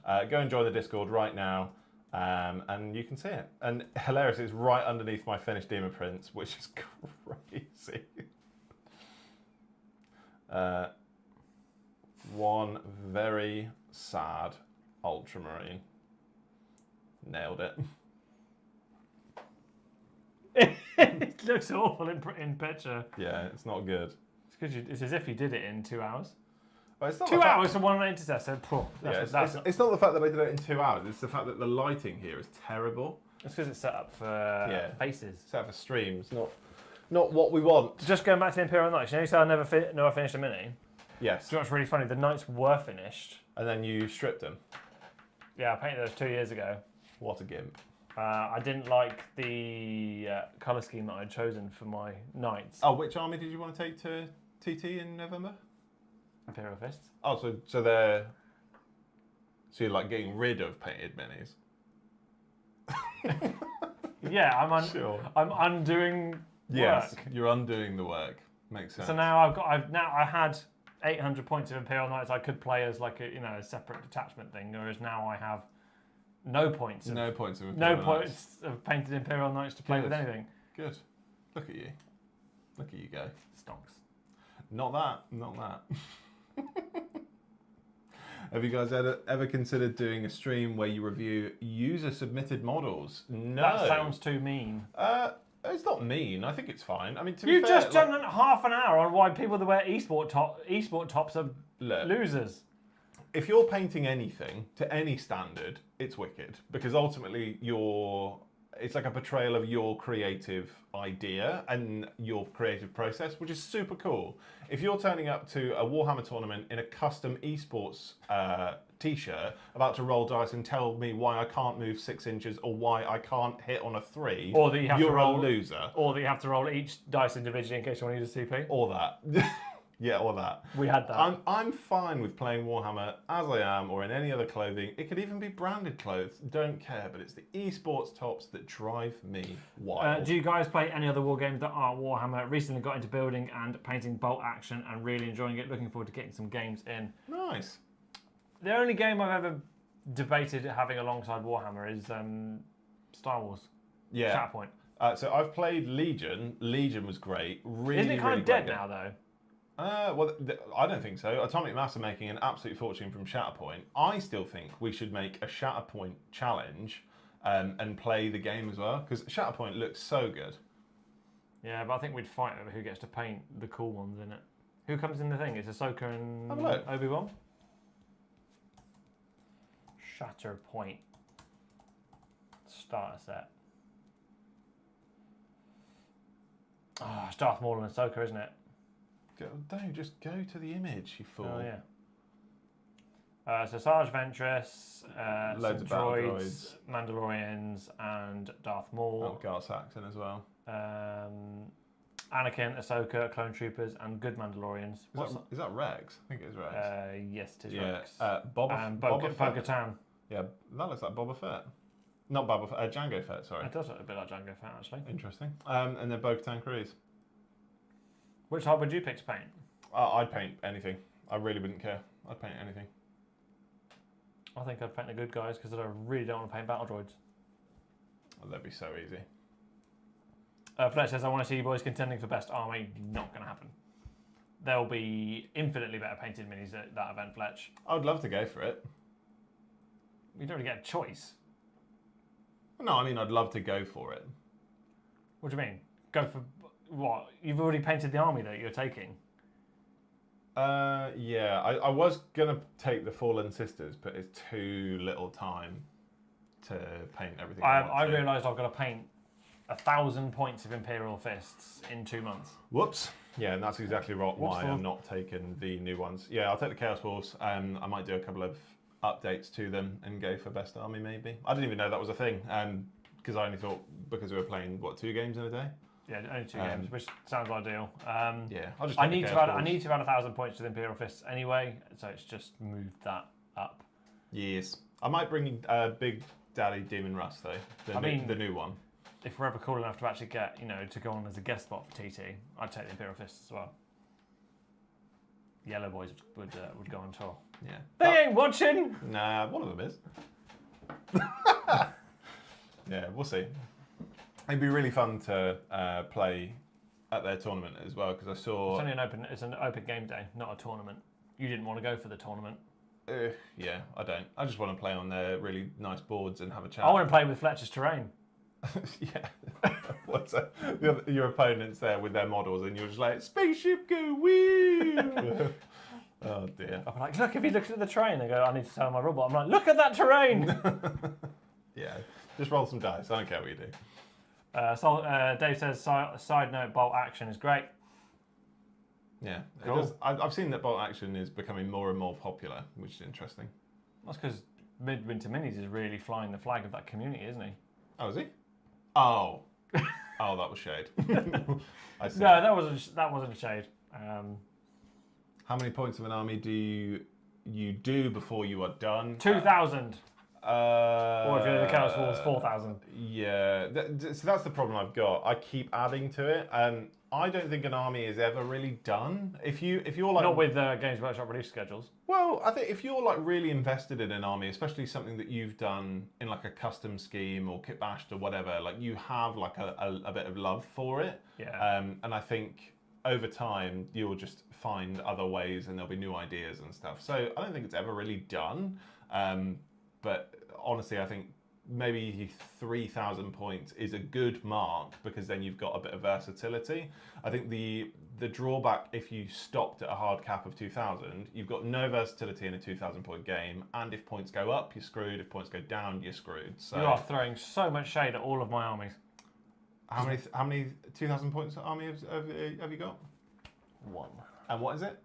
that, go and join the Discord right now, and you can see it. And hilarious, it's right underneath my finished Demon Prince, which is crazy. One very sad Ultramarine. Nailed it. It looks awful in picture. Yeah, it's not good. It's as if you did it in 2 hours. But it's not 2 hours for one intercessor. It's not the fact that I did it in 2 hours. It's the fact that the lighting here is terrible. It's because it's set up for faces. Set up for streams, not what we want. Just going back to the Imperial Knights. You know, you said I finished a mini. Yes. Do you know what's really funny? The Knights were finished. And then you stripped them. Yeah, I painted those 2 years ago. What a gimp. I didn't like the colour scheme that I'd chosen for my Knights. Oh, which army did you want to take to TT in November? Imperial Fists. Oh, so you're like getting rid of painted minis. Yeah, I'm undoing yes, work. You're undoing the work. Makes sense. So now I had 800 points of Imperial Knights I could play as like a separate detachment thing, whereas now I have no points of painted Imperial Knights to play with anything. Good. Look at you. Look at you go. Stonks. Not that. Have you guys ever considered doing a stream where you review user-submitted models? No. That sounds too mean. It's not mean. I think it's fine. I mean, to be fair... You've just done half an hour on why people that wear esport tops are losers. If you're painting anything to any standard, it's wicked. Because ultimately, it's like a portrayal of your creative idea and your creative process, which is super cool. If you're turning up to a Warhammer tournament in a custom esports t-shirt, about to roll dice and tell me why I can't move 6 inches or why I can't hit on a 3, or that you have you're to roll, a loser. Or that you have to roll each dice individually in case you want to use a CP. Or that. Yeah, or that. We had that. I'm fine with playing Warhammer as I am, or in any other clothing. It could even be branded clothes. Don't care, but it's the esports tops that drive me wild. Do you guys play any other war games that aren't Warhammer? Recently got into building and painting bolt action and really enjoying it. Looking forward to getting some games in. Nice. The only game I've ever debated having alongside Warhammer is Star Wars. Yeah. Shatterpoint. So I've played Legion. Legion was great. Really, isn't it kind of dead now though? Well, I don't think so. Atomic Mass are making an absolute fortune from Shatterpoint. I still think we should make a Shatterpoint challenge and play the game as well, because Shatterpoint looks so good. Yeah, but I think we'd fight over who gets to paint the cool ones in it. Who comes in the thing? It's Ahsoka and Obi-Wan? Shatterpoint. Starter set. Oh, it's Darth Maul and Ahsoka, isn't it? Don't just go to the image, you fool. Oh, yeah. So Sarge Ventress, Loads some of battle droids, Mandalorians, and Darth Maul. Oh, Gar Saxon as well. Anakin, Ahsoka, Clone Troopers, and good Mandalorians. Is that Rex? I think it is Rex. Yes, it is Yeah. Rex. Boba Fett. Bo-Katan. Yeah, that looks like Boba Fett. Not Boba Fett, Jango Fett, sorry. It does look a bit like Jango Fett, actually. Interesting. And then Bo-Katan Kryze. Which type would you pick to paint? I'd paint anything. I really wouldn't care. I'd paint anything. I think I'd paint the good guys because I really don't want to paint battle droids. Oh, that'd be so easy. Fletch says, I want to see you boys contending for best army. Not going to happen. There'll be infinitely better painted minis at that event, Fletch. I would love to go for it. You don't really get a choice. No, I mean, I'd love to go for it. What do you mean? Go for what? You've already painted the army that you're taking. Yeah, I was going to take the Fallen Sisters, but it's too little time to paint everything. I realised I've got to paint 1,000 points of Imperial Fists in 2 months. Whoops. Yeah, and that's exactly why I'm not taking the new ones. Yeah, I'll take the Chaos Wolves. I might do a couple of updates to them and go for best army maybe. I didn't even know that was a thing because I only thought because we were playing 2 games in a day. Yeah, only 2 games, which sounds ideal. Yeah, I'll just. I need to add 1,000 points to the Imperial Fists anyway, so it's just moved that up. Yes, I might bring Big Daddy Demon Rust though. The new one. If we're ever cool enough to actually get, to go on as a guest spot for TT, I'd take the Imperial Fists as well. Yellow Boys would go on tour. Yeah. They ain't watching! Nah, one of them is. Yeah, we'll see. It'd be really fun to play at their tournament as well, because I saw... It's an open game day, not a tournament. You didn't want to go for the tournament. Yeah, I don't. I just want to play on their really nice boards and have a chat. I want to play with Fletcher's terrain. Yeah. What's that? Your opponent's there with their models and you're just like, spaceship go woo! Oh dear. I'm like, look, if he looks at the terrain, they go, I need to sell my robot. I'm like, look at that terrain! Yeah, just roll some dice. I don't care what you do. Dave says, side note, bolt action is great. Yeah, cool. I've seen that bolt action is becoming more and more popular, which is interesting. That's because Midwinter Minis is really flying the flag of that community, isn't he? Oh, is he? Oh. Oh, that was shade. I see. No, that wasn't a shade. How many points of an army do you do before you are done? 2,000. Or if you're in the Chaos Wolves, 4,000. Yeah, so that's the problem I've got. I keep adding to it. I don't think an army is ever really done. If you're like not with Games Workshop release schedules. Well, I think if you're like really invested in an army, especially something that you've done in like a custom scheme or kit bashed or whatever, like you have like a bit of love for it. Yeah. And I think over time you'll just find other ways and there'll be new ideas and stuff. So I don't think it's ever really done. But honestly, I think maybe 3,000 points is a good mark because then you've got a bit of versatility. I think the drawback if you stopped at a hard cap of 2,000, you've got no versatility in a 2,000 point game, and if points go up, you're screwed. If points go down, you're screwed. So you are throwing so much shade at all of my armies. How many 2,000 points army have you got? 1. And what is it?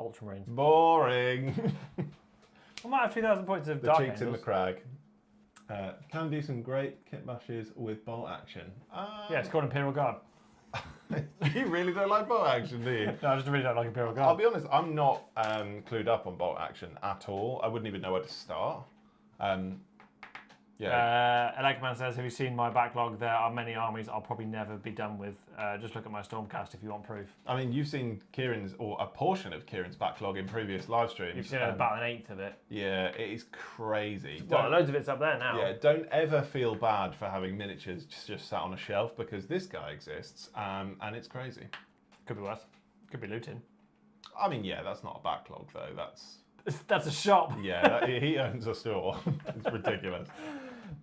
Ultramarines. Boring. I might have 2,000 points of the Dark cheeks Angels. in the crag. Can do some great kit bashes with bolt action. Yeah, it's called Imperial Guard. You really don't like bolt action, do you? No, I just really don't like Imperial Guard. I'll be honest, I'm not clued up on bolt action at all. I wouldn't even know where to start. Yeah. Elegman says, have you seen my backlog? There are many armies I'll probably never be done with. Just look at my Stormcast if you want proof. I mean, you've seen Kieran's, or a portion of Kieran's backlog in previous live streams. You've seen about an eighth of it. Yeah, it is crazy. Well, loads of it's up there now. Yeah, don't ever feel bad for having miniatures just sat on a shelf because this guy exists and it's crazy. Could be worse. Could be looting. I mean, yeah, that's not a backlog though. That's a shop. Yeah, he owns a store. It's ridiculous.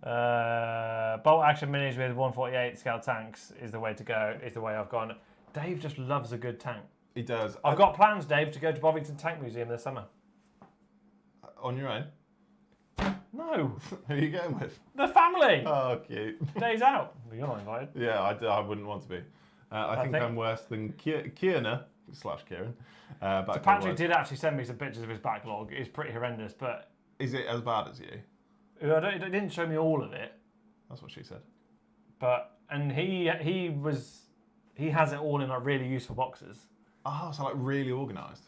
Bolt action minis with 148 scale tanks is the way to go. Is the way I've gone. Dave just loves a good tank. He does. I've got plans, Dave, to go to Bovington Tank Museum this summer. On your own? No. Who are you going with? The family. Oh, cute. Dave's out. You're not invited. Yeah, I wouldn't want to be. I think I'm worse than Kieran. slash Kieran. So Patrick did actually send me some pictures of his backlog. It's pretty horrendous, but... Is it as bad as you? It didn't show me all of it. That's what she said. And he has it all in like really useful boxes. Oh, so like really organised?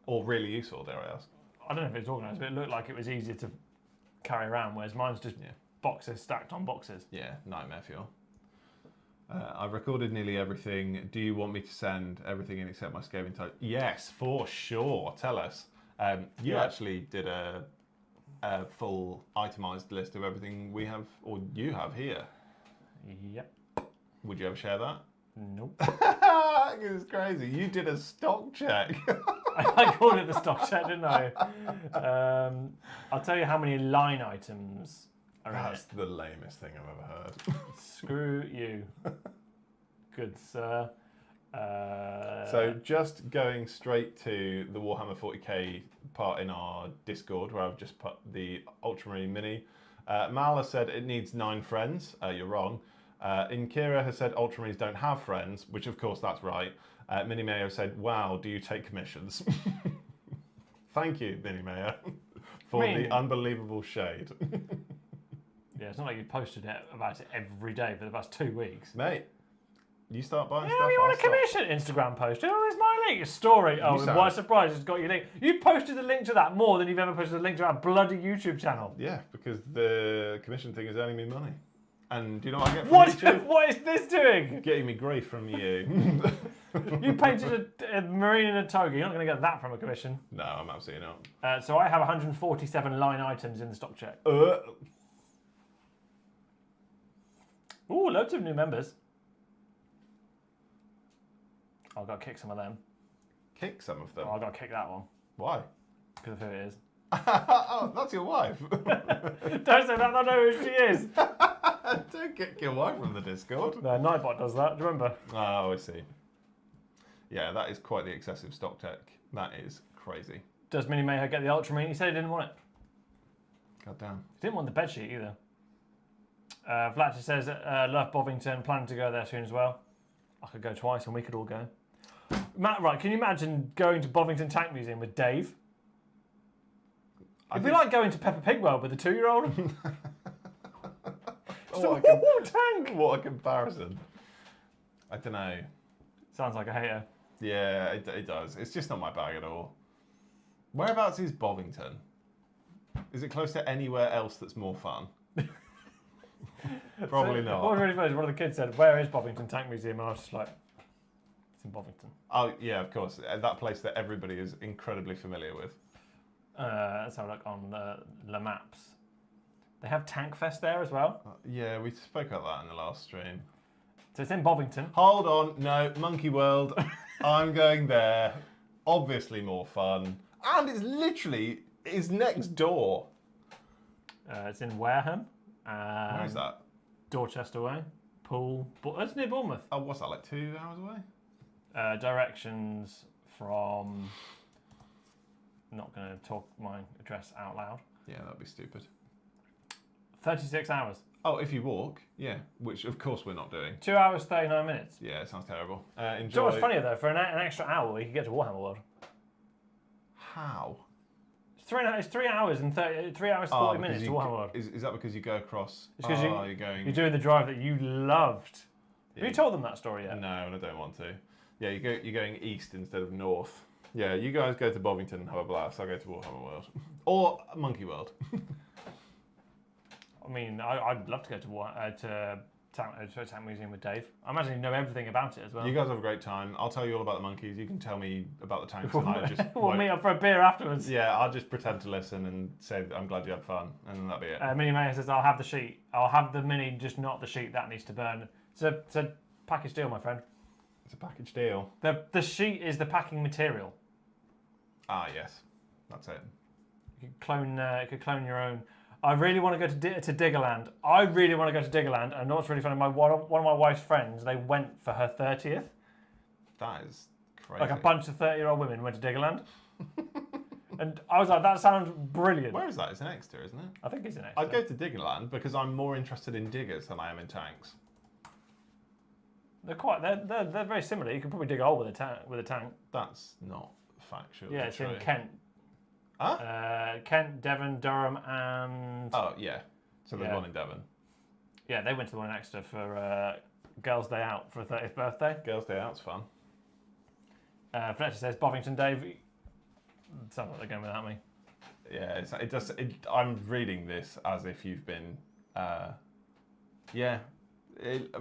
Or really useful, dare I ask? I don't know if it's organised, but it looked like it was easier to carry around, whereas mine's just boxes stacked on boxes. Yeah, nightmare fuel. I've recorded nearly everything. Do you want me to send everything in except my scaling type? Yes, for sure. Tell us. You actually did a full itemised list of everything we have, or you have here. Yep. Would you ever share that? Nope. It's crazy. You did a stock check. I called it the stock check, didn't I? I'll tell you how many line items are in it. That's the lamest thing I've ever heard. Screw you. Good sir. So just going straight to the Warhammer 40k part in our Discord, where I've just put the Ultramarine Mini. Mal has said it needs 9 friends. You're wrong. Inkira has said Ultramarines don't have friends, which of course that's right. Mini Mayo said, wow, do you take commissions? Thank you, Mini Mayo, for the unbelievable shade. Yeah, it's not like you've posted about it every day for the past 2 weeks. Mate, you start buying Yeah, stuff. you want a commission Instagram post? Oh, there's my link. A story. Oh, and what a surprise, it's got your link. You posted the link to that more than you've ever posted the link to our bloody YouTube channel. Yeah, because the commission thing is earning me money. And do you know what I get from YouTube? What is this doing? Getting me grief from you. You painted a marine in a toga. You're not going to get that from a commission. No, I'm absolutely not. So I have 147 line items in the stock check. Ooh, loads of new members. I've got to kick some of them. Kick some of them? Oh, I've got to kick that one. Why? Because of who it is. Oh, that's your wife. Don't say that, I know who she is. Don't kick your wife from the Discord. No, Nightbot does that, do you remember? Oh, I see. Yeah, that is quite the excessive stock tech. That is crazy. Does Mini Mayher get the Ultramarine? He said he didn't want it. God damn. He didn't want the bedsheet either. Fletcher says, love Bovington, planning to go there soon as well. I could go twice and we could all go. Matt, right, can you imagine going to Bovington Tank Museum with Dave? It'd be like going to Peppa Pig World with a 2-year-old. What a comparison. I don't know. Sounds like a hater. Yeah, it does. It's just not my bag at all. Whereabouts is Bovington? Is it close to anywhere else that's more fun? Probably not. What was really funny is one of the kids said, where is Bovington Tank Museum? And I was just like, it's in Bovington. Oh, yeah, of course. That place that everybody is incredibly familiar with. Let's have a look on the maps. They have Tank Fest there as well. Yeah, we spoke about that in the last stream. So it's in Bovington. Hold on, no, Monkey World. I'm going there. Obviously more fun. And it's next door. It's in Wareham. Where is that? Dorchester Way. Poole. It's near Bournemouth. Oh, what's that, like 2 hours away? Directions from... Not going to talk my address out loud. Yeah, that'd be stupid. 36 hours. Oh, if you walk, yeah, which of course we're not doing. 2 hours, 39 minutes. Yeah, it sounds terrible. Enjoy. Do you know what's funnier though? For an extra hour, we could get to Warhammer World. How? It's 3 hours and 40 minutes to Warhammer World. Is that because you go across? It's because you're doing the drive that you loved. Yeah. Have you told them that story yet? No, and I don't want to. Yeah, you're going east instead of north. Yeah, you guys go to Bovington and have a blast. I'll go to Warhammer World. Or Monkey World. I mean, I'd love to go to Tank Museum with Dave. I imagine you know everything about it as well. You guys have a great time. I'll tell you all about the monkeys. You can tell me about the tanks. And I just we'll meet up for a beer afterwards. Yeah, I'll just pretend to listen and say that I'm glad you had fun, and then that'll be it. Mini Mayor says, I'll have the sheet. I'll have the mini, just not the sheet. That needs to burn. It's a package deal, my friend. It's a package deal. The sheet is the packing material. Ah, yes. That's it. You could clone your own. I really want to go to Diggerland. I really want to go to Diggerland. And what's really funny, one of my wife's friends, they went for her 30th. That is crazy. Like a bunch of 30-year-old women went to Diggerland. And I was like, that sounds brilliant. Where is that? It's in Exeter, isn't it? I think it's in Exeter. I'd go to Diggerland because I'm more interested in diggers than I am in tanks. They're very similar. You can probably dig a hole with a tank. That's not factual. Yeah, it's true. in Kent. Huh? Kent, Devon, Durham, and Oh yeah. So there's one in Devon. yeah, they went to the one in Exeter for Girls' Day Out for a 30th birthday. Girls' Day Out's fun. Fletcher says Bovington Dave. Sounds like they're going without me. Yeah, I'm reading this as if you've been.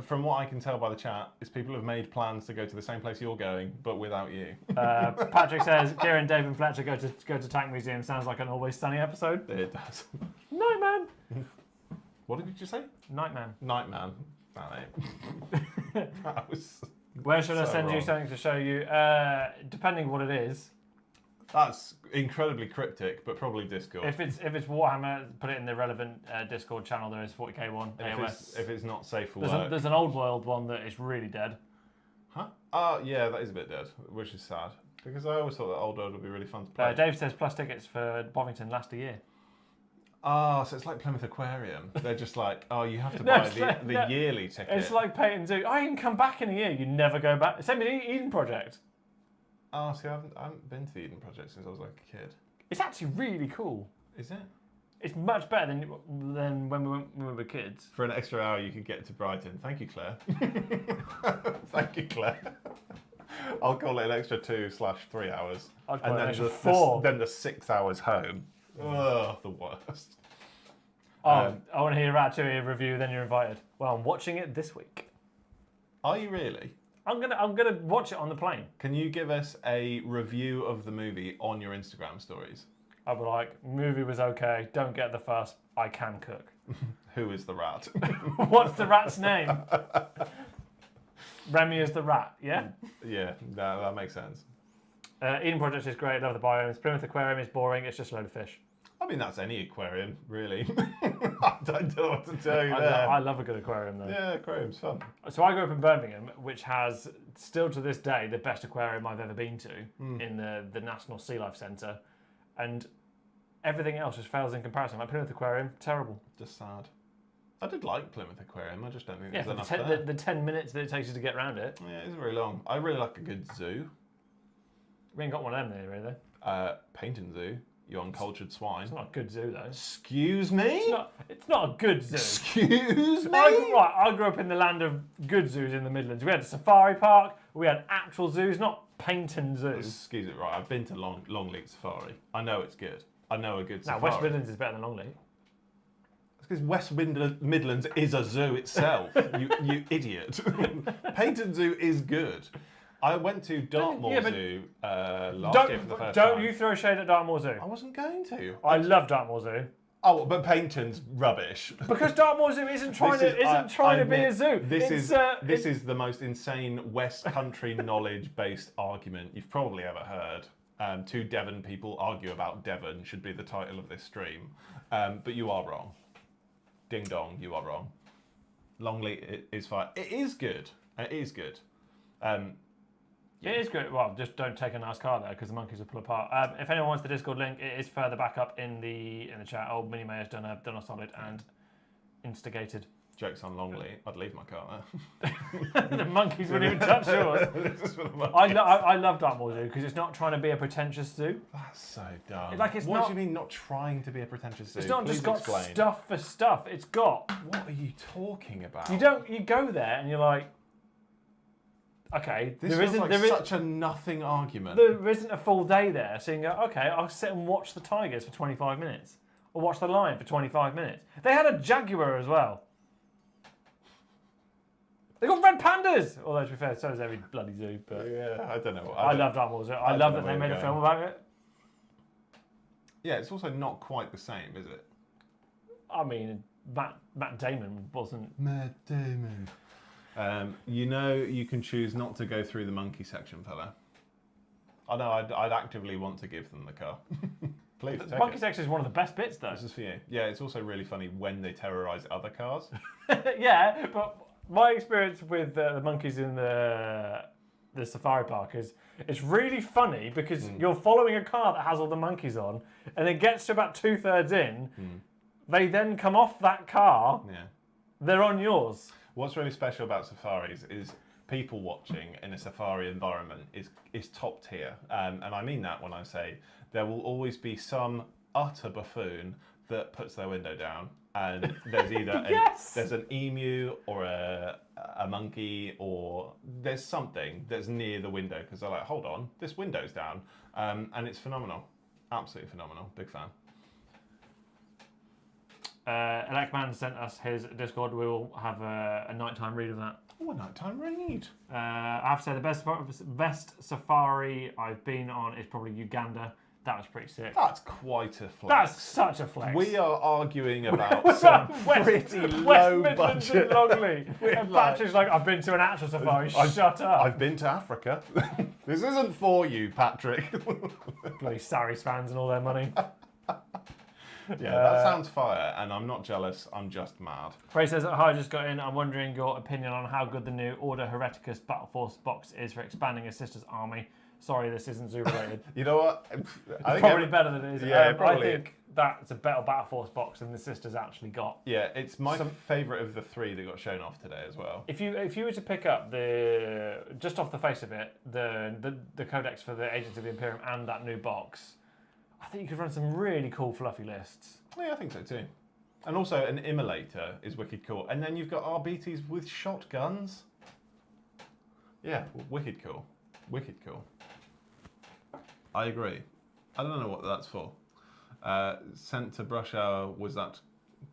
From what I can tell by the chat, is people have made plans to go to the same place you're going, but without you. Patrick says Kieran, Dave, and Fletcher go to Tank Museum. Sounds like an Always Sunny episode. It does. Nightman. What did you say? Nightman. Nightman. That was. Where should I send wrong. you something to show you? Depending what it is. That's incredibly cryptic, but probably Discord. If it's Warhammer, put it in the relevant Discord channel. There is 40k one. If it's not safe for work. There's an old world one that is really dead. Huh? Oh, yeah, that is a bit dead, which is sad. Because I always thought that old world would be really fun to play. Dave says plus tickets for Bovington last a year. Oh, so it's like Plymouth Aquarium. They're just like, oh, you have to buy the yearly ticket. It's like Peyton Zoo. Oh, you can come back in a year. You never go back. Same with Eden Project. Oh, see, I haven't been to the Eden Project since I was like a kid. It's actually really cool. Is it? It's much better than when we were kids. For an extra hour, you could get to Brighton. Thank you, Claire. Thank you, Claire. I'll call it an extra 2/3 hours. I'd call it an extra 4. Then the 6 hours home. Ugh, the worst. I want to hear a Ratatouille review, then you're invited. Well, I'm watching it this week. Are you really? I'm gonna watch it on the plane. Can you give us a review of the movie on your Instagram stories? I'll be like, movie was okay, don't get the fuss, I can cook. Who is the rat? What's the rat's name? Remy is the rat, yeah? Yeah, that makes sense. Eden Project is great, love the biomes. Plymouth Aquarium is boring, it's just a load of fish. I mean, that's any aquarium, really. I don't know what to tell you there. I love a good aquarium, though. Yeah, aquarium's fun. So I grew up in Birmingham, which has, still to this day, the best aquarium I've ever been to in the National Sea Life Centre. And everything else just fails in comparison. Like Plymouth Aquarium, terrible. Just sad. I did like Plymouth Aquarium, I just don't think Yeah, there's enough for there. the 10 minutes that it takes you to get around it. Yeah, it isn't very long. I really like a good zoo. We ain't got one of them there, really. Painting Zoo. You uncultured swine. It's not a good zoo, though. Excuse me? It's not a good zoo. Excuse me? I grew up in the land of good zoos in the Midlands. We had a safari park, we had actual zoos, not Painton Zoo. Excuse me, right, I've been to Longleat Safari. I know it's good. I know a good safari. West Midlands is better than Longleat. It's because West Midlands is a zoo itself, you idiot. Painton Zoo is good. I went to Dartmoor Zoo last year for the first time. Don't you throw shade at Dartmoor Zoo. I wasn't going to. I love Dartmoor Zoo. Oh, but Painton's rubbish. Because Dartmoor Zoo isn't trying to be a zoo. This is the most insane West Country knowledge-based argument you've probably ever heard. Two Devon people argue about Devon should be the title of this stream. But you are wrong. Ding dong, you are wrong. Longleat is fine. It is good. It is good. It is good. Well, just don't take a nice car there because the monkeys will pull apart. If anyone wants the Discord link, it is further back up in the chat. Old Mini May has done a solid and instigated. Joke's on Longleat. I'd leave my car there. The monkeys wouldn't even touch yours. I love Dartmoor Zoo because it's not trying to be a pretentious zoo. That's so dumb. What do you mean not trying to be a pretentious zoo? It's not Please just got explain. stuff for stuff. It's got. What are you talking about? You go there and you're like, okay, this feels like such a nothing argument. There isn't a full day there, so you can go, okay, I'll sit and watch the tigers for 25 minutes. Or watch the lion for 25 minutes. They had a jaguar as well. They got red pandas! Although, to be fair, so does every bloody zoo. But yeah, I don't know. I love Dartmoor Zoo. I love that they made a film about it. Yeah, it's also not quite the same, is it? I mean, Matt Damon wasn't... Matt Damon. You can choose not to go through the monkey section, fella. I know, I'd actively want to give them the car. Please, the monkey section is one of the best bits, though. This is for you. Yeah, it's also really funny when they terrorise other cars. Yeah, but my experience with the monkeys in the safari park is it's really funny because you're following a car that has all the monkeys on, and it gets to about 2/3 in, they then come off that car, they're on yours. What's really special about safaris is people watching in a safari environment is top tier. And I mean that when I say there will always be some utter buffoon that puts their window down, and there's either there's an emu or a monkey, or there's something that's near the window because they're like, hold on, this window's down, and it's phenomenal, absolutely phenomenal. Big fan. Elecman sent us his Discord. We will have a nighttime read of that. Oh, a nighttime read. I have to say the best safari I've been on is probably Uganda. That was pretty sick. That's quite a flex. That's such a flex. We are arguing about some pretty low Midlands budget. and Longley. And Patrick's like, I've been to an actual safari. Shut up. I've been to Africa. This isn't for you, Patrick. Bloody Saris fans and all their money. Yeah, that sounds fire, and I'm not jealous, I'm just mad. Ray says, hi, I just got in. I'm wondering your opinion on how good the new Order Hereticus Battle Force box is for expanding his sister's army. Sorry, this isn't zoo related. You know what? I think probably better than it is. Yeah, probably. I think that's a better Battle Force box than the sister's actually got. Yeah, it's my favourite of the 3 that got shown off today as well. If you were to pick up just off the face of it, the codex for the Agents of the Imperium and that new box, I think you could run some really cool fluffy lists. Yeah, I think so too. And also an immolator is wicked cool. And then you've got RBTs with shotguns. Yeah, wicked cool. Wicked cool. I agree. I don't know what that's for. Sent to Brush Hour, was that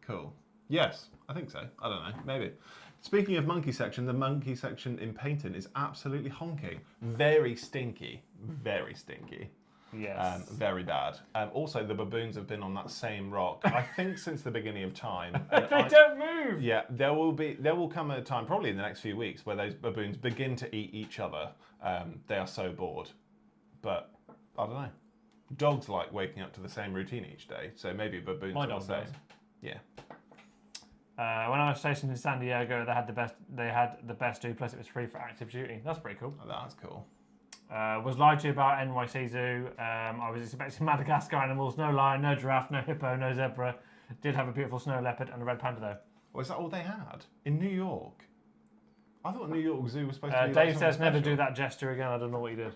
cool? Yes, I think so. I don't know, maybe. Speaking of monkey section, the monkey section in Painton is absolutely honking. Very stinky. Very stinky. Yes. Very bad. Also, the baboons have been on that same rock, I think, since the beginning of time. They don't move! Yeah, there will come a time, probably in the next few weeks, where those baboons begin to eat each other. They are so bored. But, I don't know. Dogs like waking up to the same routine each day, so maybe baboons My are dog the same. does. Yeah. When I was stationed in San Diego, they had the best do, plus it was free for active duty. That's pretty cool. Oh, that's cool. Was lied to about NYC Zoo. I was expecting Madagascar animals. No lion, no giraffe, no hippo, no zebra. Did have a beautiful snow leopard and a red panda though. Was that all they had? In New York? I thought New York Zoo was supposed to be Dave like says never special. do that gesture again. I don't know what he did.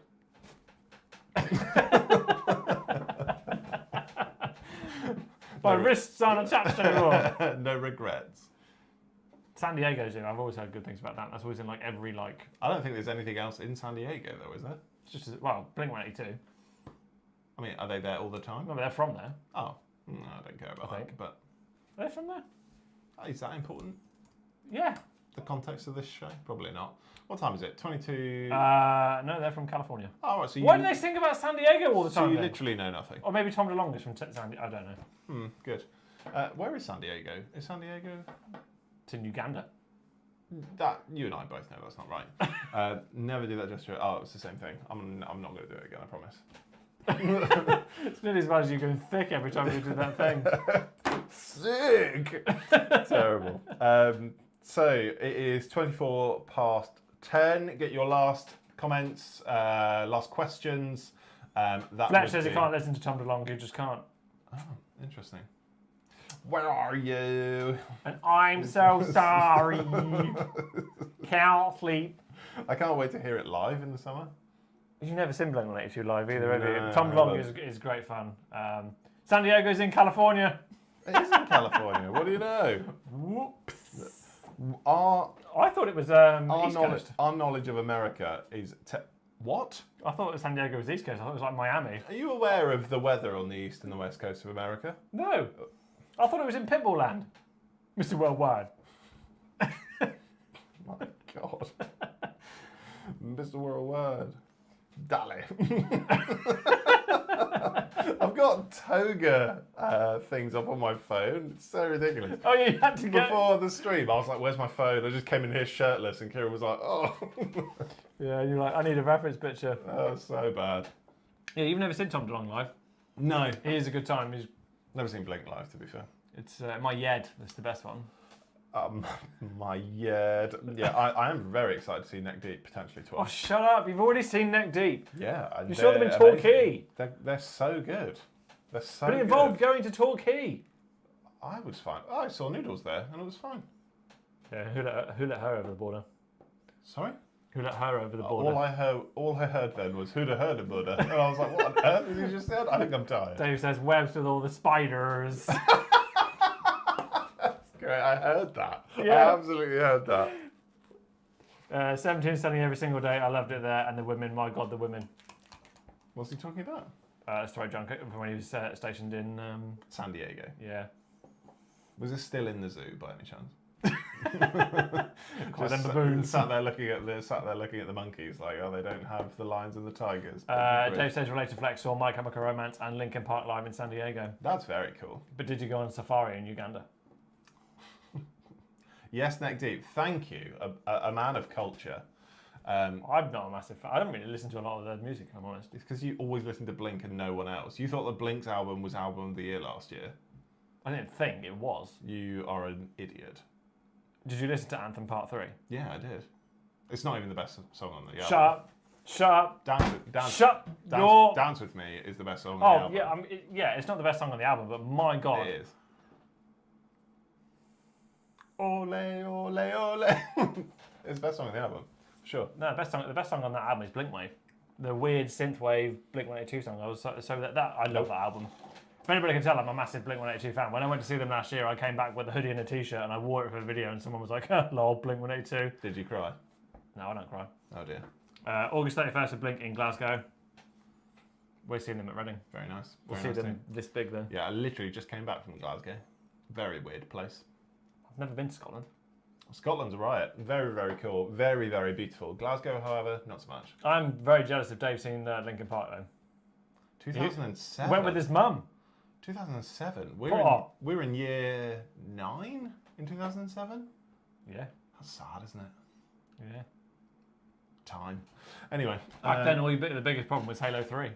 My wrists aren't attached anymore. No regrets. San Diego Zoo. I've always heard good things about that. That's always in like every like. I don't think there's anything else in San Diego though, is there? It's just Blink-182. I mean, are they there all the time? No, but they're from there. Oh, no, I don't care about I that. think. But They're from there. is that important? Yeah. The context of this show? Probably not. What time is it? 22. No, they're from California. Oh, right, so Why do they think about San Diego all the So time? you then? literally know nothing. Or maybe Tom DeLonge is from San Diego. I don't know. Good. Where is San Diego? Is San Diego? It's in Uganda. That you and I both know that's not right. Never do that gesture. Oh, it's the same thing. I'm not going to do it again. I promise. It's nearly as bad as you going thick every time you do that thing. Sick. Terrible. So it is 24 past 10. Get your last comments, last questions. Fletch says he can't listen to Tom DeLonge. He just can't. Oh, interesting. Where are you? And I'm so sorry. Can't sleep. I can't wait to hear it live in the summer. You've never seen Blink-182 live either, have you? No, Tom I DeLonge is great fun. San Diego's in California. It is in California. What do you know? Whoops. I thought it was East Coast. Our knowledge of America is... What? I thought San Diego was East Coast. I thought it was like Miami. Are you aware of the weather on the east and the west coast of America? No. I thought it was in Pitbull Land. Mr. Worldwide. My God. Mr. Worldwide. Dale. I've got Toga things up on my phone. It's so ridiculous. Oh, you had to get... Before the stream, I was like, where's my phone? I just came in here shirtless and Kieran was like, oh. Yeah, you're like, I need a reference picture. Oh, so bad. Yeah, you've never seen Tom DeLonge live. No. He is a good time. He's... Never seen Blink live, to be fair. It's My Yed. That's the best one. My Yed. Yeah, I am very excited to see Neck Deep potentially Oh, twice. shut up. You've already seen Neck Deep. Yeah. You saw them in they're Torquay. amazing. They're so good. They're so But it involved good. going to Torquay. I was fine. Oh, I saw Noodles there and it was fine. Yeah, who let her over the border? Sorry? Who let her over the border? All I heard then was "Who'da heard a Buddha," and I was like, "What on earth has he just said?" I think I'm tired. Dave says webs with all the spiders. Great, I heard that. Yeah. I absolutely heard that. 17 sunny every single day. I loved it there, and the women. My God, the women. What's he talking about? Throat junket from when he was stationed in San Diego. Yeah. Was this still in the zoo by any chance? Them baboons. Sat there looking at the monkeys, like, oh, they don't have the lions and the tigers. Dave says related flex saw My Chemical Romance and Linkin Park live in San Diego. That's very cool. But did you go on safari in Uganda? Yes, neck deep. Thank you, a man of culture. I'm not a massive fan. I don't really listen to a lot of their music, if I'm honest. It's because you always listen to Blink and no one else. You thought that Blink's album was album of the year last year. I didn't think it was. You are an idiot. Did you listen to Anthem Part 3? Yeah, I did. It's not even the best song on the album. Shut up. Shut up. Dance With Me is the best song on the album. Yeah, it's not the best song on the album, but my God. It is. Ole, ole, ole. It's the best song on the album. Sure. No, the best song on that album is Blinkwave. The weird synthwave Blink-182 song. I love that album. If anybody can tell, I'm a massive Blink-182 fan. When I went to see them last year, I came back with a hoodie and a t-shirt, and I wore it for a video, and someone was like, lol, Blink-182. Did you cry? No, I don't cry. Oh dear. August 31st of Blink in Glasgow. We're seeing them at Reading. Very nice. We'll see them this big then. Yeah, I literally just came back from Glasgow. Very weird place. I've never been to Scotland. Scotland's a riot. Very, very cool. Very, very beautiful. Glasgow, however, not so much. I'm very jealous of Dave seeing Linkin Park though. 2007. Went with his mum. 2007. We're in year 9 in 2007. Yeah. That's sad, isn't it? Yeah. Time. Anyway. Back then, the biggest problem was Halo 3.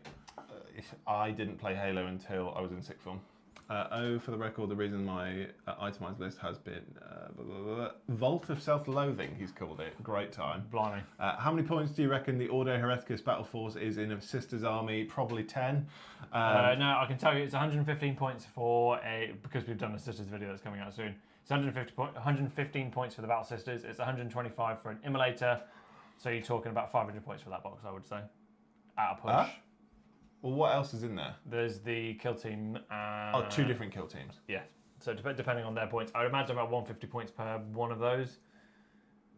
I didn't play Halo until I was in sixth form. For the record, the reason my itemised list has been Vault of Self-Loathing, he's called it. Great time. Blimey. How many points do you reckon the Ordo Herethicus Battle Force is in a Sisters Army? Probably 10. No, I can tell you it's 115 points because we've done a Sisters video that's coming out soon. It's 115 points for the Battle Sisters. It's 125 for an Immolator. So you're talking about 500 points for that box, I would say. At a push. Well, what else is in there? There's the kill team. Two different kill teams. Yeah. So depending on their points, I would imagine about 150 points per one of those.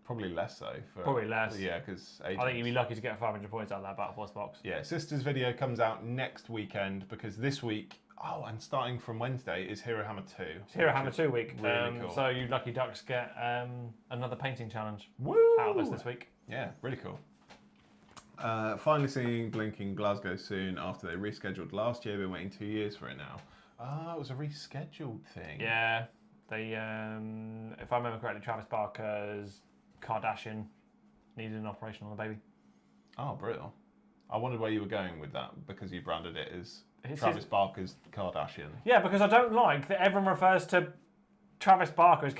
Probably less so. Probably less. Yeah, because I think you'd be lucky to get 500 points out of that Battle Force box. Yeah, Sisters video comes out next weekend because this week, and starting from Wednesday, is Hero Hammer 2. It's Hero Hammer 2 week. Really cool. So you lucky ducks get another painting challenge out of us this week. Yeah, really cool. Finally seeing Blink in Glasgow soon after they rescheduled last year. Been waiting 2 years for it now. It was a rescheduled thing. Yeah, they, if I remember correctly, Travis Barker's Kardashian needed an operation on the baby. Oh, brilliant. I wondered where you were going with that because you branded it as Travis Barker's Kardashian. Yeah, because I don't like that everyone refers to Travis Barker as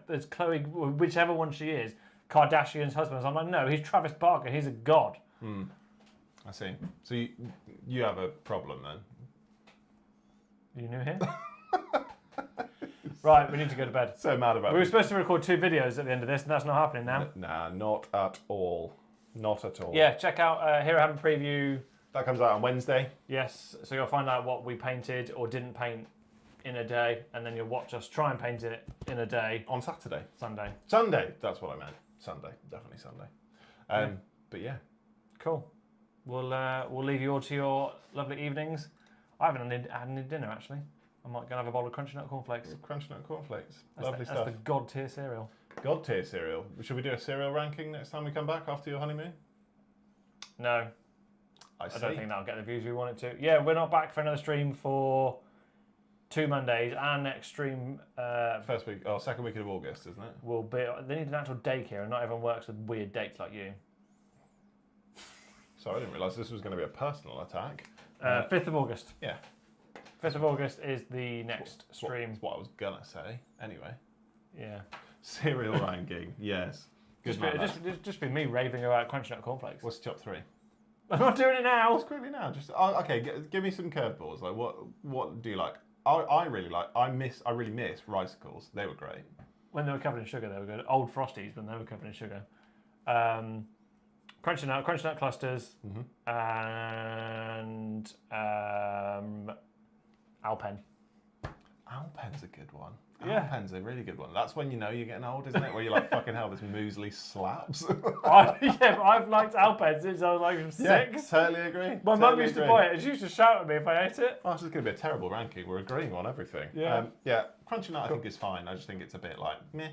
as Chloe, whichever one she is, Kardashian's husband. So I'm like, no, he's Travis Barker. He's a god. I see. So you have a problem then? You knew him? Right, we need to go to bed. So mad about it. We were supposed to record 2 videos at the end of this, and that's not happening now. Nah, not at all. Not at all. Yeah, check out Hero Hammer Preview. That comes out on Wednesday. Yes, so you'll find out what we painted or didn't paint in a day, and then you'll watch us try and paint it in a day. On Saturday. Sunday. Sunday, that's what I meant. Sunday, definitely Sunday. But yeah. Cool. We'll leave you all to your lovely evenings. I haven't had any dinner actually. I might go and have a bowl of Crunchy Nut Cornflakes. Crunchy Nut Cornflakes. Lovely stuff. That's the god tier cereal. God tier cereal. Should we do a cereal ranking next time we come back after your honeymoon? No. I don't think that'll get the views we want it to. Yeah, we're not back for another stream for 2 Mondays. Our next stream... second week of August, isn't it? Will be... They need an actual daycare, and not everyone works with weird dates like you. Sorry, I didn't realise this was going to be a personal attack. 5th of August. Yeah. 5th of August is the next stream. That's what I was going to say. Anyway. Yeah. Cereal ranking, yes. Just be me raving about Crunchy Nut Cornflakes. What's top 3? I'm not doing it now. Just quickly now. Give me some curveballs. Like what do you like? I really miss Ricicles. They were great. When they were covered in sugar, they were good. Old Frosties when they were covered in sugar. Crunchy nut clusters, and Alpen. Alpen's a good one. Yeah. Alpen's a really good one. That's when you know you're getting old, isn't it? Where you're like, fucking hell, this muesli slaps. But I've liked Alpen since I was like 6. Yeah, totally agree. My mum used to buy it and she used to shout at me if I ate it. Oh, this is going to be a terrible ranking. We're agreeing on everything. Yeah. Yeah, Crunchy Nut I think is fine. I just think it's a bit like, meh.